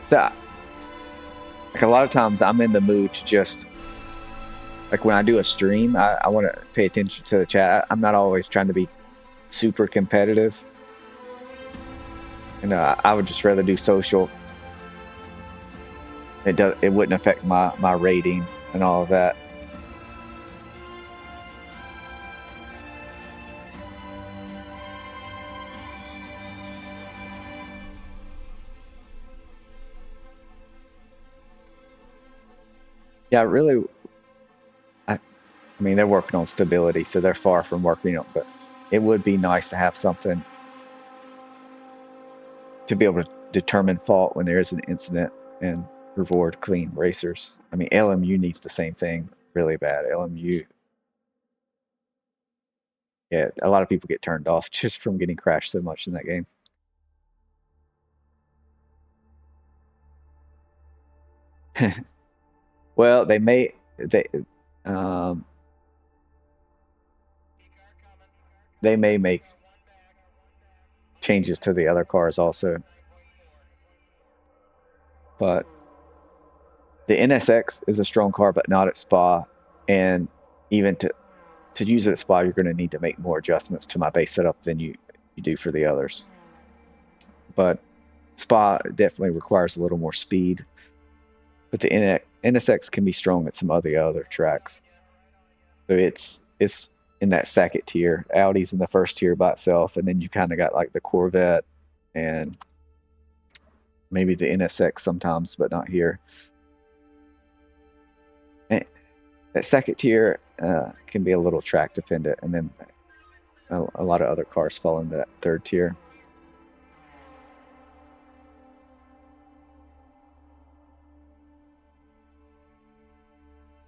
Like a lot of times I'm in the mood to just, like when I do a stream, I want to pay attention to the chat. I'm not always trying to be super competitive. And I would just rather do social. It wouldn't affect my rating and all of that. Yeah, really, I mean, they're working on stability, so they're far from working on, but it would be nice to have something to be able to determine fault when there is an incident and reward clean racers. I mean, LMU needs the same thing really bad. LMU, yeah, a lot of people get turned off just from getting crashed so much in that game. Well, um, they may make changes to the other cars also, but the NSX is a strong car, but not at Spa, and even to use it at Spa, you're going to need to make more adjustments to my base setup than you do for the others. But Spa definitely requires a little more speed, but the NSX can be strong at some of the other tracks. So it's in that second tier. Audi's in the first tier by itself, and then you kind of got like the Corvette and maybe the NSX sometimes, but not here. And that second tier can be a little track dependent, and then a lot of other cars fall into that third tier.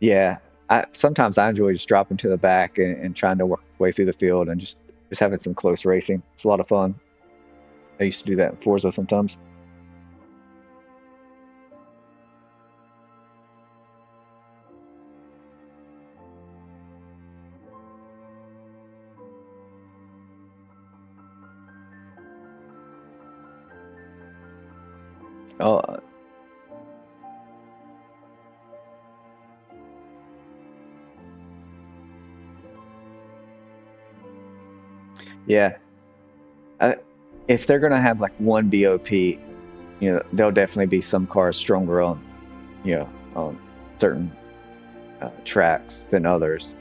Yeah, sometimes I enjoy just dropping to the back and trying to work way through the field and just having some close racing. It's a lot of fun. I used to do that in Forza sometimes. Oh, yeah. If they're gonna have like one BOP, you know, there'll definitely be some cars stronger on, you know, on certain tracks than others.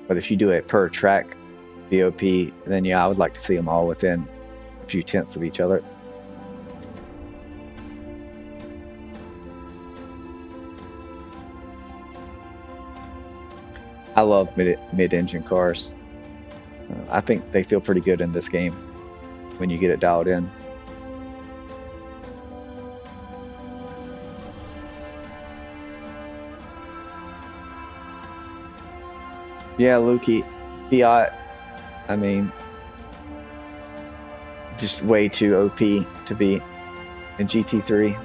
But if you do it per track BOP, then yeah, I would like to see them all within a few tenths of each other. I love mid-engine cars. I think they feel pretty good in this game when you get it dialed in. Yeah, Lukey, Fiat, I mean, just way too OP to be in GT3.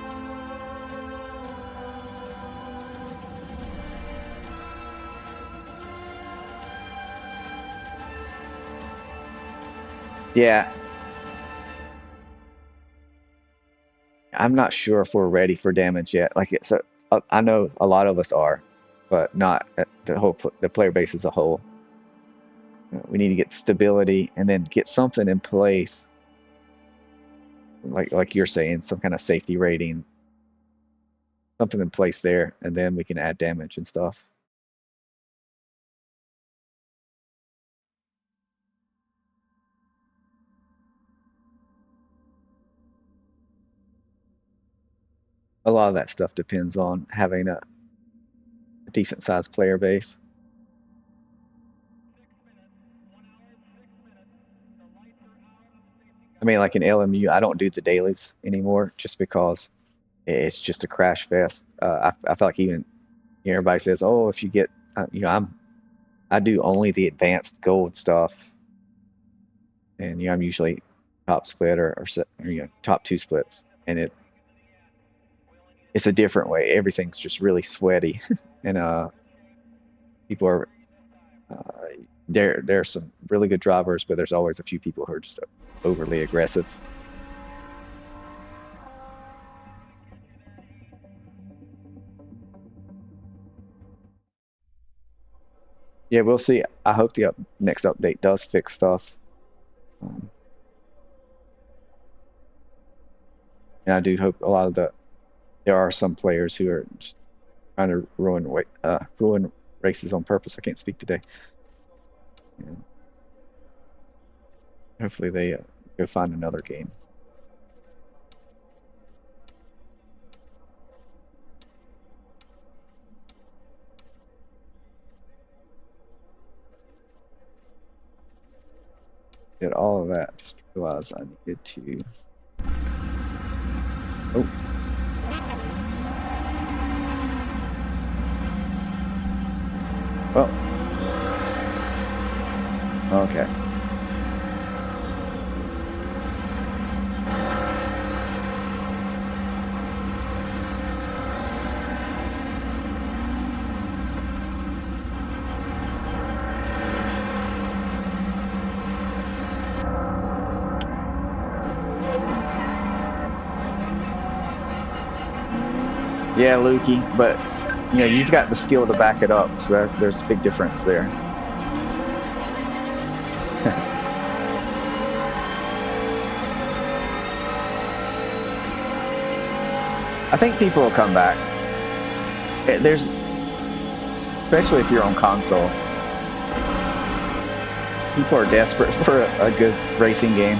Yeah. I'm not sure if we're ready for damage yet. Like I know a lot of us are, but not the player base as a whole. We need to get stability and then get something in place, like you're saying, some kind of safety rating, something in place there, and then we can add damage and stuff. A lot of that stuff depends on having a decent sized player base. I mean, like in LMU, I don't do the dailies anymore just because it's just a crash fest. I feel like even everybody says, "Oh, if you get," I do only the advanced gold stuff, and I'm usually top split or top 2 splits, and it's a different way. Everything's just really sweaty, and people are there are some really good drivers, but there's always a few people who are just overly aggressive. Yeah, we'll see. I hope the next update does fix stuff. And I do hope a lot of there are some players who are just trying to ruin races on purpose. I can't speak today. Yeah. Hopefully they go find another game. Did all of that, just realized I needed to. Oh. Well. Okay. Yeah, Lukey, but you've got the skill to back it up, so there's a big difference there. I think people will come back. Especially if you're on console, people are desperate for a good racing game.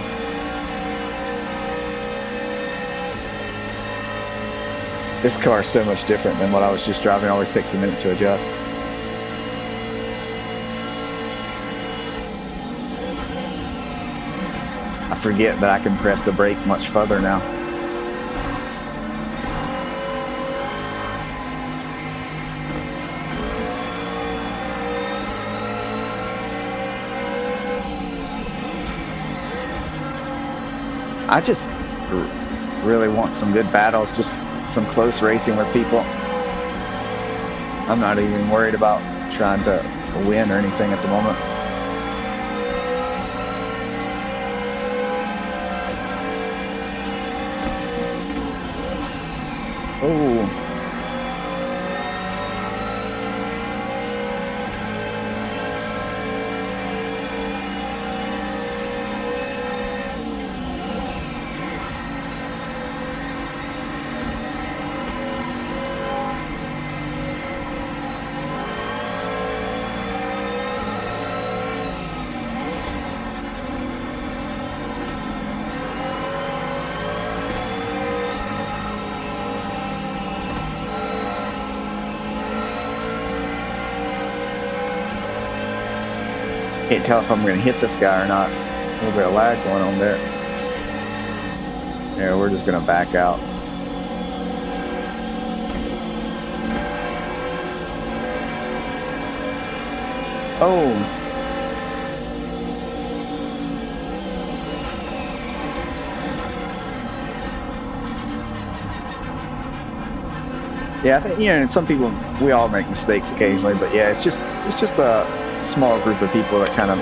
This car is so much different than what I was just driving. It always takes a minute to adjust. I forget that I can press the brake much further now. I just really want some good battles, just some close racing with people. I'm not even worried about trying to win or anything at the moment. Oh. Can't tell if I'm going to hit this guy or not. A little bit of lag going on there. Yeah, we're just going to back out. Oh. Yeah, I think some people, we all make mistakes occasionally, but yeah, it's just a small group of people that kind of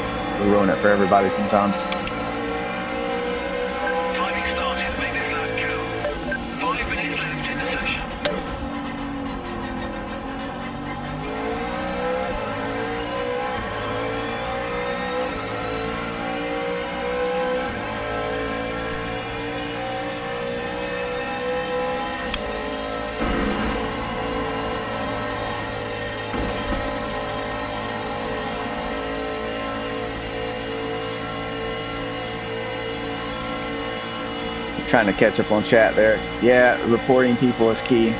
ruin it for everybody sometimes. Timing started. Make this lap count. 5 minutes left in the session. Trying to catch up on chat there. Yeah, reporting people is key.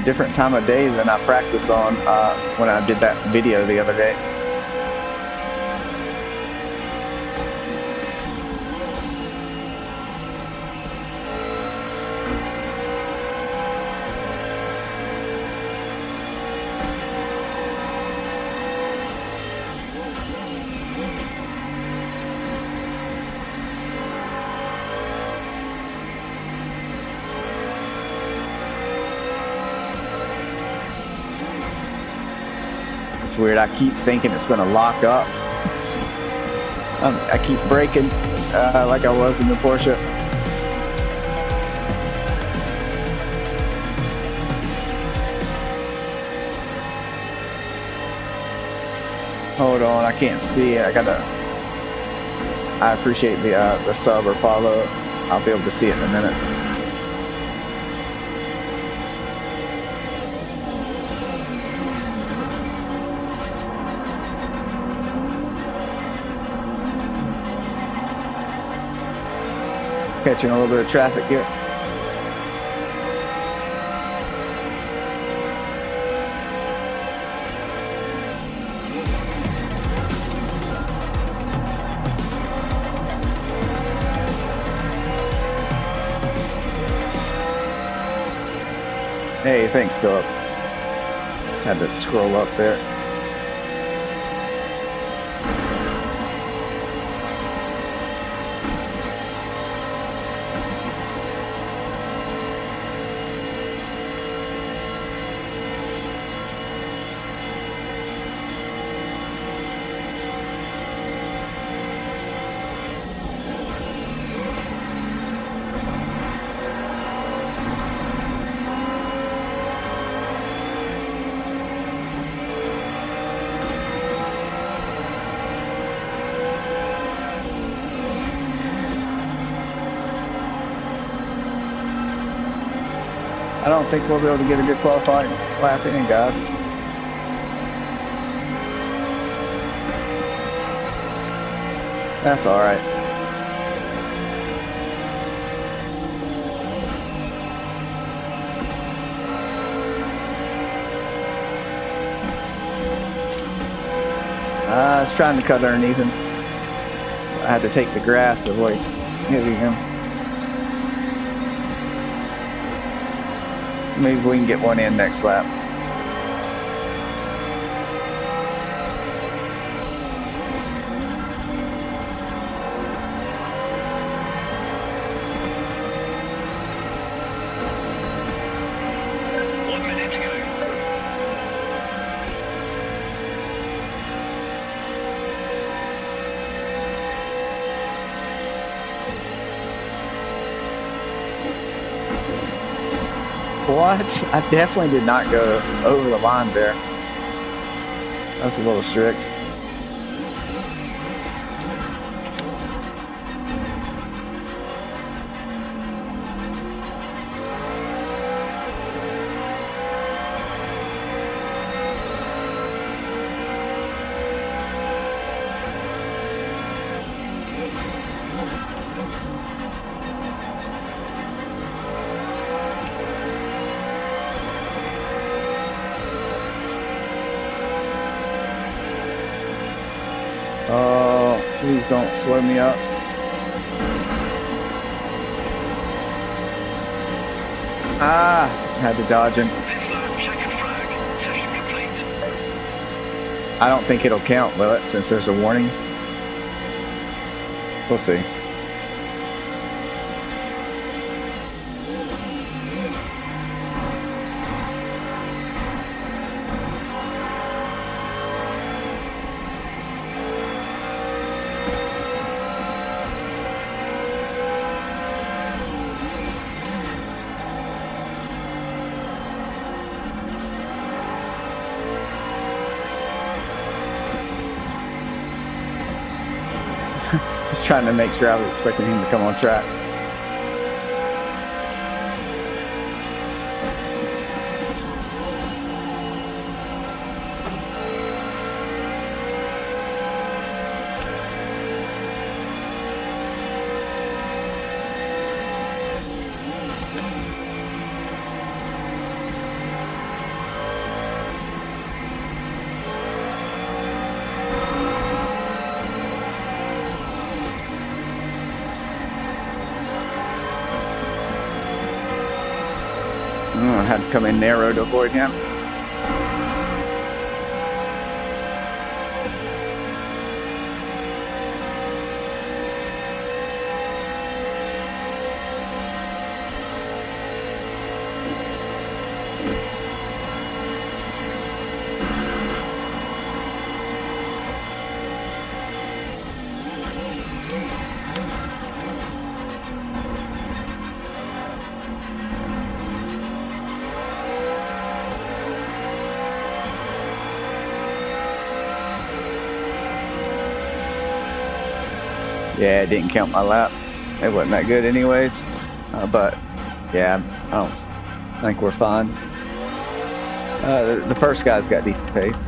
Different time of day than I practiced on when I did that video the other day. It's weird. I keep thinking it's going to lock up. I keep braking like I was in the Porsche. Hold on, I can't see it. I appreciate the sub or follow. I'll be able to see it in a minute. Catching a little bit of traffic here. Hey, thanks, Philip. Had to scroll up there. I don't think we'll be able to get a good qualifying lap in, guys. That's all right. I was trying to cut underneath him. I had to take the grass to avoid hitting him. Maybe we can get one in next lap. What? I definitely did not go over the line there. That's a little strict. Oh, please don't slow me up. Ah, had to dodge him. I don't think it'll count, will it, since there's a warning? We'll see. Just trying to make sure I was expecting him to come on track. I had to come in narrow to avoid him. Yeah, it didn't count my lap. It wasn't that good anyways. But yeah, I don't think we're fine. The first guy's got decent pace.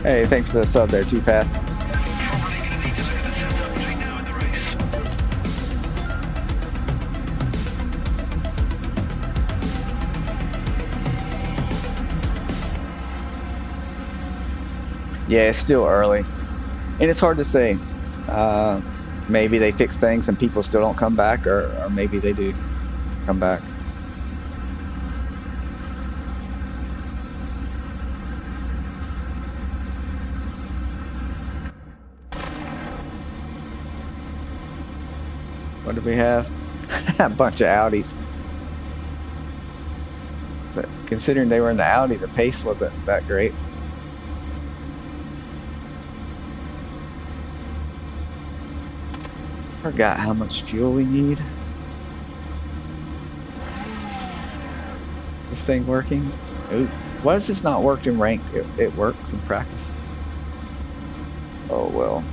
Hey, thanks for the sub there, Too Fast. Probably going to need to look at the setup between now and the race. Yeah, it's still early, and it's hard to say. Maybe they fix things and people still don't come back, or maybe they do come back. What do we have? A bunch of Audis. But considering they were in the Audi, the pace wasn't that great. Forgot how much fuel we need. This thing working? Ooh. Why does this not work in ranked? It works in practice. Oh well.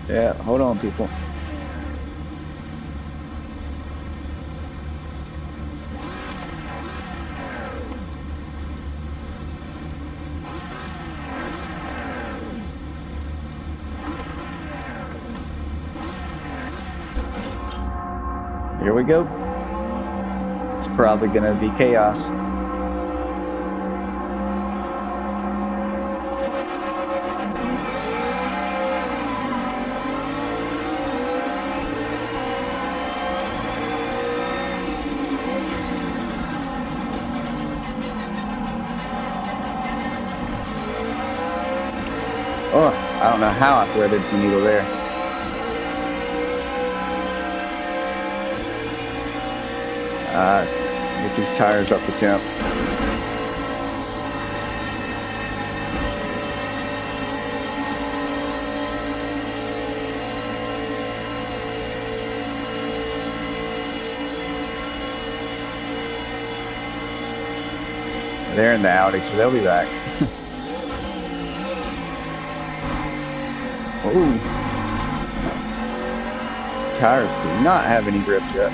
Yeah, hold on, people. Here we go. It's probably gonna be chaos. Oh, I don't know how I threaded the needle there. Get these tires up to temp. They're in the Audi, so they'll be back. Ooh. Tires do not have any grip yet.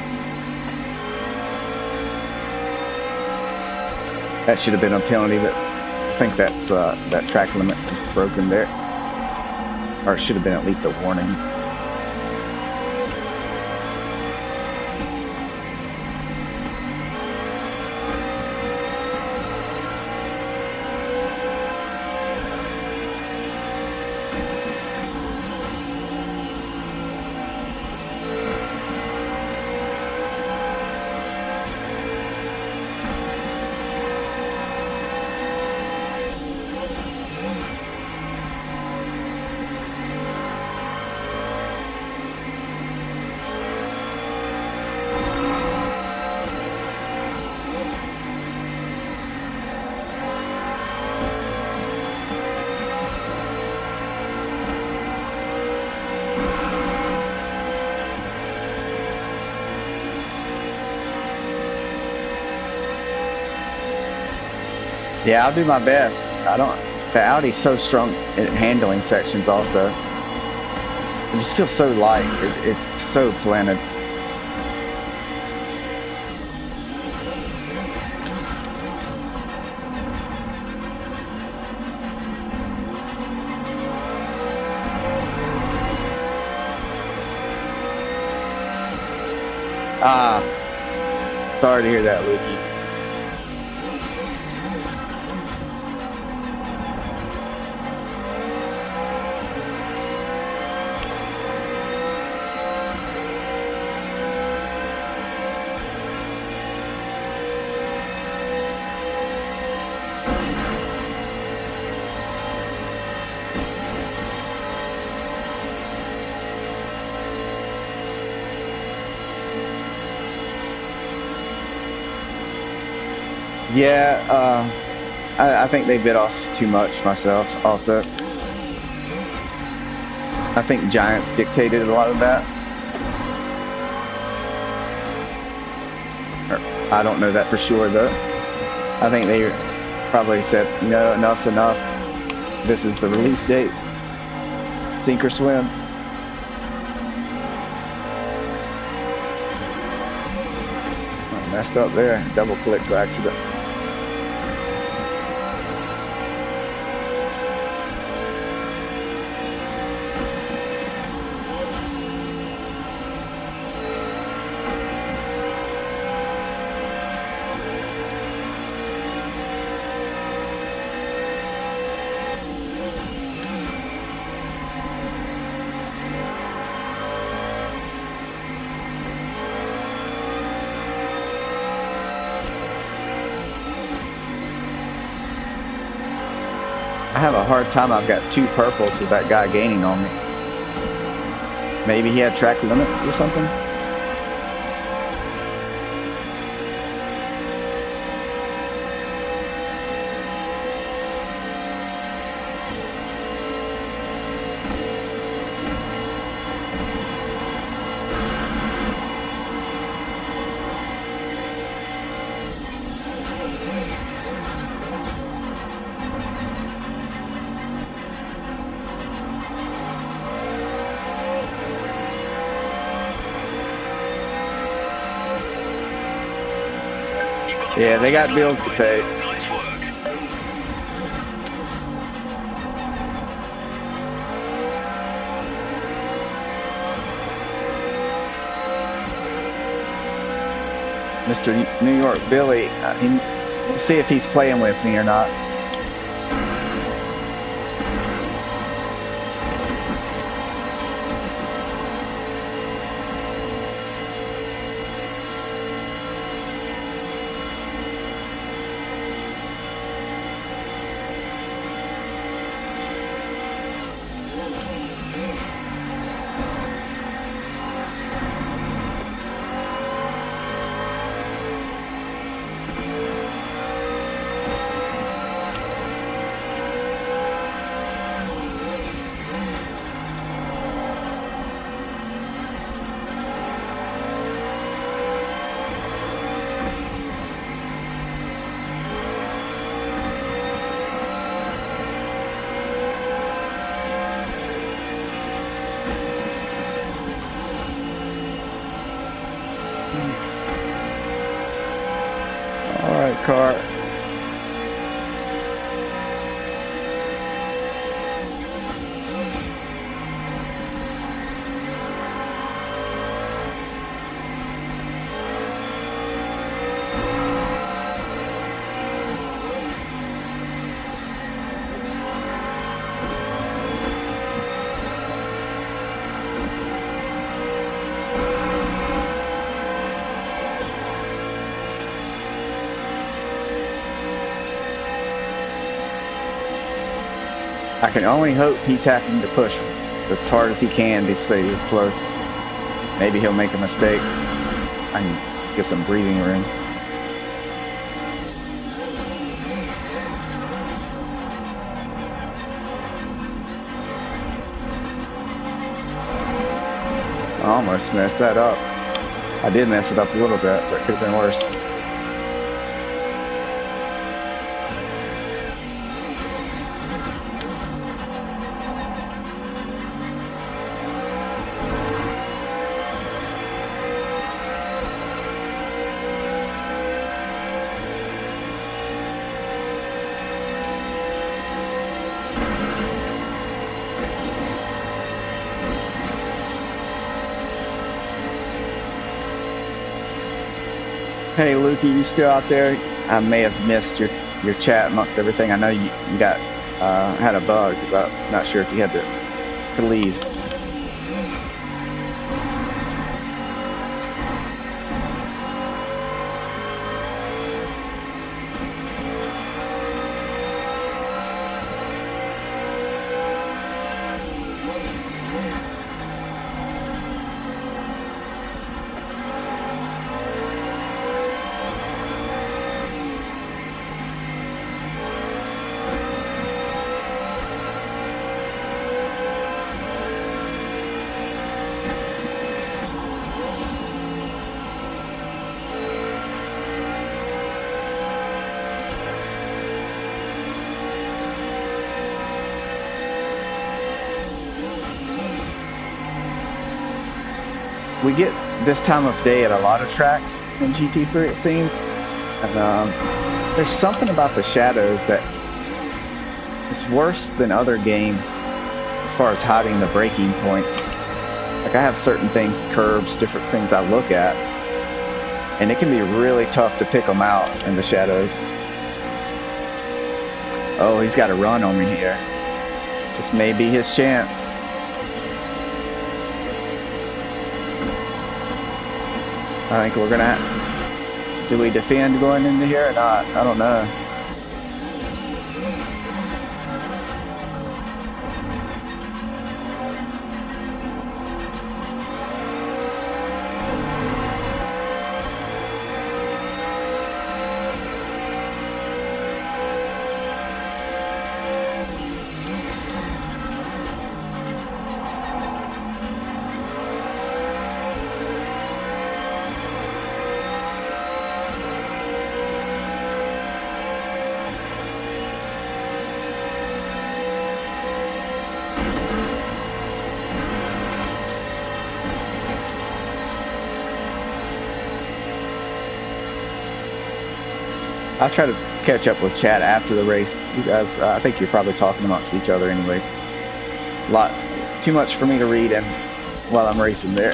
That should have been a penalty, but I think that's that track limit is broken there. Or it should have been at least a warning. Yeah, I'll do my best. I don't. The Audi's so strong in handling sections. Also, it just feels so light. It's so planted. Ah, sorry to hear that, Lukey. Yeah, I think they bit off too much myself also. I think Giants dictated a lot of that. I don't know that for sure though. I think they probably said, no, enough's enough. This is the release date. Sink or swim. Oh, messed up there. Double click by accident. I have a hard time. I've got 2 purples with that guy gaining on me. Maybe he had track limits or something. Yeah, they got bills to pay. Nice work. Mr. New York Billy, we'll see if he's playing with me or not. All right, car. I can only hope he's having to push as hard as he can to stay this close. Maybe he'll make a mistake. I can get some breathing room. I almost messed that up. I did mess it up a little bit, but it could have been worse. Hey, Lukey, you still out there? I may have missed your chat amongst everything. I know you got had a bug, but not sure if you had to leave. We get this time of day at a lot of tracks in GT3, it seems. And there's something about the shadows that is worse than other games as far as hiding the braking points. Like I have certain things, curbs, different things I look at, and it can be really tough to pick them out in the shadows. Oh, he's got a run on me here. This may be his chance. I think we're gonna. Do we defend going into here or not? I don't know. I'll try to catch up with chat after the race. You guys, I think you're probably talking amongst each other anyways. Too much for me to read and while I'm racing there.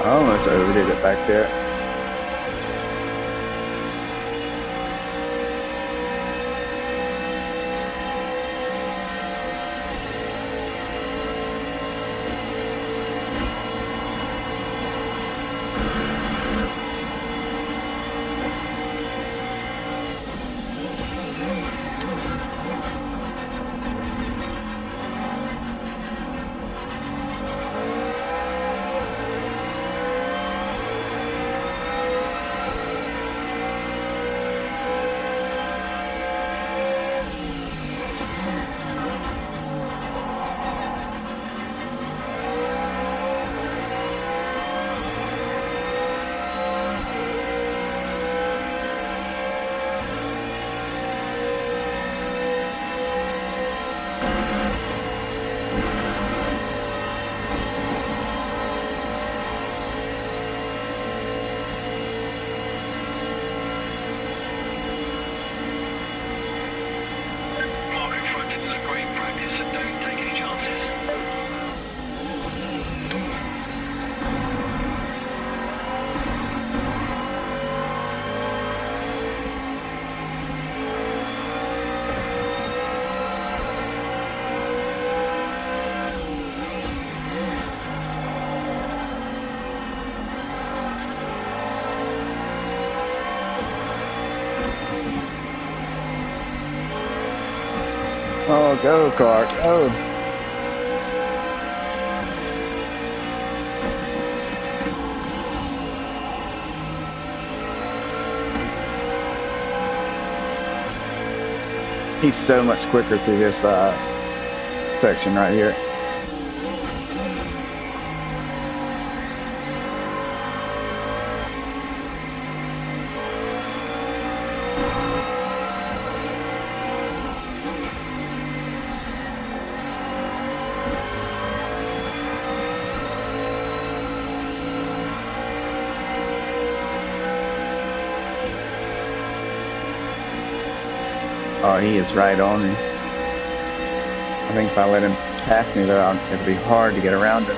I almost overdid it back there. go, car, go. He's so much quicker through this section right here. Oh, he is right on me. I think if I let him pass me though, it'll be hard to get around him.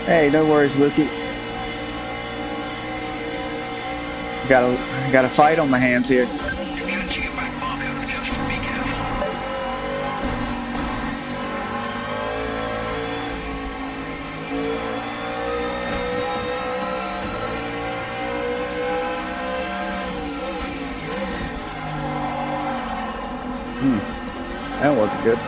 Hey, no worries, Lukey. Got a fight on my hands here. You're catching a back marker, just be careful. That wasn't good.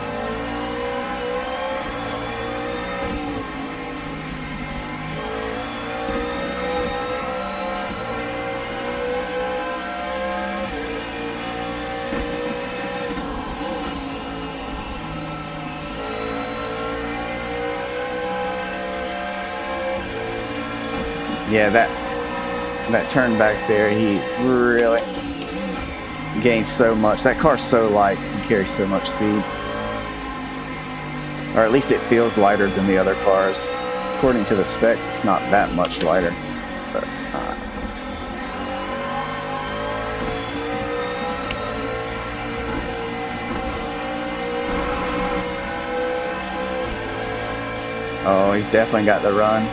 Yeah, that turn back there, he really gains so much. That car's so light and carries so much speed. Or at least it feels lighter than the other cars. According to the specs, it's not that much lighter. But, oh, he's definitely got the run.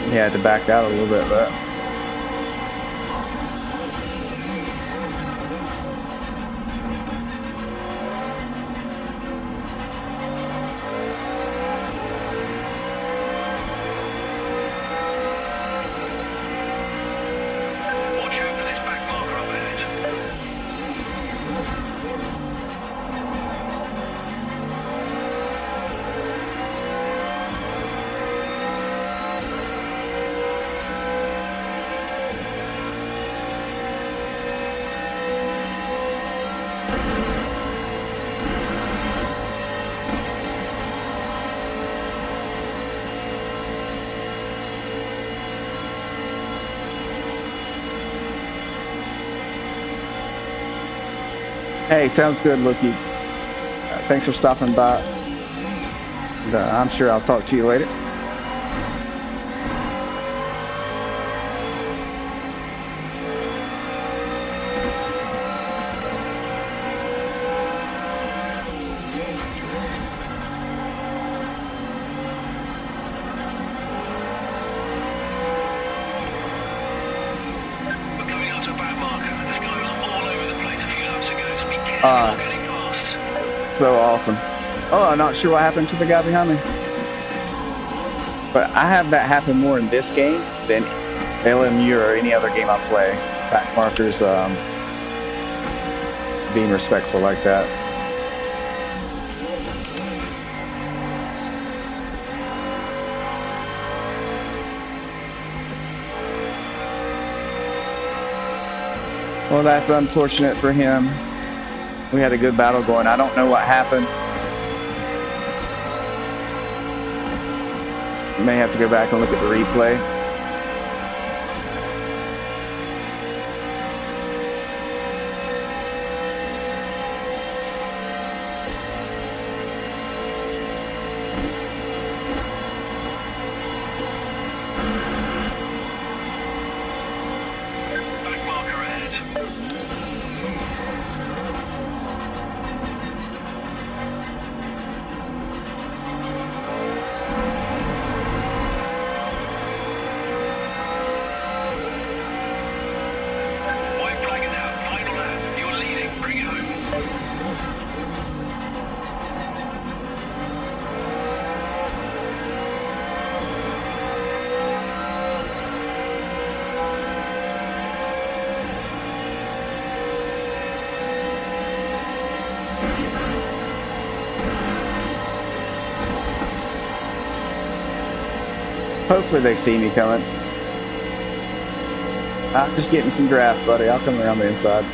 He had to back out a little bit, but Watch out for this back marker up ahead. hey, sounds good, Lookie. Thanks for stopping by. And, I'm sure I'll talk to you later. We're coming up to a back marker. This guy was all over the place a few laps ago, so be careful getting past. So awesome. Oh, I'm not sure what happened to the guy behind me. But I have that happen more in this game than LMU or any other game I play. Back markers, being respectful like that. Well, that's unfortunate for him. We had a good battle going. I don't know what happened. May have to go back and look at the replay. Back marker ahead. White flag is out. Final lap. You're leading. Bring it home. Hopefully they see me coming. I'm just getting some draft, buddy. I'll come around the inside.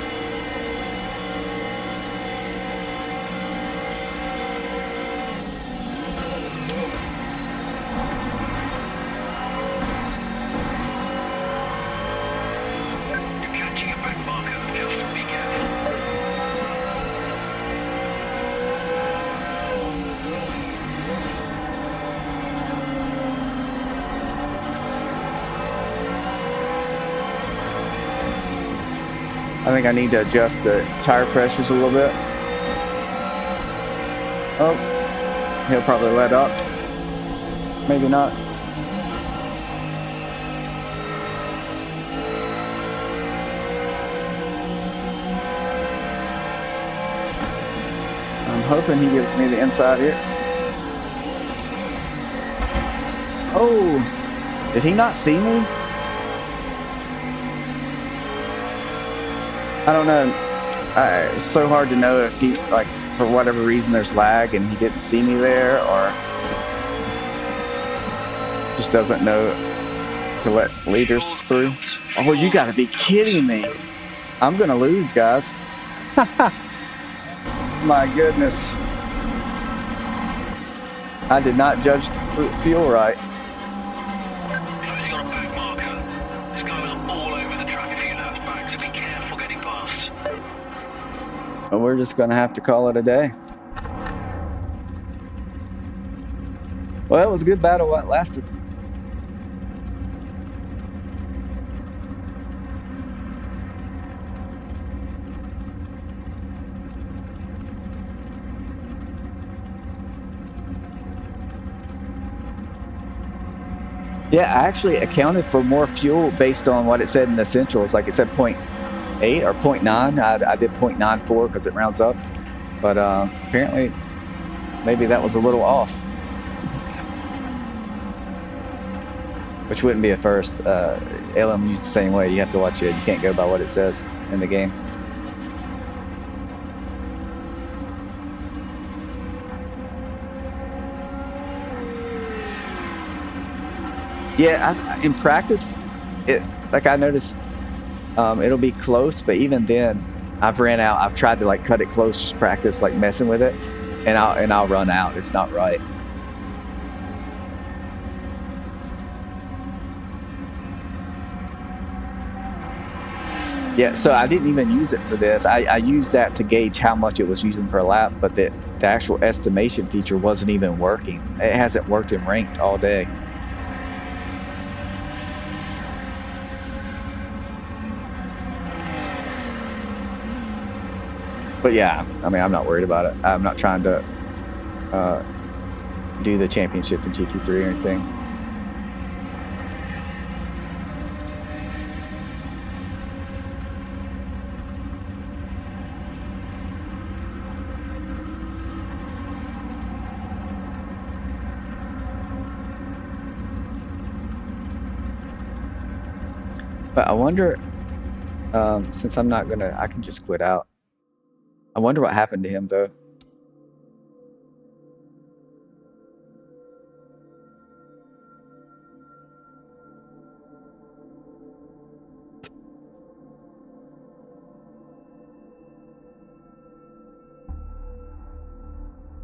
You're catching a back marker. Just be careful. I think I need to adjust the tire pressures a little bit. Oh, he'll probably let up. Maybe not. I'm hoping he gives me the inside here. Oh, did he not see me? I don't know. It's so hard to know if he, like, for whatever reason there's lag and he didn't see me there, or just doesn't know to let leaders through. Oh, you gotta be kidding me. I'm gonna lose, guys. My goodness. I did not judge the fuel right. Closing on a back marker. This guy was all over the track a few laps back, so be careful getting past. Well, we're just gonna have to call it a day. Well, it was a good battle what lasted. Yeah, I actually accounted for more fuel based on what it said in the essentials. Like it said 0.8 or 0.9. I did 0.94 because it rounds up. But apparently, maybe that was a little off. Which wouldn't be a first. LMU's the same way. You have to watch it. You can't go by what it says in the game. Yeah, in practice, like I noticed, it'll be close, but even then, I've ran out. I've tried to like cut it close, just practice like messing with it, and I'll run out. It's not right. Yeah, so I didn't even use it for this. I used that to gauge how much it was using per lap, but the actual estimation feature wasn't even working. It hasn't worked in ranked all day. But yeah, I mean, I'm not worried about it. I'm not trying to do the championship in GT3 or anything. But I wonder, since I'm not gonna, I can just quit out. I wonder what happened to him though.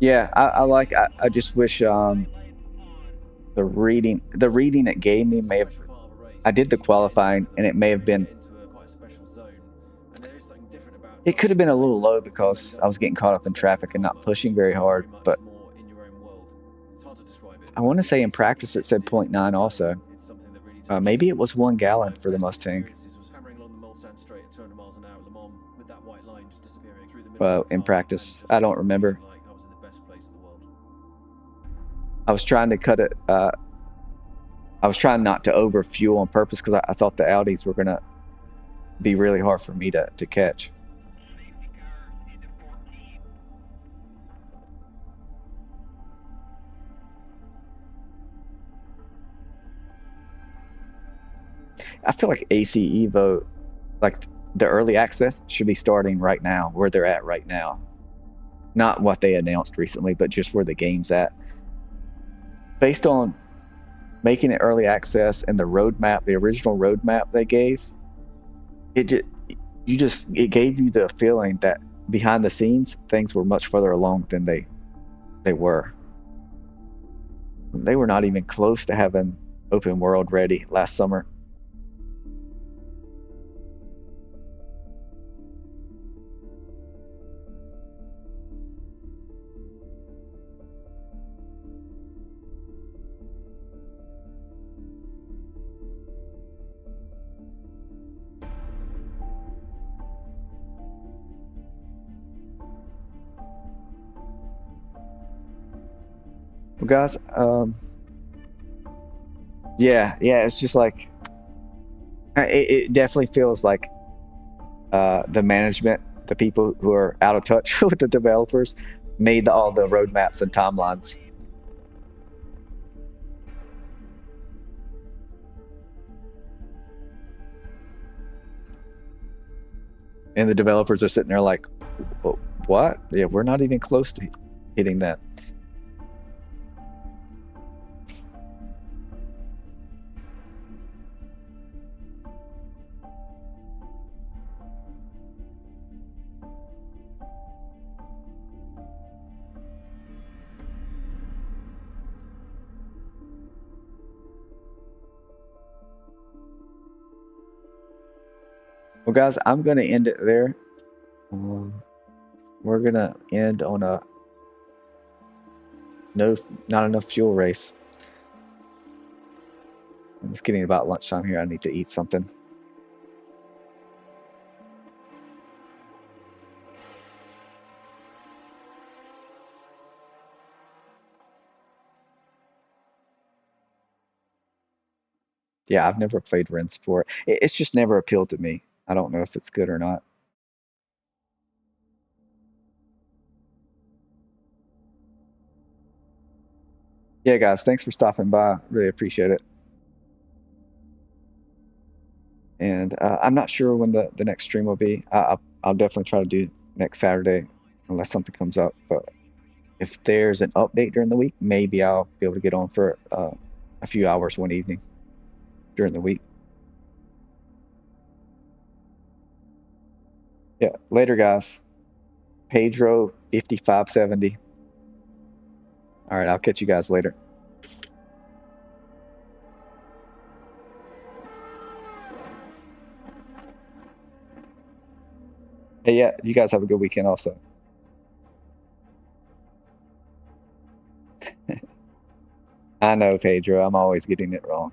Yeah, I just wish the reading it gave me may have, I did the qualifying and it may have been, it could have been a little low because I was getting caught up in traffic and not pushing very hard, but I want to say in practice it said 0.9 also. Maybe it was 1 gallon for the Mustang. Well, in practice, I don't remember. I was trying to cut it. I was trying not to over fuel on purpose because I thought the Audis were gonna be really hard for me to catch. I feel like AC Evo, like the early access, should be starting right now, where they're at right now. Not what they announced recently, but just where the game's at. Based on making it early access and the roadmap, the original roadmap they gave, it gave you the feeling that behind the scenes things were much further along than they were. They were not even close to having open world ready last summer. Well, guys, yeah, it's just like it definitely feels like the management, the people who are out of touch with the developers, made all the roadmaps and timelines. And the developers are sitting there like, what? Yeah, we're not even close to hitting that. Well, guys, I'm going to end it there. We're going to end on a not enough fuel race. It's getting about lunchtime here. I need to eat something. Yeah, I've never played Ren Sport. It's just never appealed to me. I don't know if it's good or not. Yeah, guys, thanks for stopping by. Really appreciate it. And I'm not sure when the next stream will be. I'll definitely try to do next Saturday unless something comes up. But if there's an update during the week, maybe I'll be able to get on for a few hours one evening during the week. Yeah, later, guys. Pedro 5570. All right, I'll catch you guys later. Hey, yeah, you guys have a good weekend also. I know, Pedro, I'm always getting it wrong.